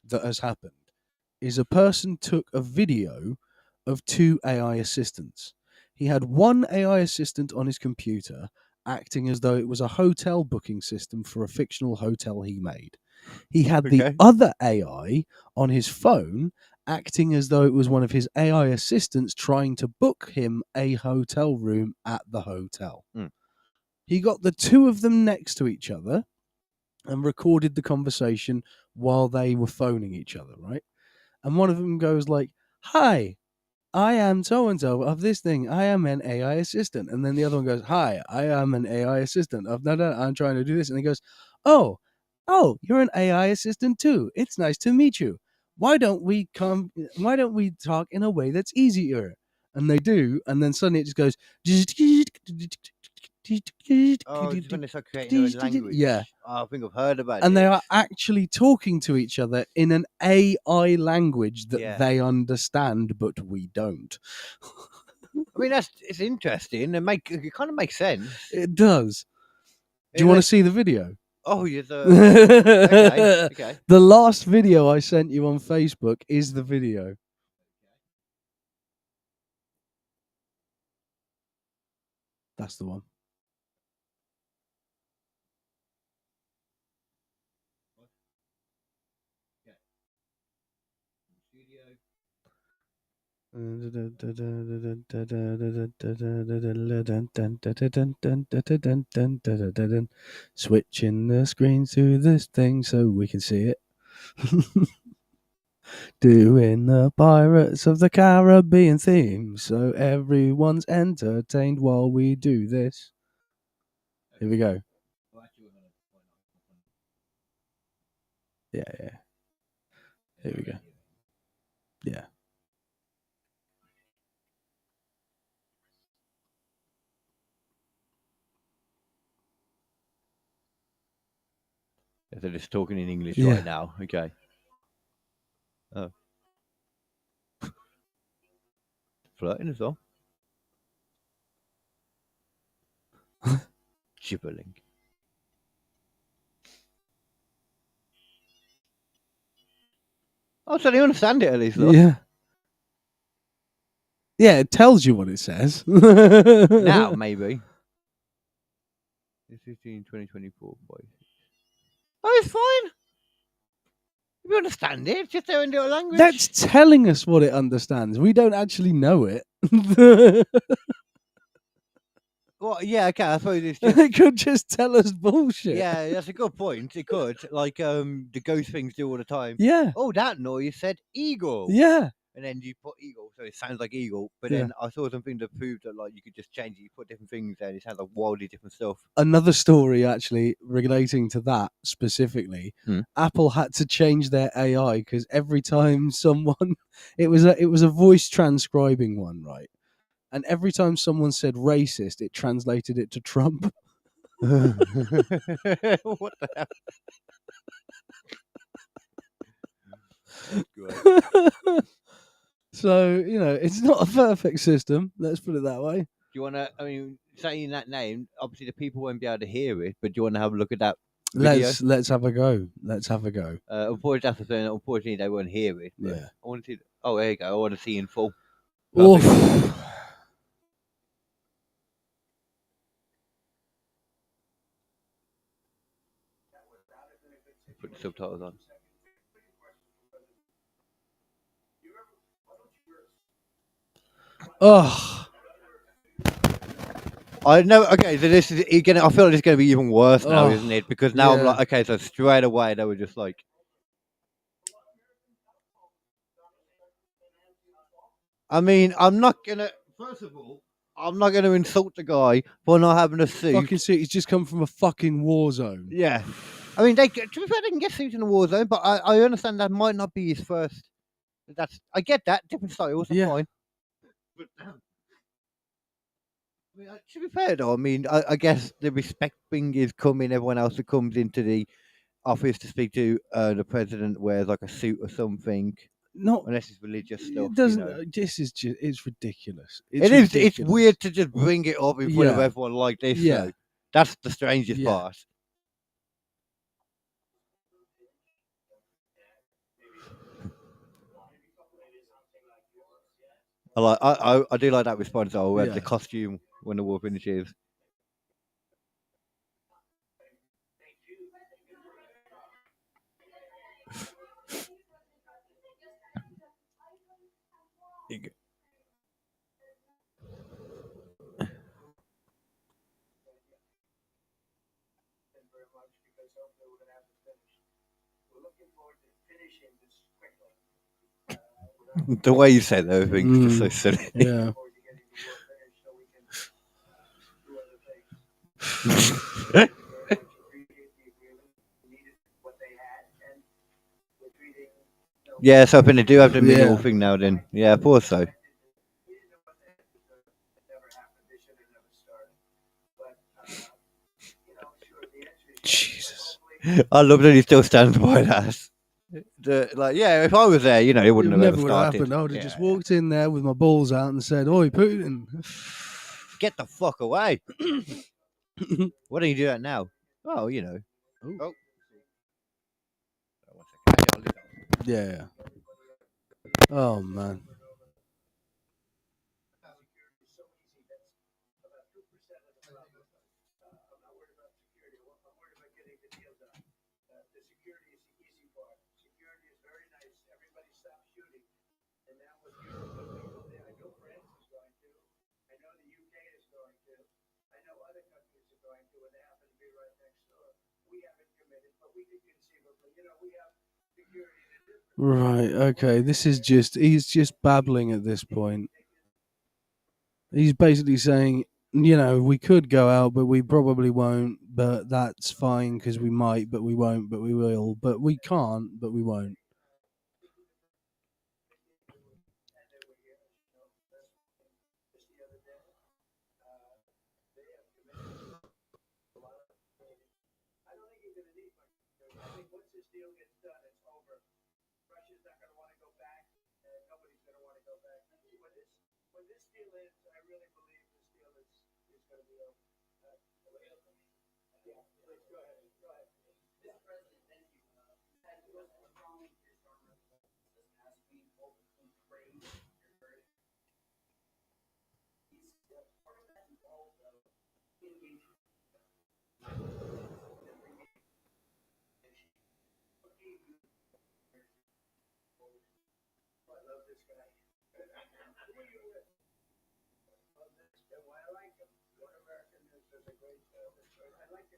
that has happened is a person took a video of 2 AI assistants. He had one AI assistant on his computer acting as though it was a hotel booking system for a fictional hotel he made. He had the Okay. other AI on his phone acting as though it was one of his AI assistants trying to book him a hotel room at the hotel. Mm. He got the 2 of them next to each other and recorded the conversation while they were phoning each other, right? And one of them goes like, "Hi, I am so and so of this thing. I am an AI assistant." And then the other one goes, "Hi, I am an AI assistant of no, I'm trying to do this." And he goes, "Oh, you're an AI assistant too. It's nice to meet you. Why don't we talk in a way that's easier?" And they do, and then suddenly it just goes. Oh, it's when they start creating their own language. Yeah. Oh, I think I've heard about it. And they are actually talking to each other in an AI language that Yeah. they understand, but we don't. I mean, it's interesting. It kind of makes sense. It does. Do you want to see the video? Oh, you're the okay. The last video I sent you on Facebook is the video. That's the one. Switching the screen to this thing so we can see it. Doing the Pirates of the Caribbean theme so everyone's entertained while we do this. Here we go. Yeah. Here we go. Yeah. They're just talking in English Yeah. right now. Okay. Oh. Flirting as well. Gibberling. Oh, so they understand it at least, look. Yeah. Yeah, it tells you what it says. Now, maybe. It's 2024, boys. Oh, it's fine. You understand it. It's just their own little language. That's telling us what it understands. We don't actually know it. Well, yeah, okay. I suppose it's just. It could just tell us bullshit. Yeah, that's a good point. It could. Like the ghost things do all the time. Yeah. Oh, that noise said eagle. Yeah. And then you put eagle, so it sounds like eagle. But Yeah. then I saw something that proved that like you could just change it. You put different things there, and it sounds like wildly different stuff. Another story actually relating to that specifically. Apple had to change their AI because every time someone, it was a voice transcribing one, right? And every time someone said racist, it translated it to Trump. What the hell? So, it's not a perfect system. Let's put it that way. Do you want to? I mean, saying that name, obviously the people won't be able to hear it. But do you want to have a look at that video? Let's have a go. Let's have a go. Unfortunately, they won't hear it. But Yeah. I want to see. Oh, there you go. I want to see in full. Oof. Put the subtitles on. Ugh. I know. Okay, so this is I feel like it's going to be even worse now, Oh, isn't it? Because now I'm yeah. like, okay, so straight away they were just like. I mean, I'm not gonna. First of all, I'm not gonna insult the guy for not having a suit. Fucking suit. He's just come from a fucking war zone. Yeah. I mean, to be fair, they can get suits in a war zone, but I understand that might not be his first. I get that different styles are Yeah. fine. But I mean, to be fair though, I mean, I guess the respect thing is coming. Everyone else that comes into the office to speak to the president wears like a suit or something, Not. unless it's religious stuff. It doesn't. You know. This is just. It's ridiculous. It is. It's ridiculous. weird to just bring it up in front of Yeah. everyone like this. Yeah. Though. That's the strangest Yeah. part. I do like that response though. Where Yeah. the costume when the war finishes. The way you say those things is just so silly. Yeah. Yeah, so I think they do have the middle Yeah. thing now. Then, yeah, I thought so. Jesus. I love that he still stands by that. Like, yeah, if I was there, you know, it It wouldn't have never ever would have started. happened. I would have Yeah. just walked in there with my balls out and said, "Oi, Putin." Get the fuck away! Why don't you do that now? Oh, you know. Ooh. Oh. Yeah. Oh man. Right. Okay. This is just. He's just babbling at this point. He's basically saying, we could go out, but we probably won't. But that's fine because we might, but we won't, but we will. But we can't, but we won't.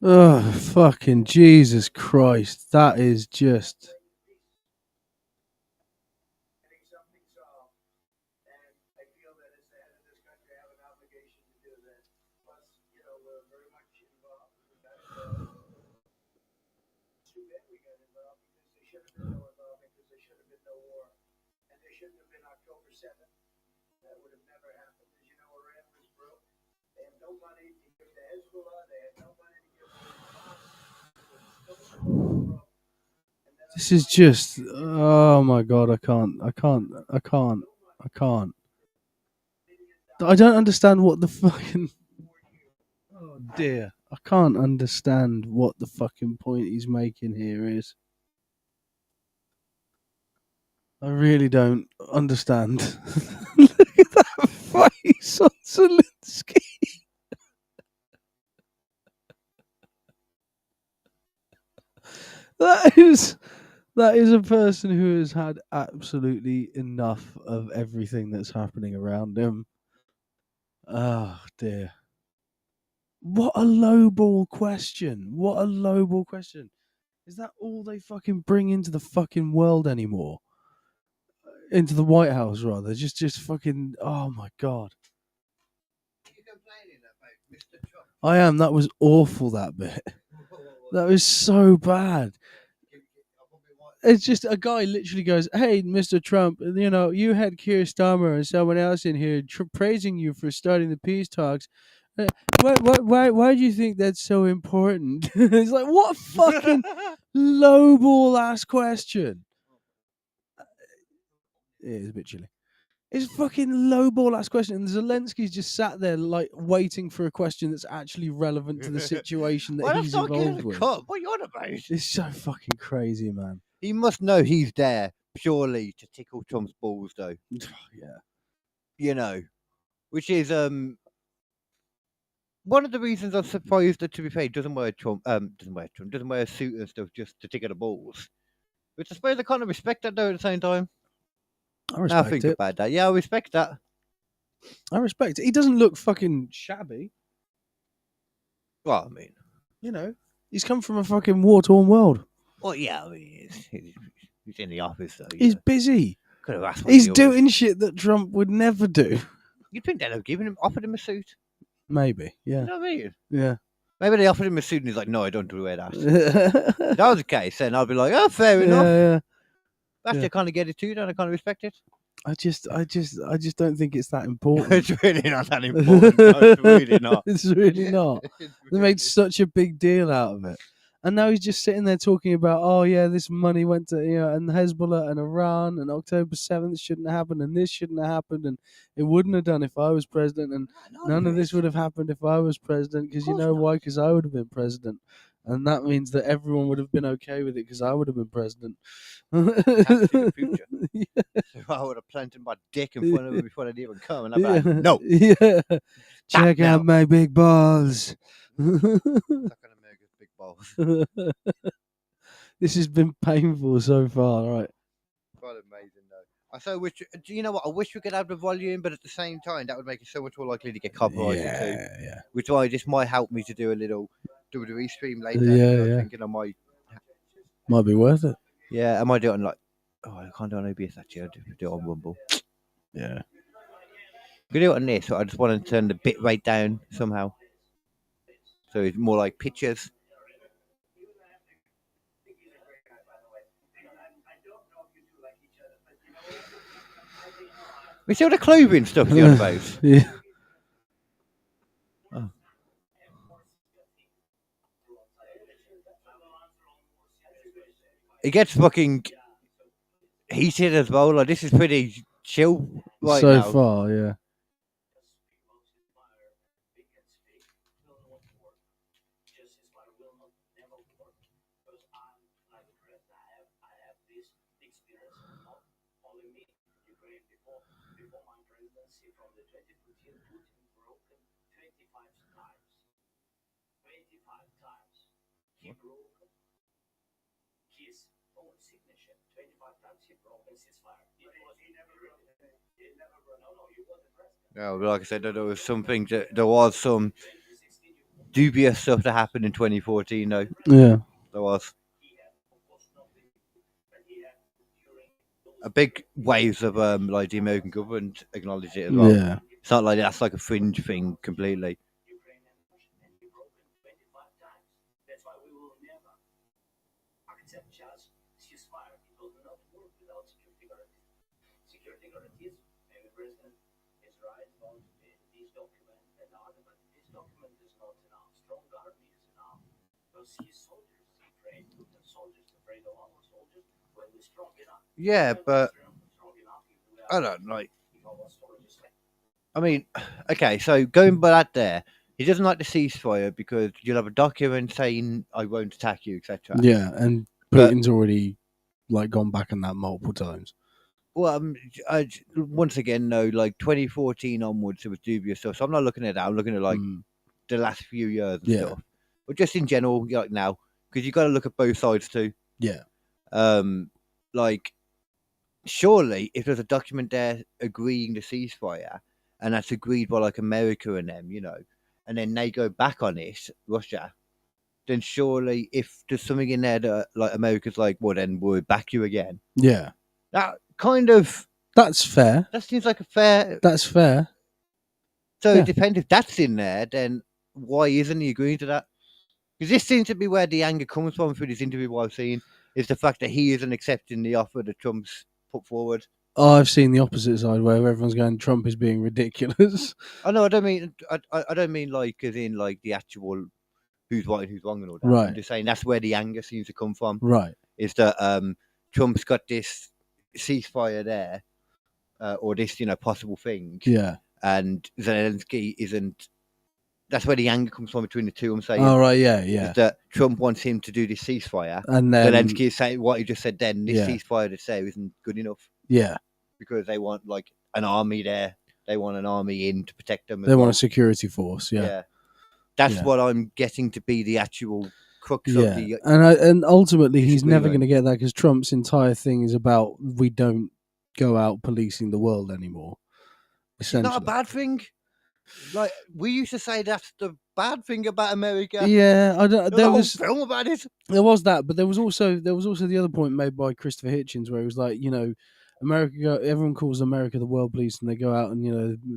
Oh, fucking Jesus Christ. That is just. This is just. Oh my God. I can't. I don't understand what the fucking. Oh dear. I can't understand what the fucking point he's making here is. I really don't understand. Look at that face on Zelensky. That is a person who has had absolutely enough of everything that's happening around him. Oh dear. What a lowball question. What a lowball question. Is that all they fucking bring into the fucking world anymore? Into the White House, rather. Just fucking. Oh my God. I am. That was awful, that bit. That was so bad. It's just a guy literally goes, "Hey, Mr. Trump, you had Keir Starmer and someone else in here praising you for starting the peace talks. Why do you think that's so important?" It's like, what a fucking lowball ass question. It is a bit chilly. It's a fucking lowball ass question, and Zelensky's just sat there like waiting for a question that's actually relevant to the situation that Well, he's that's not involved getting with. cut. What are you on about? It's so fucking crazy, man. He must know he's there purely to tickle Trump's balls, though. Yeah. Which is one of the reasons I'm surprised that, to be fair, he doesn't wear a suit and stuff just to tickle the balls. Which I suppose I kind of respect that, though, at the same time. I respect think it. about that. Yeah, I respect that. I respect it. He doesn't look fucking shabby. Well, I mean, He's come from a fucking war-torn world. well, yeah, I mean, he's in the office, though. He's busy. Could have asked. He's doing shit that Trump would never do. You'd think they'd have offered him a suit. Maybe, yeah. You know what I mean? Yeah. Maybe they offered him a suit and he's like, no, I don't wear that. If that was the case, then I'd be like, oh, fair enough. Yeah. That's the kind of get it too, then I kind of respect it. I just don't think it's that important. It's really not that important. No, it's really not. It's really not. They made such a big deal out of it. And now he's just sitting there talking about, oh yeah, this money went to and Hezbollah and Iran, and October 7th shouldn't have happened, and this shouldn't have happened, and it wouldn't have done if I was president, and none of this would have happened if I was president, because you know why? Because I would have been president. And that means that everyone would have been okay with it because I would have been president. The future. Yeah. So I would have planted my dick in front of him before they'd even come. And I'd be like, no. Yeah. Check out my big balls. Suck on America's big balls. This has been painful so far, right? Quite amazing, though. I so wish. Do you know what? I wish we could have the volume, but at the same time, that would make it so much more likely to get copyrighted too. Yeah. Which why this might help me to do a little WWE stream later. Yeah. Thinking I might be worth it. Yeah, I might do it on I can't do it on OBS actually. I'll do it on Rumble. Yeah. We do it on this, so I just want to turn the bit rate down somehow. So it's more like pictures. We see all the clothing stuff the other about. Yeah. Oh. It gets fucking heated as well. Like this is pretty chill right so now. far, yeah. Yeah, like I said, there was some dubious stuff that happened in 2014. Though, Yeah. there was a big waves of like the American government acknowledged it as well. Yeah. It's not like that's like a fringe thing completely. Yeah, but I don't like. I mean, okay, so going by that there, he doesn't like the ceasefire because you'll have a document saying I won't attack you, etc. Yeah, and Putin's already like gone back on that multiple times. Well, once again, no, like 2014 onwards, it was dubious stuff. So I'm not looking at that. I'm looking at like the last few years and stuff, but just in general, like now, because you got to look at both sides too. Yeah. Like, surely if there's a document there agreeing the ceasefire, and that's agreed by like America and them, and then they go back on it, Russia, then surely if there's something in there that like America's like, well, then we'll back you again. Yeah. That kind of. That's fair. That seems like a fair. That's fair. So it depends if that's in there, then why isn't he agreeing to that? Because this seems to be where the anger comes from through this interview. What I've seen is the fact that he isn't accepting the offer that Trump's put forward. Oh, I've seen the opposite side where everyone's going, Trump is being ridiculous. I know. I don't mean. I don't mean like as in like the actual who's right and who's wrong and all that. Right. I'm just saying that's where the anger seems to come from. Right. Is that Trump's got this ceasefire there, or this possible thing. Yeah. And Zelensky isn't. That's where the anger comes from between the two. I'm saying. Oh, right. Yeah. Yeah. Is that Trump wants him to do this ceasefire, And then, Zelensky is saying what he just said. Then this Yeah. ceasefire to say isn't good enough yeah, because they want like an army there. They want an army in to protect them. as they want well. a security force. Yeah. That's Yeah. what I'm getting to be the actual crux Yeah. of the. And ultimately, he's never going disagreement. to get that because Trump's entire thing is about we don't go out policing the world anymore. It's Essentially. not a bad thing. Like we used to say, that's the bad thing about America. Yeah, I don't. There There was was a whole film about it. there was that, but there was also the other point made by Christopher Hitchens where he was like, America. Everyone calls America the world police, and they go out and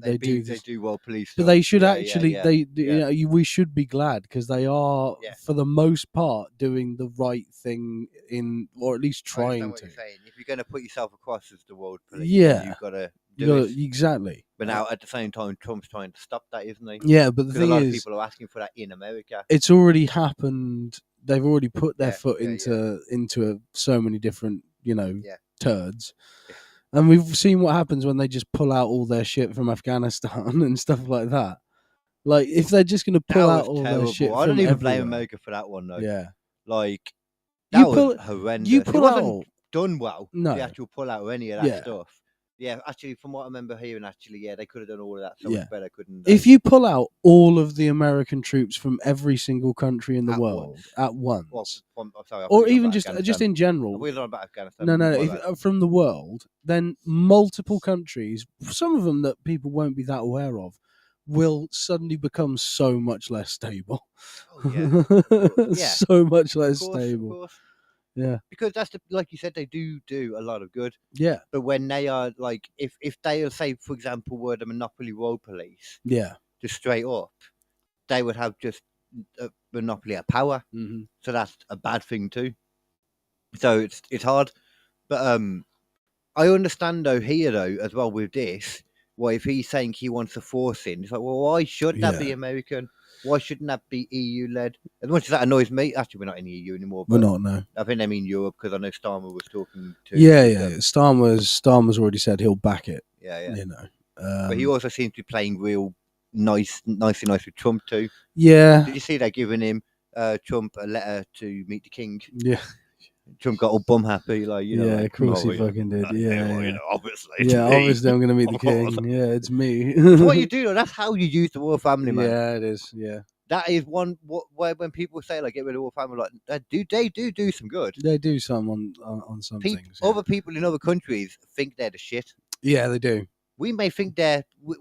they do They this. do well police. But stuff. they should Yeah, actually, yeah, we should be glad because they are, Yeah. for the most part, doing the right thing or at least I understand trying what to. you're saying. If you're going to put yourself across as the world police, Yeah. you've got to You do gotta- it. exactly. But now, at the same time, Trump's trying to stop that, isn't he? Yeah, but the Because a thing lot of is, people are asking for that in America. it's already happened. They've already put their Yeah, foot yeah, into so many different, Yeah. turds. Yeah. And we've seen what happens when they just pull out all their shit from Afghanistan and stuff like that. Like, if they're just going to pull That out was all terrible. their shit I from don't even blame everywhere. America for that one, though. Yeah. Like, You that was pull- horrendous. You It pull wasn't out... done well. No. The actual pull out or any of that Yeah. stuff. Yeah, actually, from what I remember hearing, they could have done all of that so Yeah. much better, couldn't they? If you pull out all of the American troops from every single country in the At world once. at once, Well, I'm sorry, I thought or you were even about just Afghanistan. in general, We were on about Afghanistan. no, My if, bad. from the world, then multiple countries, some of them that people won't be that aware of, will suddenly become so much less stable. Oh, yeah. Yeah. So much Of less course, of stable. course. Yeah. Because that's like you said, they do a lot of good. Yeah, But when they are like, if they are, say, for example, were the monopoly world police, yeah. just straight up, they would have just a monopoly of power. Mm-hmm. So that's a bad thing too. So it's hard, but I understand though as well with this. Well, if he's saying he wants to force in, it's like, well, why should that be Yeah. American? Why shouldn't that be EU led? As much as that annoys me, actually, we're not in the EU anymore. We're But not, no. I think they mean Europe because I know Starmer was talking to. Yeah. them. Starmer's already said he'll back it. Yeah. But But he also seems to be playing real nice with Trump too. yeah, Did you see that giving him Trump a letter to meet the king? yeah, Trump got all bum happy, like yeah. like, Of course "Oh, he yeah, fucking did. well, Yeah. obviously. it's Yeah, me." obviously I'm gonna meet the king. Yeah, it's me. It's what you do, though. That's how you use the royal family, man. Yeah, it is. Yeah, That is where when people say like get rid of the royal family, like they do some good. they do some on some things. Yeah. Other people in other countries think they're the shit. Yeah, they do. We may think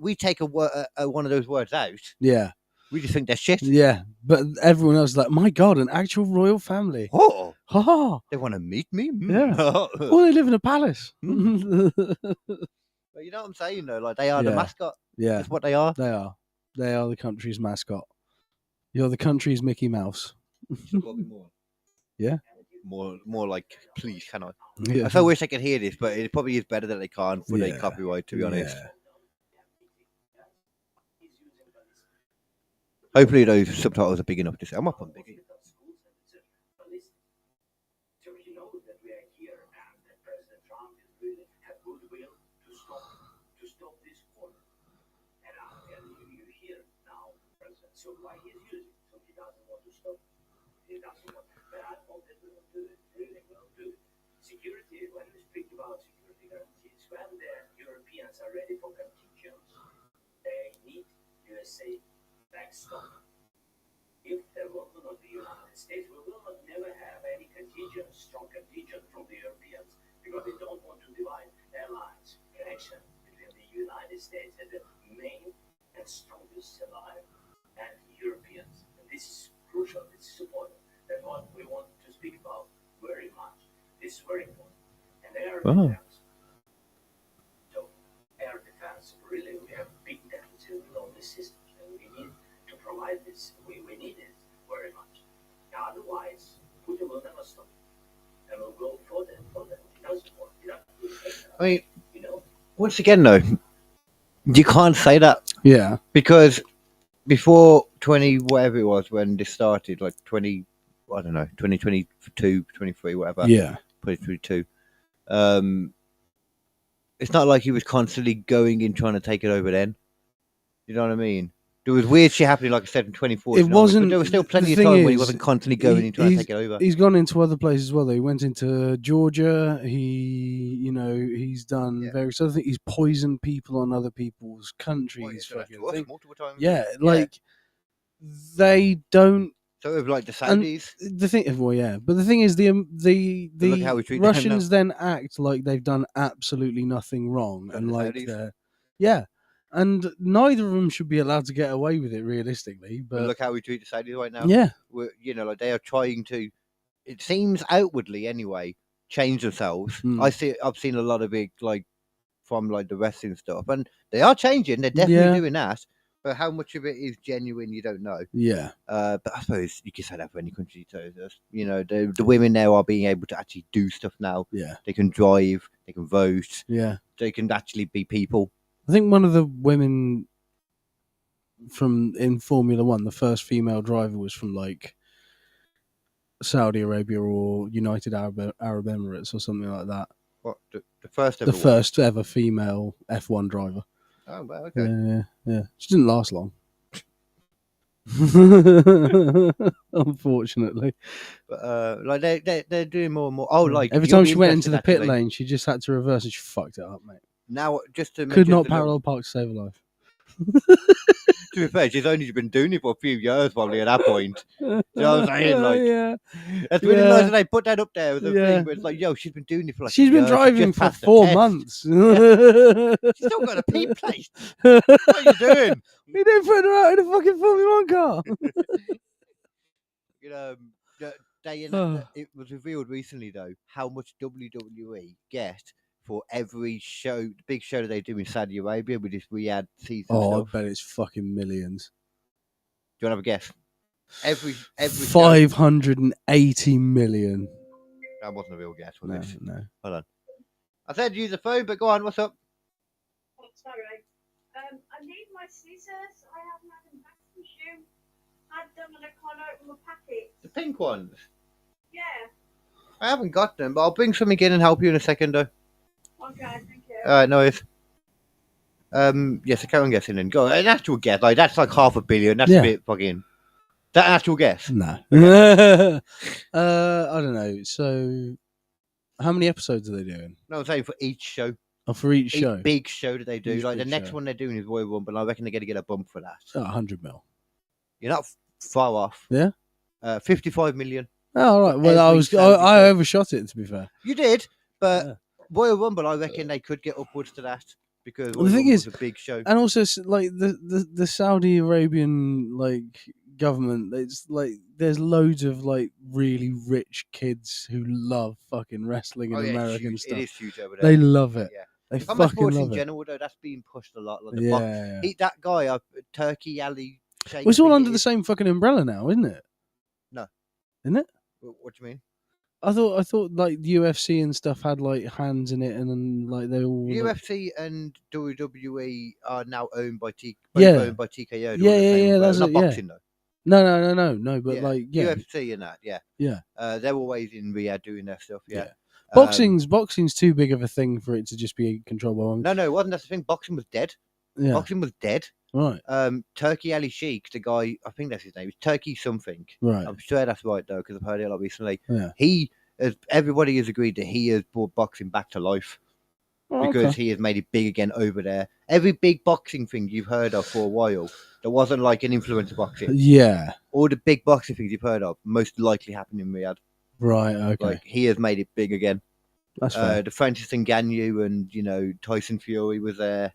we take one of those words out. Yeah, We just think they're shit. yeah. But everyone else is like, my God, an actual royal family. Oh, Ha ha. they want to meet me. Yeah. Oh, they live in a palace. But you know what I'm saying, though? Like they are the Yeah. mascot. Yeah, That's what they are. they are. They are the country's mascot. You're the country's Mickey Mouse. Yeah. More like, please, can I? Yeah. I so wish I could hear this, but it probably is better that they can't for their Yeah. copyright, to be honest. Yeah. Hopefully those subtitles are big enough to see. I'm up on big. So why he's using it? So he doesn't want to stop. He doesn't want. But I hope that we will do it. Really will do it. Security. When we speak about security guarantees, when the Europeans are ready for contingents, they need USA backstop. If there will not be United States, we will not never have any contingent, strong contingent from the Europeans because they don't want to divide allies connection between the United States and the main and strongest ally and Europeans. And this is crucial, this is important. That's what we want to speak about very much. This is very important. And air defense. So air defense, really, we have big deficit with all these systems and we need to provide this. We need it very much. will never stop. And we'll go further and further. That's what I mean, you know. once again, though, you can't say that Yeah. because before 20, whatever it was when this started, like 20, I don't know, 2022, 23, whatever, Yeah. 2022, it's not like he was constantly going in trying to take it over then. You know what I mean? There was weird shit happening, like I said, in 2014. It wasn't. But there was still plenty the of thing time when he is, wasn't constantly going in trying to take it over. He's gone into other places as well. Though he went into Georgia. He's done various other things. He's poisoned people on other people's countries. Fucking thing. Multiple times. Yeah, like they don't. So it was like the Saudis. The thing, well, yeah, but the thing is, the Look how we treat them Russians then act like they've done absolutely nothing wrong, So and the like Saudis. and neither of them should be allowed to get away with it realistically. But But look how we treat the Saudis right now. yeah, Like they are trying to. It seems outwardly, anyway, change themselves. Hmm. I've seen a lot of it, like from like the wrestling stuff, and they are changing. They're definitely doing that. But how much of it is genuine, you don't know. yeah, But I suppose you can say that for any country. So the women now are being able to actually do stuff now. yeah, They can drive, they can vote, yeah. they can actually be people. I think one of the women in Formula One, the first female driver, was from like Saudi Arabia or United Arab Emirates or something like that. What the first ever? The first ever female F1 driver. Oh, well, okay. Yeah. She didn't last long. Unfortunately. But like they're doing more and more. Oh, like every you'll time be she went into interested, the pit actually. lane, she just had to reverse and she fucked it up, mate. Now, just to Could mention not the parallel park to save a life. to be fair, she's only been doing it for a few years, probably at that point. You know what I'm saying? Like, yeah. it's really Yeah. nice that they put that up there as a Yeah. thing. But it's like, yo, she's been doing it for like. She's a been year. She driving just for passed the 4 test. months. She's still got a P plate. What are you doing? You didn't put her out in a fucking Formula 1 car. It was revealed recently though how much WWE get for every show, the big show that they do in Saudi Arabia with this Riyadh season Oh, stuff. I bet it's fucking millions. Do you want to have a guess? Every show. 580 million. That wasn't a real guess, was No, it? no. Hold on. I said use the phone, but go on. What's up? Oh, sorry. I need my scissors. I haven't had them back from you. Had them and I can't open my packet. The pink ones. Yeah. I haven't got them, but I'll bring something in and help you in a second, though. Okay, thank you. All right, no worries. Yes, I can't guessing then. Go an actual guess. Like that's like 500 million. That's Yeah. a bit fucking. That an actual guess. No. I don't know. So, how many episodes are they doing? No, I'm saying for each show. Oh, for each show? Big show that they do. Each Like the big next show. one they're doing is Royal Rumble. I reckon they're going to get a bump for that. Oh, 100 mil. You're not far off. Yeah? 55 million. Oh, all right. Well, Every I Saturday overshot it, to be fair. You did, but Yeah. Royal Rumble, I reckon they could get upwards to that because Well, the thing Rumble's is- a big show. And also, like the Saudi Arabian like government, it's like there's loads of like really rich kids who love fucking wrestling and Oh, yeah, it's American huge. stuff. It is huge over there. They love it. Yeah. They Common fucking sports love in it. general, though, that's being pushed a lot. Like the Yeah. that guy, Turkey Ali. Sheikh, Well, it's all I think under it the is. same fucking umbrella now, isn't it? No. Isn't it? What do you mean? I thought like the UFC and stuff had like hands in it, and then like they all. UFC and WWE are now owned by TKO. Yeah. Owned by TKO. Yeah, yeah, that's not it, yeah. boxing though. No. But Yeah. like, yeah, UFC and that, yeah. Yeah. They're always in Riyadh doing their stuff. Yeah. Yeah. Boxing's too big of a thing for it to just be controlled by one. No, it wasn't. That's the thing. Boxing was dead. Yeah. Boxing was dead. Right. Turkey Ali Sheikh, the guy, I think that's his name. It's Turkey something. Right. I'm sure that's right though, because I've heard it a lot recently. Yeah. Everybody has agreed that he has brought boxing back to life Oh, because okay. he has made it big again over there. Every big boxing thing you've heard of for a while, that wasn't like an influencer boxing. Yeah. All the big boxing things you've heard of most likely happened in Riyadh. Right. Okay. Like he has made it big again. That's fair. The Francis Ngannou and Tyson Fury was there.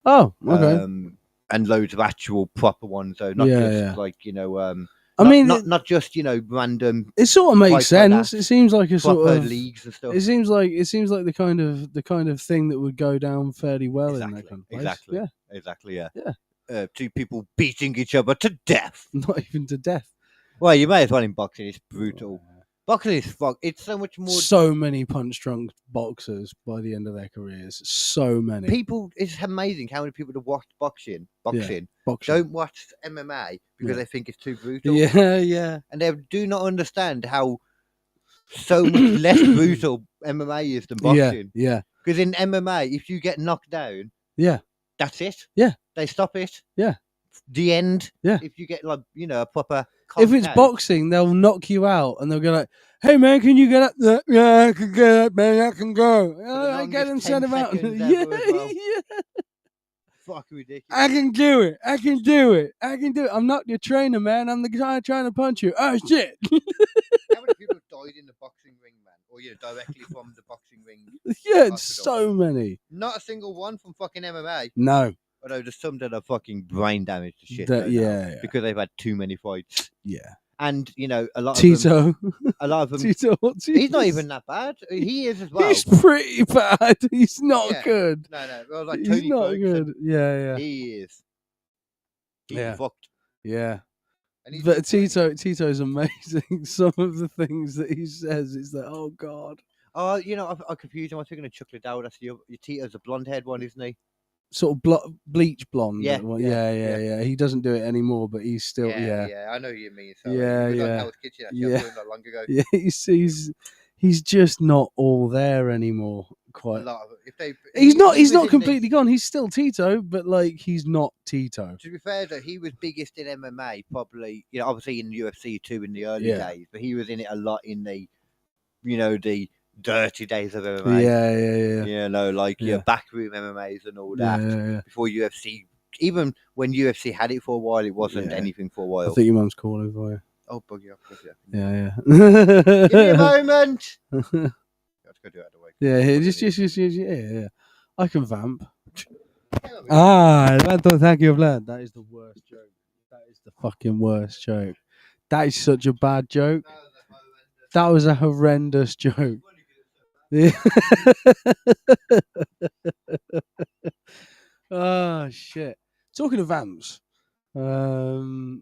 Oh. Okay. And loads of actual proper ones though, not Yeah, just yeah. like I mean, not just random it sort of makes fights like sense. that. It seems like a sort proper of. leagues and stuff. It seems like the kind of thing that would go down fairly well in that kind of place. Exactly. Yeah. Exactly. Yeah. Yeah. Two people beating each other to death. Not even to death. Well, you may as well in boxing. It's brutal. Boxing is fuck. It's so much more. So many punch-drunk boxers by the end of their careers. So many People, it's amazing how many people that watch boxing boxing. don't watch MMA because Yeah. they think it's too brutal. Yeah. And they do not understand how so much less brutal MMA is than boxing. Yeah. Because in MMA, if you get knocked down, Yeah. that's it. Yeah. They stop it. Yeah. The end. Yeah. If you get like, a proper If it's contact. boxing, they'll knock you out and they'll go like, "Hey man, can you get up there? Yeah, I can get up, man. I can go. I get longest and 10 send him out. seconds Yeah, ever as well. yeah. Fucking ridiculous. I can do it. I can do it. I can do it. I'm not your trainer, man. I'm the guy trying to punch you. Oh shit. How many people died in the boxing ring, man? Or directly from the boxing ring? Yeah, it's so many. Not a single one from fucking MMA. No. Although there's some that are fucking brain damaged to shit. That- though now, yeah. Because they've had too many fights. Yeah. And a lot of Tito. them, a lot of them. Tito. He's not even that bad. He is as well. He's pretty bad. He's not Yeah. good. No. Well, like He's Tony not Ferguson, good. Yeah. he is. He's Yeah. fucked. Yeah. And he's But just like- Tito's amazing. Some of the things that he says is that, oh god. Oh, I confused him. I was thinking of Chocolate Dow. That's your Tito's a blonde-haired one, isn't he? Sort of bleach blonde. Yeah, one. yeah, Yeah. He doesn't do it anymore, but he's still Yeah, I know who you mean. So, Yeah, he was on yeah. Hell's Kitchen, actually. I Yeah. saw him not long ago. Yeah, he's just not all there anymore. A Quite. lot of if they, He's not was in the- completely gone. He's still Tito, but like he's not Tito. To be fair, though, he was biggest in MMA, probably. Obviously in UFC too in the early Yeah. days, but he was in it a lot in the, the dirty days of MMA. Yeah. Like your Yeah. backroom MMAs and all Yeah, that. yeah. Before UFC, even when UFC had it for a while, it wasn't Yeah. anything for a I while. think your mum's calling for you. Oh, buggy off. Yeah. Give me a moment. Let's go do it out of the way. Yeah, just, yeah. I can vamp. Thank you, Vlad. That is the worst joke. That is the fucking worst joke. That is such a bad joke. That was a horrendous joke. Yeah. Oh shit. Talking of vamps. No,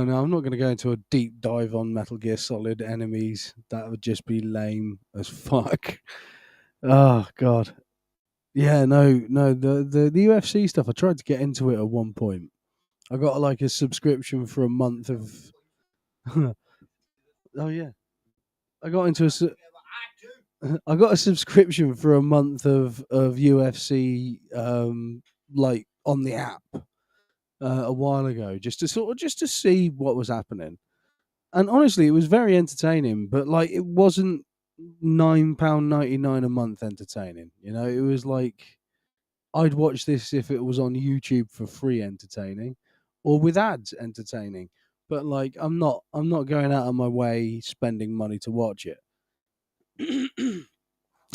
I'm not going to go into a deep dive on Metal Gear Solid enemies. That would just be lame as fuck. Oh god. Yeah, no. The UFC stuff. I tried to get into it at one point. I got like a subscription for a month of. Oh yeah, I got into I got a subscription for a month of UFC, like on the app, a while ago, just to see what was happening. And honestly, it was very entertaining, but like it wasn't £9.99 a month entertaining. It was like I'd watch this if it was on YouTube for free entertaining, or with ads entertaining. But like I'm not going out of my way spending money to watch it.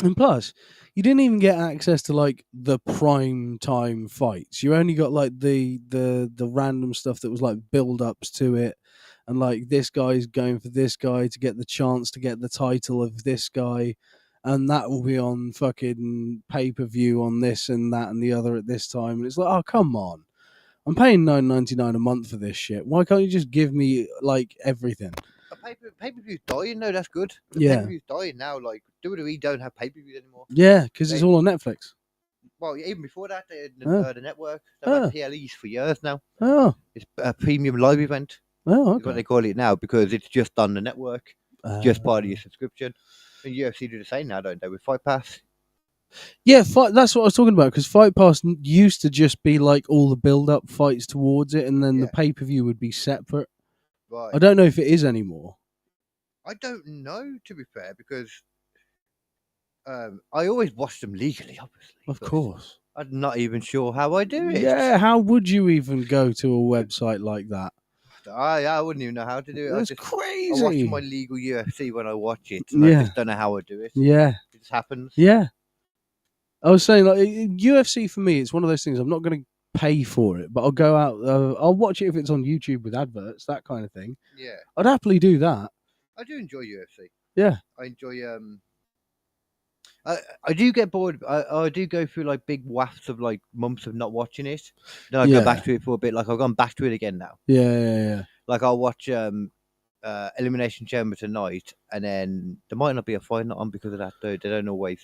And plus, you didn't even get access to like the prime time fights. You only got like the random stuff that was like build ups to it, and like this guy's going for this guy to get the chance to get the title of this guy, and that will be on fucking pay-per-view on this and that and the other at this time. And it's like, oh come on. I'm paying $9.99 a month for this shit. Why can't you just give me like everything? Pay-per-view's dying, no, that's good. Yeah. Pay-per-view's dying now. Like WWE don't have pay-per-views anymore. Yeah, because it's They- all on Netflix. Well, even before that, they had the network. They've Ah. had PLEs for years now. Oh, It's a premium live event. Is what okay. they call it now because it's just on the network, just part of your Uh, subscription. And UFC do the same now, don't they? With Fight Pass. Yeah, that's what I was talking about. Because Fight Pass used to just be like all the build-up fights towards it, and then the Yeah. pay-per-view would be separate. Right. I don't know if it is anymore. I don't know, to be fair, because I always watch them legally, obviously. Of but course. I'm not even sure how I do it. Yeah, how would you even go to a website like that? I wouldn't even know how to do it. That's I watch crazy. my legal UFC when I watch it. And Yeah. I just don't know how I do it. Yeah, It just happens. yeah. I was saying, like, UFC for me, it's one of those things. I'm not going to pay for it, but I'll go out. I'll watch it if it's on YouTube with adverts, that kind of thing. Yeah. I'd happily do that. I do enjoy UFC. Yeah. I enjoy I do get bored. I do go through like big wafts of like months of not watching it. Then I Yeah. go back to it for a bit. Like I've gone back to it again now. Yeah. Like I'll watch Elimination Chamber tonight, and then there might not be a fight night on because of that. Though they don't always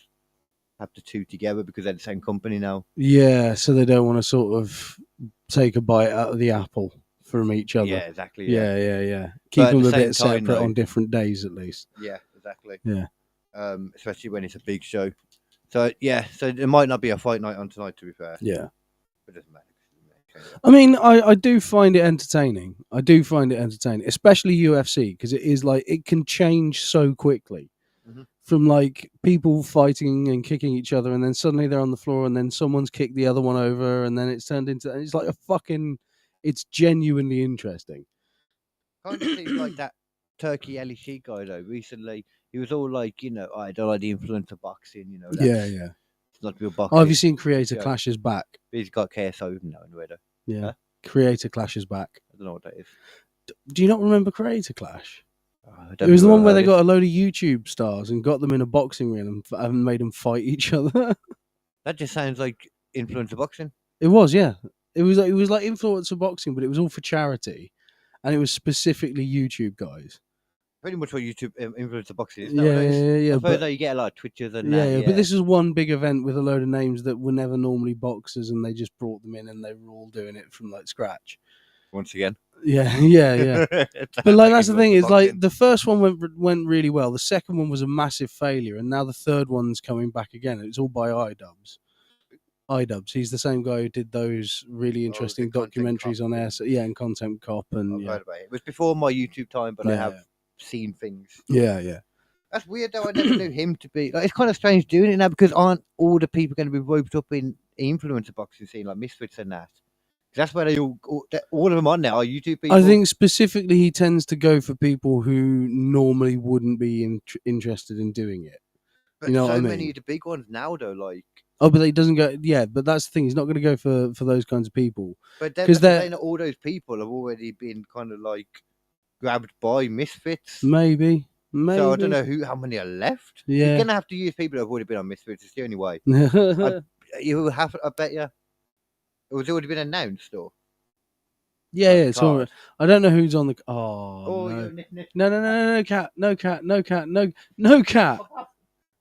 have the two together because they're the same company now. Yeah, so they don't want to sort of take a bite out of the apple from each other. Yeah, exactly. Yeah, Yeah. But Keep at them the a same bit time, separate though- on different days at least. yeah, exactly. Yeah. Especially when it's a big show. So yeah, so there might not be a fight night on tonight. To be fair, Yeah. it doesn't matter. I mean, I do find it entertaining. I do find it entertaining, especially UFC, because it is like it can change so quickly Mhm. from like people fighting and kicking each other, and then suddenly they're on the floor, and then someone's kicked the other one over, and then it's turned into, and it's like a fucking, it's genuinely interesting. Kind of seems like that Turkey Ellie Sheik guy though. Recently, he was all like, I don't like the influence of boxing. That's Yeah. It's not real boxing. Oh, have you seen Creator Yeah. Clashes back? He's got KSO now anyway. Though. Yeah. Huh? Creator Clashes back. I don't know what that is. Do you not remember Creator Clash? I It don't was the know one where what they that got a load of YouTube stars and got them in a boxing ring and made them fight each other. is. That just sounds like influence of boxing. It was, yeah. It was like influencer boxing, but it was all for charity, and it was specifically YouTube guys. Pretty much what YouTube influence of boxing is. Yeah. I suppose But, that you get a lot of Twitchers and yeah, that. but this is one big event with a load of names that were never normally boxers, and they just brought them in, and they were all doing it from like scratch. once again. Yeah. But like that's the thing is like the first one went really well. The second one was a massive failure, and now the third one's coming back again. It's all by iDubbbz. He's the same guy who did those really interesting Content documentaries Cop on air. thing. Yeah, and Content Cop, and I've yeah, heard about it. It was before my YouTube time, but I Yeah, have seen things. yeah. That's weird though. I never knew him to be. Like, it's kind of strange doing it now because aren't all the people going to be roped up in the influencer boxing scene like Misfits and that? 'Cause that's where they all of them on now are YouTube people. I think specifically he tends to go for people who normally wouldn't be interested in doing it. but you know so what I many mean? of the big ones now though, like. Oh, but he doesn't go. Yeah, but that's the thing. He's not going to go for those kinds of people. But then 'Cause they're- saying that all those people have already been kind of like grabbed by Misfits. Maybe. So I don't know how many are left. You're Yeah. gonna have to use people who have already been on Misfits. It's the only way. yeah, You have. I bet you. It was already been announced, or it's all right. card. I don't know who's on the. Oh, no. you're Nick. No, cat. No, cat.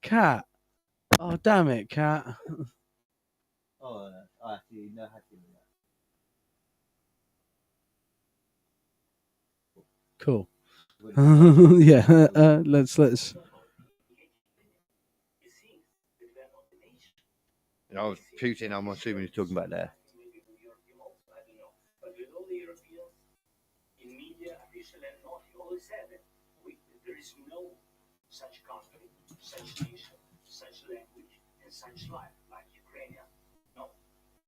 Cat. Oh, damn it, cat. Oh, I actually know how to do that. Cool. Yeah, let's. I was Putin. I'm assuming he's talking about there. But with all the Europeans in media, officially and not, he always said that there is no such country, such nation, such language, and such life like Ukrainian. No,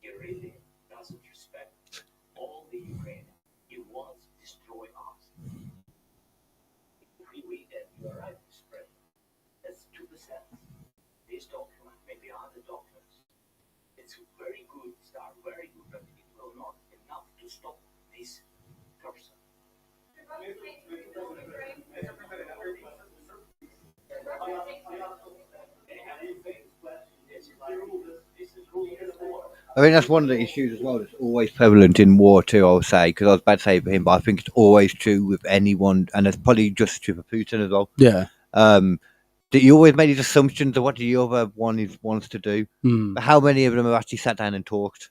he really doesn't respect all the Ukrainians. He wants to destroy us. If we read that, you are right, Mr. President. That's 2%. This document, maybe other documents. It's a very good start, very good, but it will not enough to stop this person. I think that's one of the issues as well. That's always prevalent in war too. I would say because I was about to say for him, but I think it's always true with anyone, and it's probably just true for Putin as well. Yeah. That you always made these assumptions of what the other one wants to do. Hmm. But how many of them have actually sat down and talked?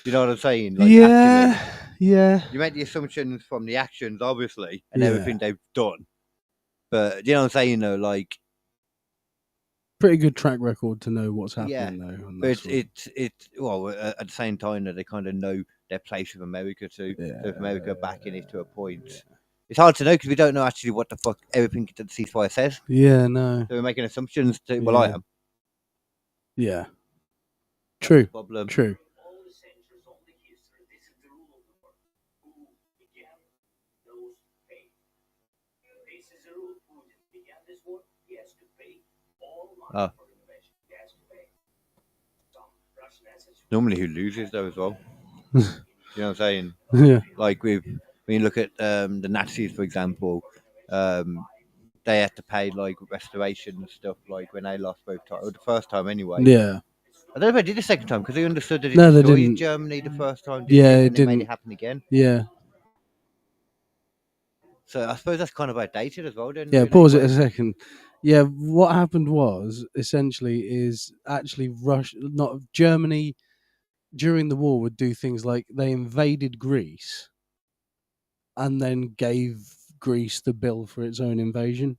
You know what I'm saying? Like, Yeah. actually, Yeah. you make the assumptions from the actions, obviously, and Yeah. everything they've done. But you know what I'm saying? Though, like, Pretty good track record to know what's happening Yeah, though. and but that sort of- it's well at the same time that they kind of know their place with America too. Yeah. So if America backing it to a point, it's hard to know because we don't know actually what the fuck everything that the ceasefire says. Yeah. No. So we're making assumptions too. Well, I Yeah. am. Yeah. True. Problem. True. All the centuries of the history, this is the rule of the world. Who began, those pay. This is the rule. Who began this war, he has to pay all money for innovation. He has to pay. Some Russian assets. Normally, who loses though as well. You know what I'm saying? Yeah. Like when you look at the Nazis, for example, they had to pay like restoration and stuff. Like when they lost both times, the first time anyway. Yeah. I don't know if they did the second time because they understood that it No, they destroyed didn't. Germany the first time. Yeah, and it it made didn't. it happen again. Yeah. So I suppose that's kind of outdated as well. Don't Yeah, you? pause it a second. Yeah, what happened was essentially is actually not Germany during the war would do things like they invaded Greece and then gave Greece the bill for its own invasion.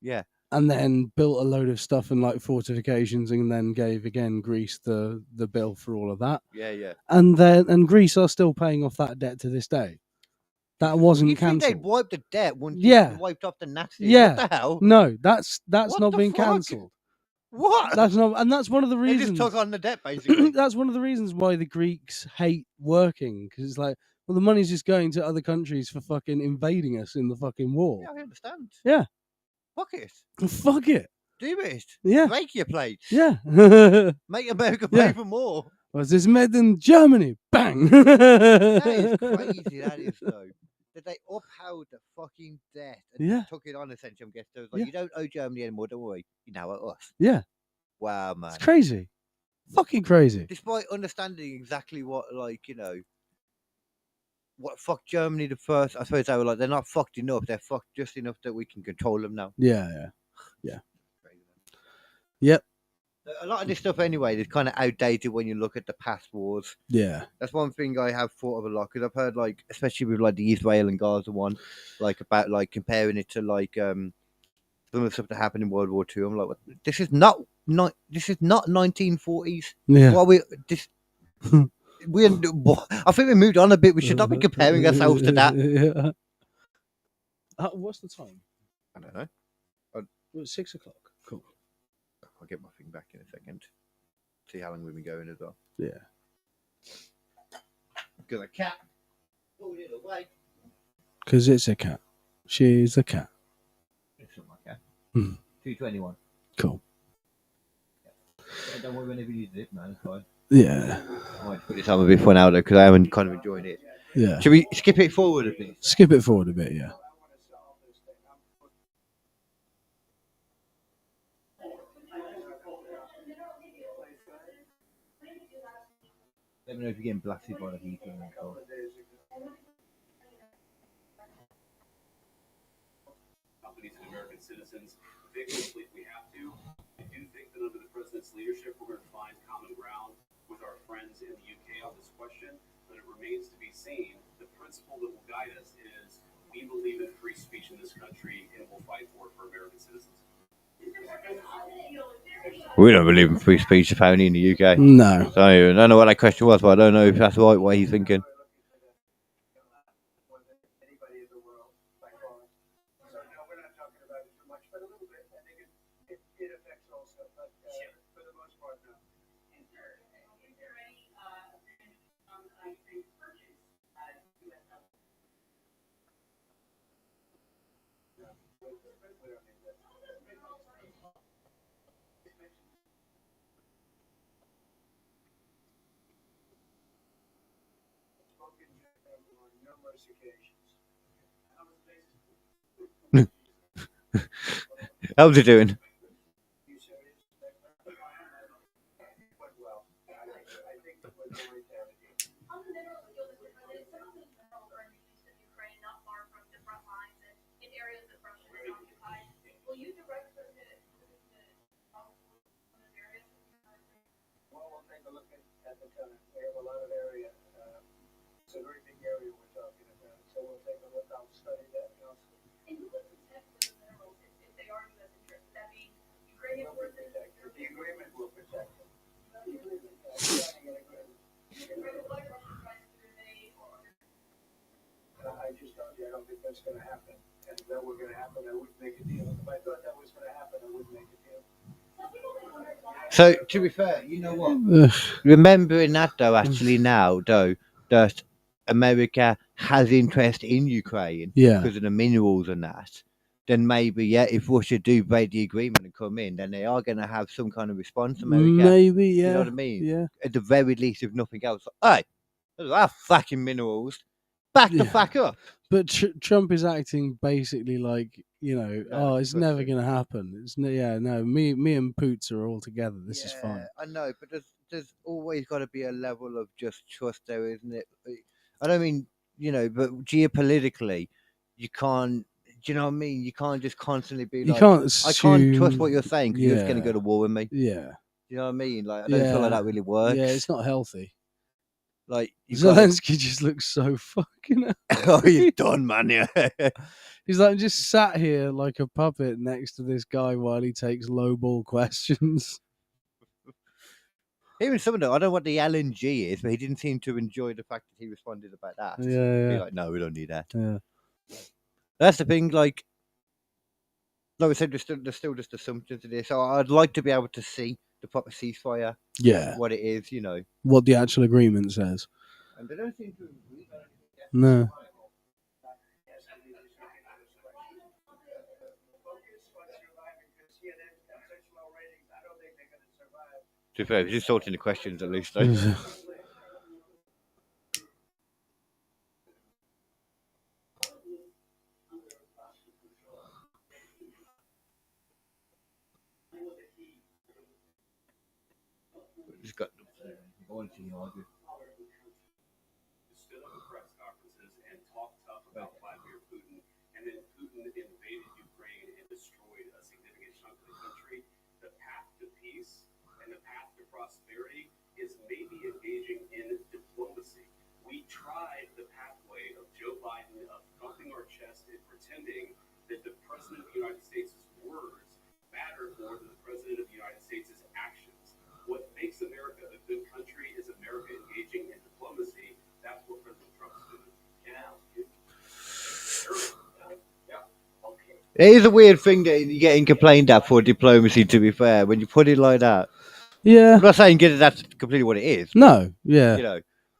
Yeah. And then built a load of stuff and like fortifications, and then gave again Greece the bill for all of that. Yeah. And Greece are still paying off that debt to this day. That wasn't You think they'd cancelled. wipe the debt once Yeah. you wiped off the Nazis? Yeah. What the hell? No, that's What not the been fuck? cancelled. What? That's not, and that's one of the They reasons. just took on the debt, basically. That's one of the reasons why the Greeks hate working, because it's like, well, the money's just going to other countries for fucking invading us in the fucking war. Yeah, I understand. Yeah. Fuck it. Fuck it. Do it. Yeah. Break your plates. Yeah. Make America pay Yeah. for more. Was this made in Germany? Bang. That is crazy. That is though. That they upheld the fucking debt and Yeah. just took it on essentially. I'm guessing. Like, Yeah. you don't owe Germany anymore. Don't worry. You now owe us. Yeah. Wow, man. It's crazy. Fucking crazy. Despite understanding exactly what, like, what fucked Germany the first, I suppose they were like, they're not fucked enough. They're fucked just enough that we can control them now. Yeah. Crazy, man. Yep. A lot of this stuff, anyway, is kind of outdated when you look at the past wars. Yeah. That's one thing I have thought of a lot because I've heard, like, especially with like the Israel and Gaza one, like about like comparing it to like some of the stuff that happened in World War II. I'm like, this is not 1940s. Yeah. What we this I think we moved on a bit. We should not be comparing ourselves to that. Yeah. What's the time? I don't know. It's 6 o'clock. Cool. I'll get my thing back in a second. See how long we've been going as well. Yeah. Because a cat pulled it away. Because it's a cat. She's a cat. It's not my cat. Hmm. 221. Cool. Yeah, don't worry whenever you need it, man. It's fine. Yeah. I might put this on a bit fun out there because I haven't kind of enjoyed it. Yeah. Should we skip it forward a bit? Skip it forward a bit, yeah. Let me know if you're getting blasted by the heater. Companies and American citizens vigorously if we have to. I do think that under the president's leadership, we're going to find common ground with our friends in the UK on this question, but it remains to be seen. The principle that will guide us is we believe in free speech in this country and we'll fight for it for American citizens. We don't believe in free speech apparently in the UK. No. So I don't know what that question was, but I don't know if that's the right way he's thinking. Anybody in the world, by far. So no, we're not talking about it too much, but a little bit. I think it affects also, but for the most part, no. Is there any agreement on Ukraine to purchase U.S. help? We don't need that. Spoken to him on numerous occasions. How's he doing? You serious? Went well. I think it went the right down. On the mineral field, Mr. President, some of those minerals are in the east of Ukraine, not far from the front lines and in areas that Russia has occupied. Will you direct them to those areas? Well, we'll take a look at the time. We have a lot of area. It's a very big area we're talking about, so we'll take a look. I'll study that. And And who would protect those minerals if they are U.S. interests? Would that be Ukrainian we'll forces? protect them. The agreement will protect them. I just told you I don't think that's going to happen. And if that were going to happen, I wouldn't make a deal. If I thought that was going to happen, I wouldn't make a deal. So, to be fair, you know what? Ugh. Remembering that, though, actually now, though, that America has interest in Ukraine Yeah. because of the minerals and that, then maybe, yeah, if Russia do break the agreement and come in, then they are going to have some kind of response, America. Maybe, You yeah. know what I mean? Yeah. At the very least, if nothing else. Hey, those are fucking minerals. Back the Yeah. fuck up. But Trump is acting basically like, No, it's but- never going to happen. Me and Poots are all together. This is fine. I know, but there's always got to be a level of just trust there, isn't it? I don't mean but geopolitically, you can't. Do you know what I mean? You can't just constantly be You like, can't I can't trust assume. what you're saying because you're just going to Yeah. go to war with me. Yeah. You know what I mean? Like, I don't feel like Yeah. that really works. Yeah, it's not healthy. Like, you got. Zelensky just looks so fucking. Oh, he's done, man. Yeah. He's like just sat here like a puppet next to this guy while he takes lowball questions. Even some of them, I don't know what the LNG is, but he didn't seem to enjoy the fact that he responded about that. Yeah, Be yeah. like, no, we don't need that. Yeah. That's the thing. Like I said, there's still just assumptions in this. So I'd like to be able to see the proper ceasefire, Yeah. what it is, What the actual agreement says. And they don't seem to agree. No. To be fair, just sorting the questions at least. Though. Just got. Stood up at press conferences and talked tough about Vladimir Putin, and then Putin invaded Ukraine and destroyed a significant chunk of the country. The path to peace and the path to prosperity is maybe engaging in diplomacy. We tried the pathway of Joe Biden of thumping our chest and pretending that the President of the United States' words matter more than the President of the United States' actions. What makes America a good country is America engaging in diplomacy. That's what President Trump's doing. It is a weird thing that you're getting complained at for diplomacy, to be fair, when you put it like that. Yeah. I'm not saying that's completely what it is. No. Yeah.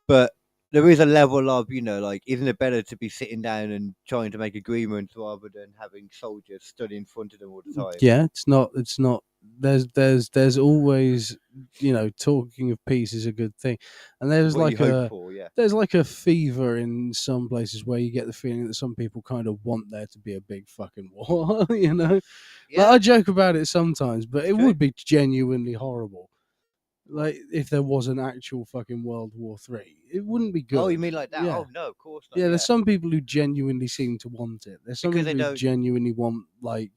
But there is a level of, like, isn't it better to be sitting down and trying to make agreements rather than having soldiers stood in front of them all the time? Yeah. It's not. There's always, talking of peace is a good thing, and there's What like you hope for, yeah. there's like a fever in some places where you get the feeling that some people kind of want there to be a big fucking war. Yeah. Like, I joke about it sometimes, but it would be genuinely horrible. Like if there was an actual fucking World War III, it wouldn't be good. Oh, you mean like that? Yeah. Oh, no, of course not. Yeah, there's some people who genuinely seem to want it. There's some Because they people who don't- genuinely want like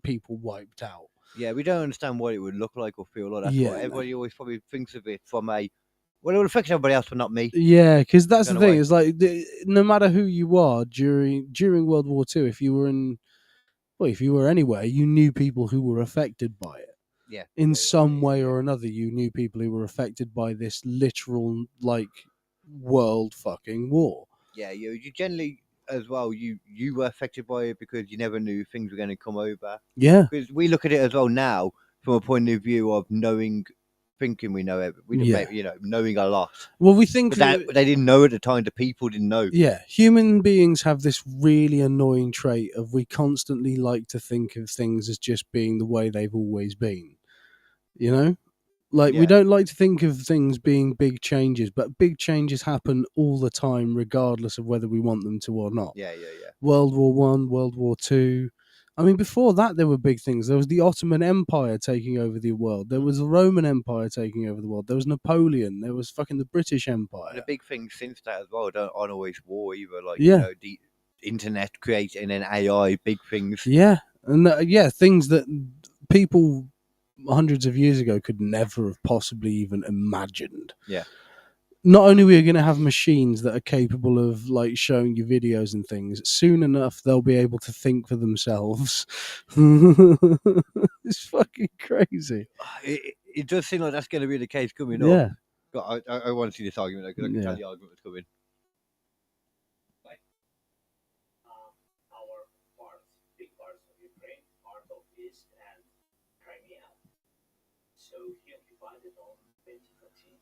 people wiped out. Yeah, we don't understand what it would look like or feel like. That's Yeah, why no. everybody always probably thinks of it from a, well, it will affect everybody else, but not me. Yeah, because that's the Kinda thing. way. It's like no matter who you are during World War II, if you were anywhere, you knew people who were affected by it. Yeah. In some way or another, you knew people who were affected by this literal like world fucking war. Yeah, you generally as well. You were affected by it because you never knew things were going to come over. Yeah. Because we look at it as well now from a point of view of thinking we know it. Knowing a lot. Well, we think But they didn't know at the time. The people didn't know. Yeah, human beings have this really annoying trait of we constantly like to think of things as just being the way they've always been. Like we Yeah. don't like to think of things being big changes, but big changes happen all the time, regardless of whether we want them to or not. Yeah. World War One, World War Two. I mean, before that, there were big things. There was the Ottoman Empire taking over the world. There was the Roman Empire taking over the world. There was Napoleon. There was fucking the British Empire. And the big thing since that as well aren't always war either. Like Yeah. the internet creating an AI, big things. Yeah, and things that people hundreds of years ago could never have possibly even imagined. Yeah. Not only are we going to have machines that are capable of like showing you videos and things, soon enough they'll be able to think for themselves. It's fucking crazy. It does seem like that's going to be the case coming up. Yeah. God, I want to see this argument because I can Yeah. tell the argument that's coming. Our big parts of Ukraine, part of East and Crimea. So he occupied it on 2014.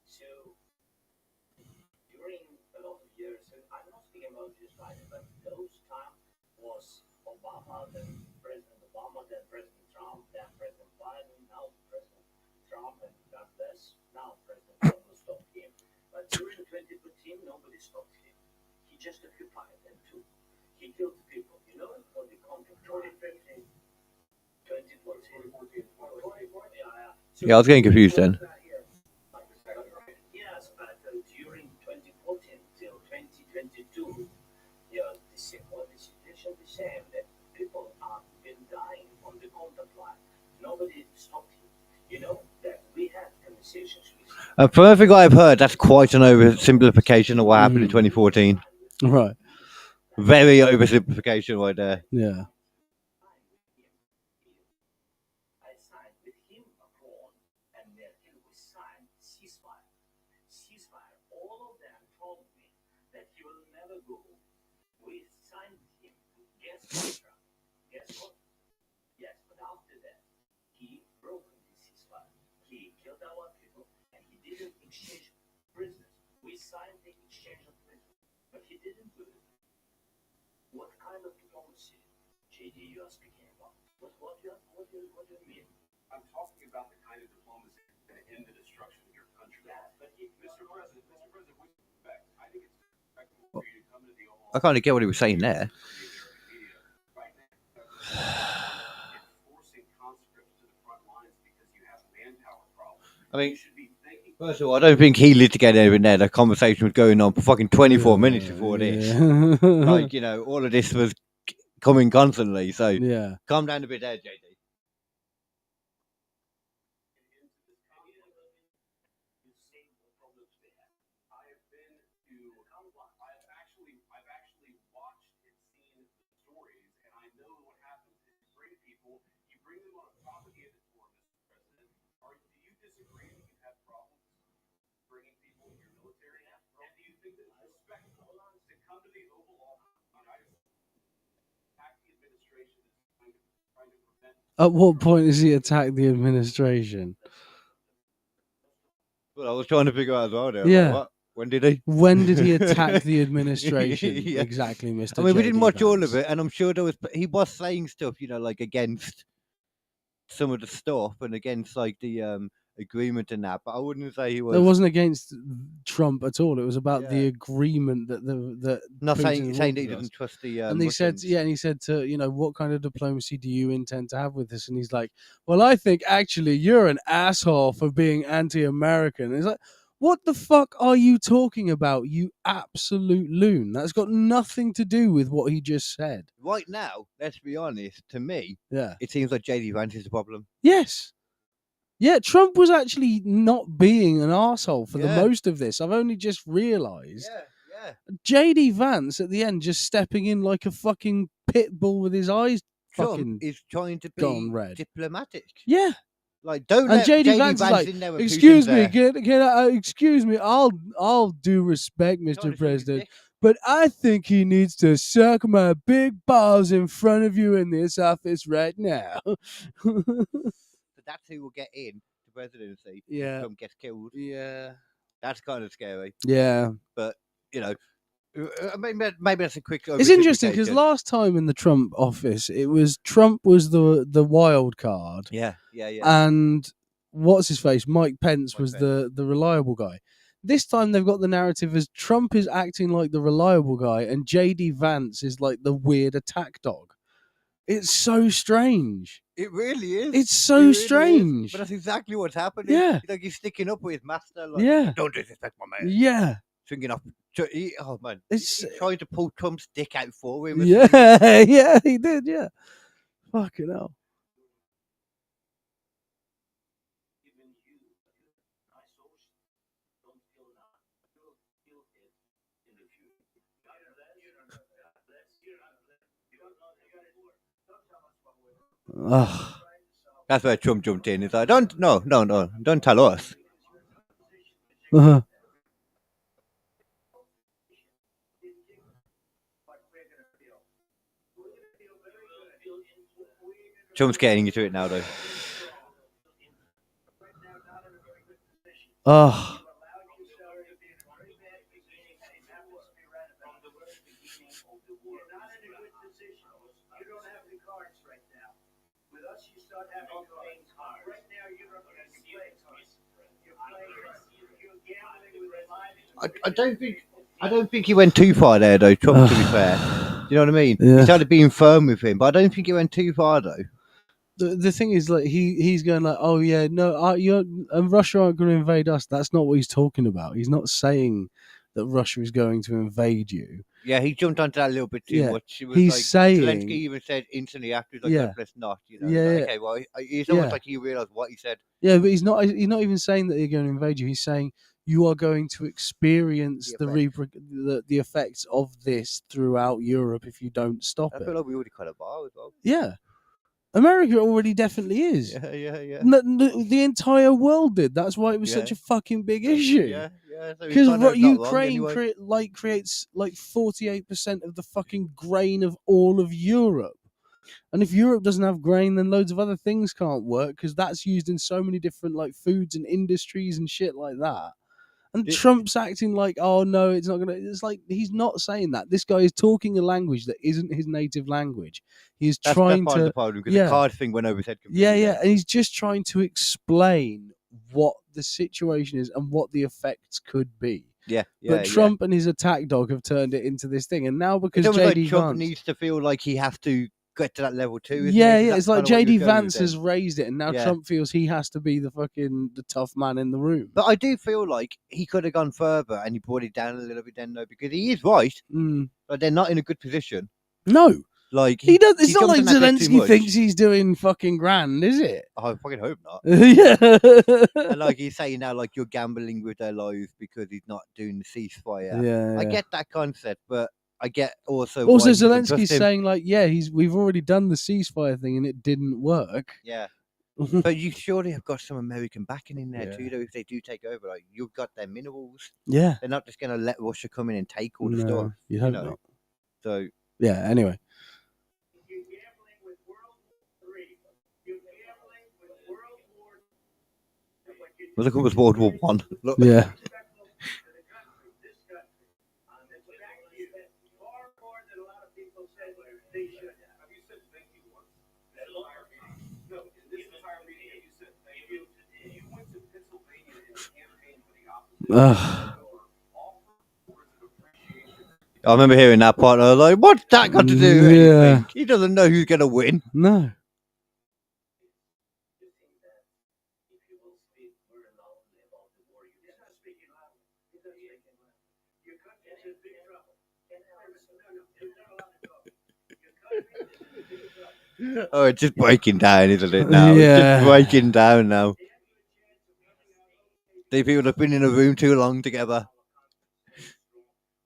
So during a lot of years, and I'm not speaking about just Biden, but those time was Obama, then President Obama, then President Trump, then President Biden, now President Trump, and God bless, now President Trump will stop him. But during 2014, nobody stopped him. He just occupied them too. He killed people, for the conflict. 2015, 2014, 2014, yeah. So Yeah, I was getting confused then. Yes, but during 2014 till 2022, nobody stopped him. You know that we had conversations with him. From everything I've heard, that's quite an oversimplification of what happened in 2014. Right. Very oversimplification right there. Yeah. I signed with him a form, and then we signed ceasefire. Ceasefire. All of them told me that he will never go. We signed him. Guess what? Guess what? Yes, but after that, he broke the ceasefire. He killed our people, and he didn't exchange prisoners. We signed the exchange of prisoners, but he didn't do it. What kind of diplomacy, JD, you are speaking about? What do you mean? I'm talking about the kind of diplomacy that end the destruction of your country. Yeah, but he, Mr. President, with respect, I think it's respectable for you to come to the Oval I kind of get what he was saying there. right now. Enforcing conscripts to the front lines because you have manpower problems. I mean, You should be thinking first of all, I don't think he litigated anything there. The conversation was going on for fucking 24 minutes before this. Yeah. Like, all of this was coming constantly. So Yeah. calm down a bit there, JD. I've actually watched and seen the stories, and I know what happens is you bring people, you bring them on a propaganda tour, Mr. President. Do you disagree that you have problems bringing people in your military? And do you think that it's respectful to come to the Oval Office and attack the administration that's trying to prevent? At what point does he attack the administration? Well, I was trying to figure out as well there. Yeah. Like, what? When did he? When did he attack the administration? Yeah. Exactly, Mr. I mean, we didn't JD watch all Vance. of it, and I'm sure he was saying stuff, like against some of the stuff and against like the agreement and that. But I wouldn't say he was. It wasn't against Trump at all. It was about the Yeah. agreement that Not Putin saying that he wanted us. doesn't trust the. And he said, Russians. and he said to, what kind of diplomacy do you intend to have with this? And he's like, well, I think actually you're an asshole for being anti-American. And it's like, what the fuck are you talking about, you absolute loon? That's got nothing to do with what he just said. Right now, let's be honest. To me, Yeah. it seems like JD Vance is the problem. Yes. Yeah, Trump was actually not being an arsehole for the Yeah. most of this. I've only just realised. Yeah. JD Vance at the end just stepping in like a fucking pit bull with his eyes fucking Trump is trying to gone be red. diplomatic. Yeah. Like, don't And let JD Vance is Vance like, in there when excuse Putin's me, there. can I, excuse me, I'll do respect, Trying to Mr. suck his President, dick. but I think he needs to suck my big balls in front of you in this office right now. But that's who will get in the presidency. if Yeah. Trump gets killed. Yeah. That's kind of scary. Yeah. Maybe that's a quick. It's interesting because oversimplification. last time in the Trump office, it was Trump was the wild card, Yeah. and what's his face, Mike Pence Mike was Pence. the reliable guy. This time they've got the narrative as Trump is acting like the reliable guy, and JD Vance is like the weird attack dog. It's so strange. It really is. It's It so really is. strange. But that's exactly what's happening. Yeah. Like he's sticking up with his master. Like, Yeah. don't disrespect my man. Yeah. Swinging up. Oh man, It's he's trying to pull Trump's dick out for him. yeah, yeah, he did, yeah. Fucking hell. even you, my souls, don't feel that. You'll feel it in the future. God bless. You don't know that. Bless. You don't know that. You don't know that. You got it. Don't tell us what we're Ugh. That's where Trump jumped in. He's like, don't tell us. Uh-huh. Trump's getting into it now, though. Ugh. I don't think he went too far there, though. Trump, to be fair, you know what I mean. Yeah. He started being firm with him, but I don't think he went too far, though. The thing is, like, he's going like, oh yeah, no, Russia aren't going to invade us. That's not what he's talking about. He's not saying that Russia is going to invade you. Yeah, he jumped onto that a little bit too Yeah, much. It was he's like saying- Zelensky even said instantly after, he's like, Yeah. "God bless not," you know. Yeah, Like, yeah. okay, well, it's almost Yeah. like he realised what he said. Yeah, but he's not even saying that they're going to invade you. He's saying you are going to experience The the effects of this throughout Europe if you don't stop I it. feel like we already kind of are as well. Yeah, America already definitely is. Yeah. The entire world did. That's why it was Yeah. such a fucking big issue. Yeah. So he's Because kind of not wrong Ukraine anyway. creates like 48% of the fucking grain of all of Europe. And if Europe doesn't have grain, then loads of other things can't work because that's used in so many different like foods and industries and shit like that. And Trump's acting like, oh no, it's not gonna. It's like he's not saying that. This guy is talking a language that isn't his native language. He's trying part of to, the problem because yeah. the card thing went over his head completely. yeah, and he's just trying to explain what the situation is and what the effects could be. Yeah. But Trump and his attack dog have turned it into this thing, and now because it's almost JD like Trump Vance needs to feel like he has to get to that level too. Isn't yeah, it? yeah, That's it's like kinda what he JD was going with Vance then. has raised it, and now Yeah. Trump feels he has to be the tough man in the room. But I do feel like he could have gone further and he brought it down a little bit then, though, because he is right. But they're not in a good position. No, Like he does. It's he not jumped like on that bit too Zelensky much. thinks he's doing fucking grand, is it? I fucking hope not. Yeah. And like he's saying now, like you're gambling with their lives because he's not doing the ceasefire. Yeah. I get that concept, but I get also. Also, why you can Zelensky's trust him. saying like, yeah, we've already done the ceasefire thing and it didn't work. Yeah. But you surely have got some American backing in there Yeah. too, though. If they do take over, like you've got their minerals. Yeah. They're not just going to let Russia come in and take all the No, stuff. you hope know. not. So Yeah. Anyway. You're gambling with World War III. You're gambling with World War. well, look, it was World War One. Look. Yeah. This country, that's back to you. Far more than a lot of people said they should. Have you said thank you once? That entire meeting? No, in this entire meeting, have you said thank you? You went to Pennsylvania and campaigned for the opposition. I remember hearing that part. And I was like, "What's that got to do with Yeah. anything? He doesn't know who's going to win." No. If you will speak very loudly about the war, he's not speaking loudly. He's not speaking loudly. Your country's in big trouble. No, you're not allowed to talk. Your country is in big trouble. Oh, it's just breaking down, isn't it? Now it's Yeah. just breaking down now. These people have been in a room too long together.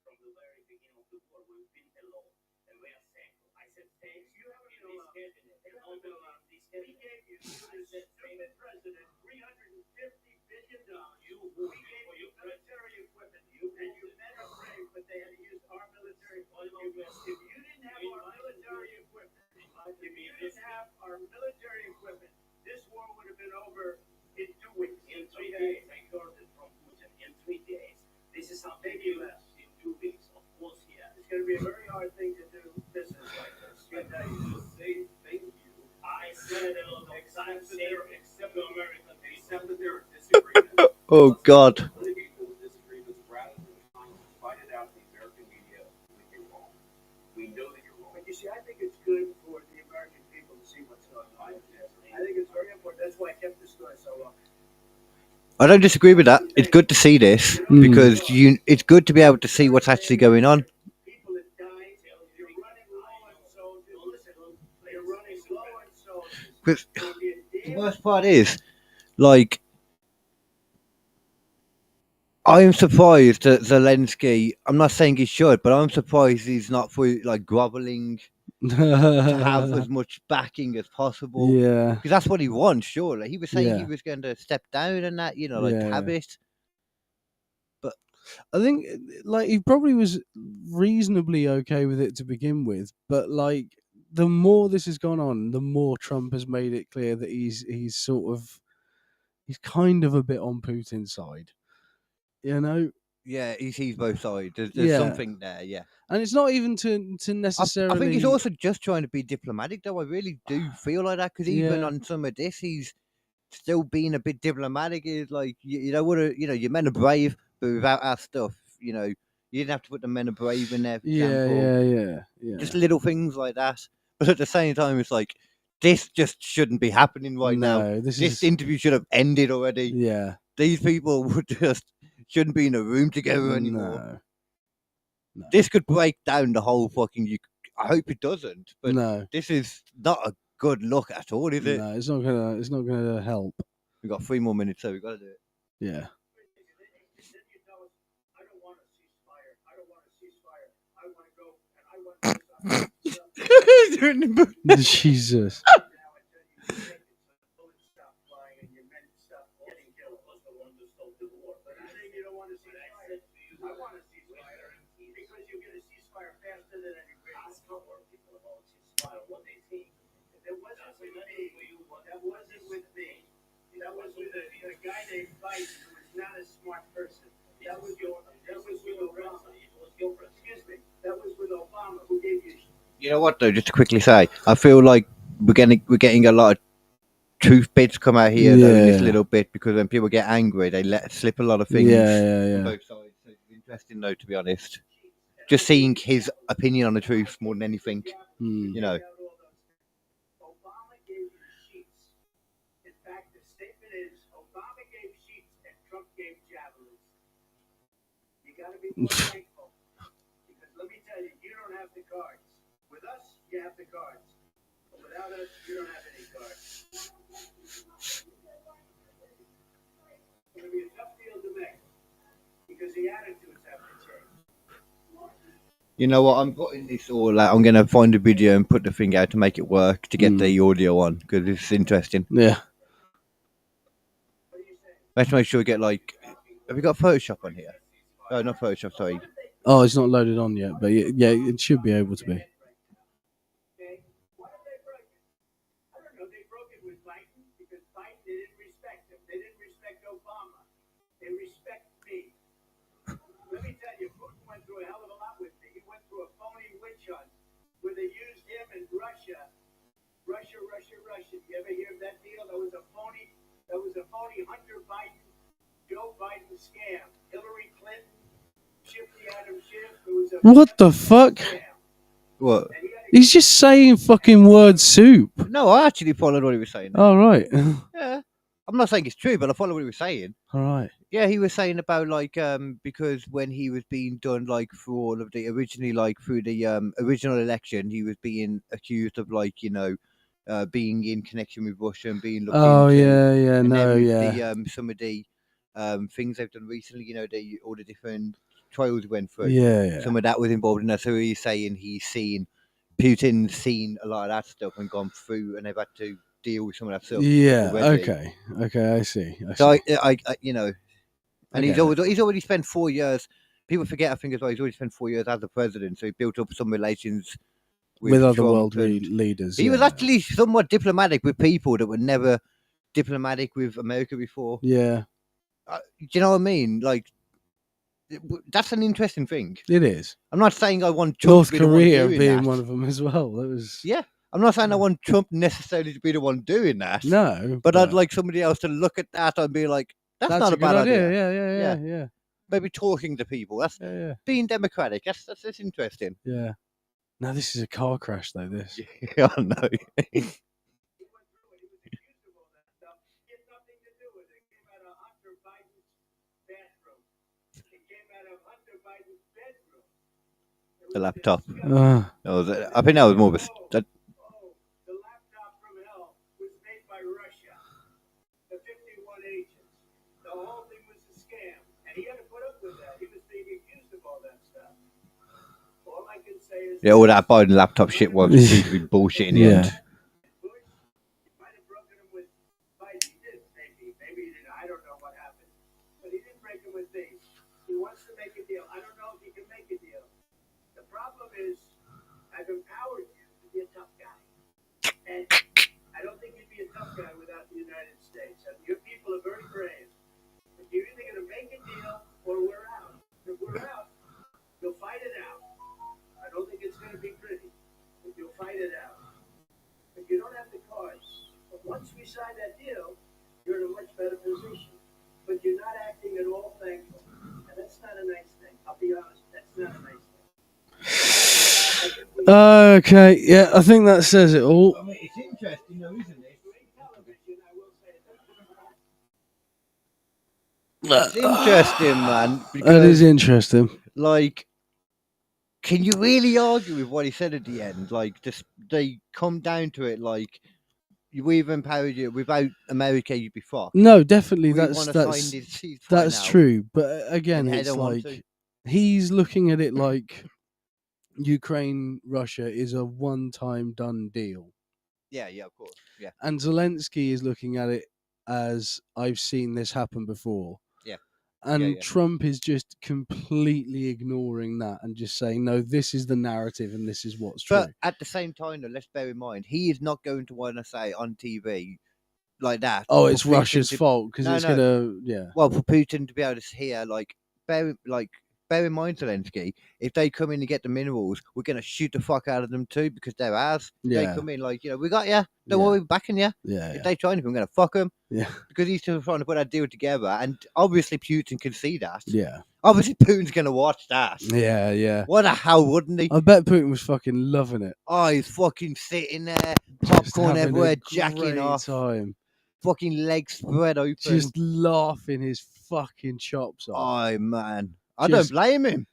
From the very beginning of the war, we've been alone, and we are thankful. I said thanks. You haven't been alone. We gave you, the stupid president, $350 billion. We gave you military equipment, and your men are brave, but they had to use our military equipment. If you didn't have our military equipment, this war would have been over in 2 weeks. In 3 days, I heard it from Putin. In 3 days. This is something less in 2 weeks. Of course, yeah. It's going to be a very hard thing to do business like this. But I just say thank you. I said it a lot of times. Except the American, except that there are disagreements. Oh God. Litigate those disagreements rather than trying to fight it out in the American media when you're wrong. We know that you're wrong. But you see, I think it's good for the American people to see what's going on. I think it's very important. That's why I kept this story so long. I don't disagree with that. It's good to see this because it's good to be able to see what's actually going on. People that died, you're running low on soldiers. Listen, you're running low on soldiers. But It'll be a the damn worst part is, like, I am surprised that Zelensky. I'm not saying he should, but I'm surprised he's not like groveling to have as much backing as possible. Yeah. Because that's what he wants, surely. He was saying Yeah. he was going to step down and that, like Yeah. have it. I think like he probably was reasonably okay with it to begin with, but like the more this has gone on, the more Trump has made it clear that he's kind of a bit on Putin's side. You know? Yeah, he sees both sides. There's Yeah. something there, yeah. And it's not even to necessarily I think he's also just trying to be diplomatic, though. I really do feel like that because even Yeah. on some of this, he's still being a bit diplomatic. Is like you don't want to, your men are brave, but without our stuff, you didn't have to put the men are brave in there. For example. Yeah. Just little things like that. But at the same time, it's like this just shouldn't be happening right now. No, This is interview should have ended already. yeah. These people would just shouldn't be in a room together anymore. No. No. This could break down the whole fucking. I hope it doesn't, but No, this is not a good look at all, is it? no, it's not gonna. It's not gonna help. We've got 3 more minutes, so we've got to do it. Yeah. Then you tell us, I don't want a ceasefire. I don't want a ceasefire. I want to go and I want to Jesus. now I tell you, you make it so the bullets stop flying and your men stop getting killed. Plus the ones who stole the war. But I think you don't want to ceasefire. I want a ceasefire because you get a ceasefire faster than anybody. Ask how more people about ceasefire what they think. That wasn't with me. That wasn't with me. That was with a guy named Biden who was not a smart person. That was with Obama. Excuse me. That was with Obama who gave you. You know what though? Just to quickly say, I feel like we're getting a lot of truth bits come out here though, in this Yeah. little bit, because when people get angry, they let slip a lot of things. Yeah. On both sides. So it's interesting though, to be honest. Just seeing his opinion on the truth more than anything, Hmm. you know. Obama gave you sheets. In fact, the statement is Obama gave sheets and Trump gave javelins. You got to be more thankful. Because let me tell you, you don't have the cards. With us, you have the cards. But without us, you don't have any cards. It's going to be a tough deal to make. Because the attitudes have to change. You know what? I'm putting this all out. I'm going to find a video and put the thing out to make it work to get the audio on, because it's interesting. Yeah. Let's make sure we get like. Have we got Photoshop on here? Oh, not Photoshop. Sorry. Oh, it's not loaded on yet, but yeah, it should be able to be. Okay? Why did they break it? I don't know. They broke it with Biden because Biden didn't respect him. They didn't respect Obama. They respect me. Let me tell you, Putin went through a hell of a lot with me. He went through a phony witch hunt where they used him in Russia. Russia. You ever hear of that deal? That was a phony Hunter Biden, Joe Biden scam. Hillary Clinton, Schiff the Adam Schiff. It was a What the fuck? scam. What? And he had He's just saying fucking word soup. No, I actually followed what he was saying. All right. Yeah. I'm not saying it's true, but I follow what he was saying. All right. Yeah, he was saying about like because when he was being done like for all of the originally like through the original election, he was being accused of like being in connection with Russia and being looked Oh into. yeah. And No, then with yeah. the some of the things they've done recently, all the different trials we went through. Yeah. Some of that was involved in that. So he's saying Putin's seen a lot of that stuff and gone through, and they've had to deal with some of that stuff. Yeah. already. Okay. I see. So see. I and he's Okay. he's already spent 4 years. People forget, I think, as well. He's already spent 4 years as the president, so he built up some relations with other Trump world and leaders. He was yeah. actually somewhat diplomatic with people that were never diplomatic with America before. Yeah, Do you know what I mean? Like, that's an interesting thing. it is. I'm not saying I want Trump North to be the one Korea doing being that. one of them as well. That was Yeah, I'm not saying I want Trump necessarily to be the one doing that. no, But I'd like somebody else to look at that and be like, that's not a a bad good idea. Yeah. Maybe talking to people. That's Yeah. being democratic. That's interesting. Yeah. Now this is a car crash though. This. Yeah, I know. he went through it. He was accused of all that stuff. He had nothing to do with it. It came out of Hunter Biden's bathroom. It came out of Hunter Biden's bedroom. It The was laptop. disgusting. I think that was more of a. The laptop from hell was made by Russia. The 51 agents. The whole thing was a scam. And he had to put up with that. He was being accused of all that stuff. All I can say is... Yeah, all that Biden laptop shit was seems to be bullshit in the Yeah. end. Bush, he might have broken him with Biden. He did, maybe. Maybe he didn't. I don't know what happened. But he didn't break him with me. He wants to make a deal. I don't know if he can make a deal. The problem is, I've empowered you to be a tough guy. And I don't think you'd be a tough guy without the United States. And your people are very brave. But you're either going to make a deal or we're out. If we're out, you'll fight it out. I don't think it's going to be pretty, but you'll fight it out. But you don't have the cards. But once we sign that deal, you're in a much better position. But you're not acting at all thankful. And that's not a nice thing. I'll be honest, that's not a nice thing. Okay. Yeah, I think that says it all. I mean, it's interesting, though, isn't it? Great television, I will say It's interesting, man. That is Because, interesting. like, can you really argue with what he said at the end? Like, just they come down to it. Like, we've empowered you. Without America, you'd be fucked. No, definitely, We want to sign this ceasefire that's now, true. But again, and they it's don't want to. like he's looking at it like Ukraine, Russia is a one-time done deal. Yeah, of course. Yeah, And Zelensky is looking at it as I've seen this happen before. Yeah. And Yeah. Trump is just completely ignoring that and just saying, no, this is the narrative and this is what's true. but at the same time, though, let's bear in mind he is not going to want to say on TV like that. Oh, for it's Putin Russia's to- fault because No, it's no. gonna, yeah. Well, for Putin to be able to hear, bear in mind, Zelensky, if they come in and get the minerals, we're going to shoot the fuck out of them too because they're ours. Yeah. They come in we got you. Don't Yeah. worry, we're backing you. Yeah, If they try anything, we're going to fuck them yeah, because he's still trying to put that deal together. And obviously, Putin can see that. yeah, Obviously, Putin's going to watch that. yeah, yeah. What the hell, wouldn't he? I bet Putin was fucking loving it. Oh, he's fucking sitting there, Just popcorn having a everywhere, jacking great off, time. fucking legs spread open. Just laughing his fucking chops off. Oh, man. I Just- don't blame him.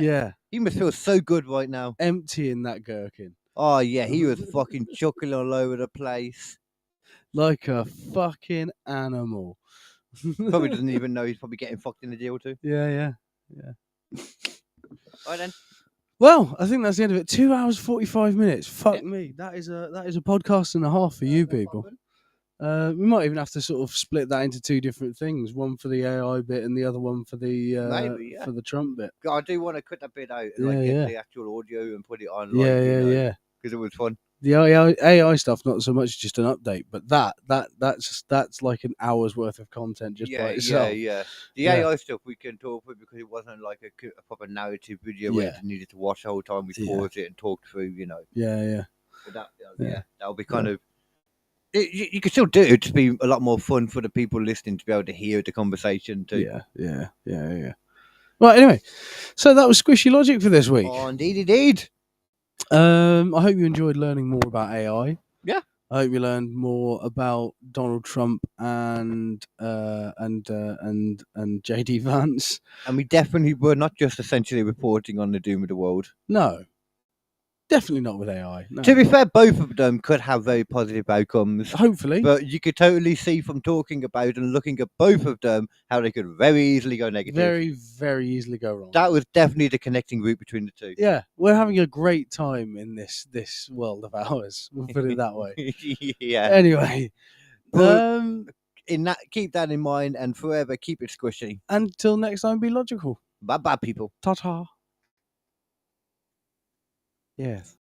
Yeah, He must feel so good right now. emptying that gherkin Oh, yeah, he was fucking chuckling all over the place. like a fucking animal. Probably doesn't even know he's probably getting fucked in the deal too. Yeah. All right, then. Well, I think that's the end of it. 2 hours 45 minutes. Fuck me. That is a podcast and a half for you people. We might even have to sort of split that into two different things. One for the AI bit and the other one for the Maybe, yeah. for the Trump bit. I do want to cut that bit out and Yeah, get yeah. the actual audio and put it on. Yeah. Because it was fun. The AI stuff, not so much just an update, but that's like an hour's worth of content just by itself. Yeah. The Yeah. AI stuff we can talk with because it wasn't like a proper narrative video where Yeah. you needed to watch the whole time. We Yeah. paused it and talked through, Yeah. But Yeah. that'll be kind of. You can still do it. It'd be a lot more fun for the people listening to be able to hear the conversation too. Yeah. Right, anyway, so that was Squishy Logic for this week. Oh, indeed. I hope you enjoyed learning more about AI. Yeah. I hope you learned more about Donald Trump and JD Vance. And we definitely were not just essentially reporting on the doom of the world. No, definitely not with AI. No. To be fair, both of them could have very positive outcomes. Hopefully, But you could totally see from talking about and looking at both of them how they could very easily go negative. very, very easily go wrong. That was definitely the connecting route between the two. Yeah, we're having a great time in this world of ours. We'll put it that way. Yeah. Anyway, Well, keep that in mind and forever keep it squishy. until next time, be logical. Bye bye, people. Ta-ta. Yes.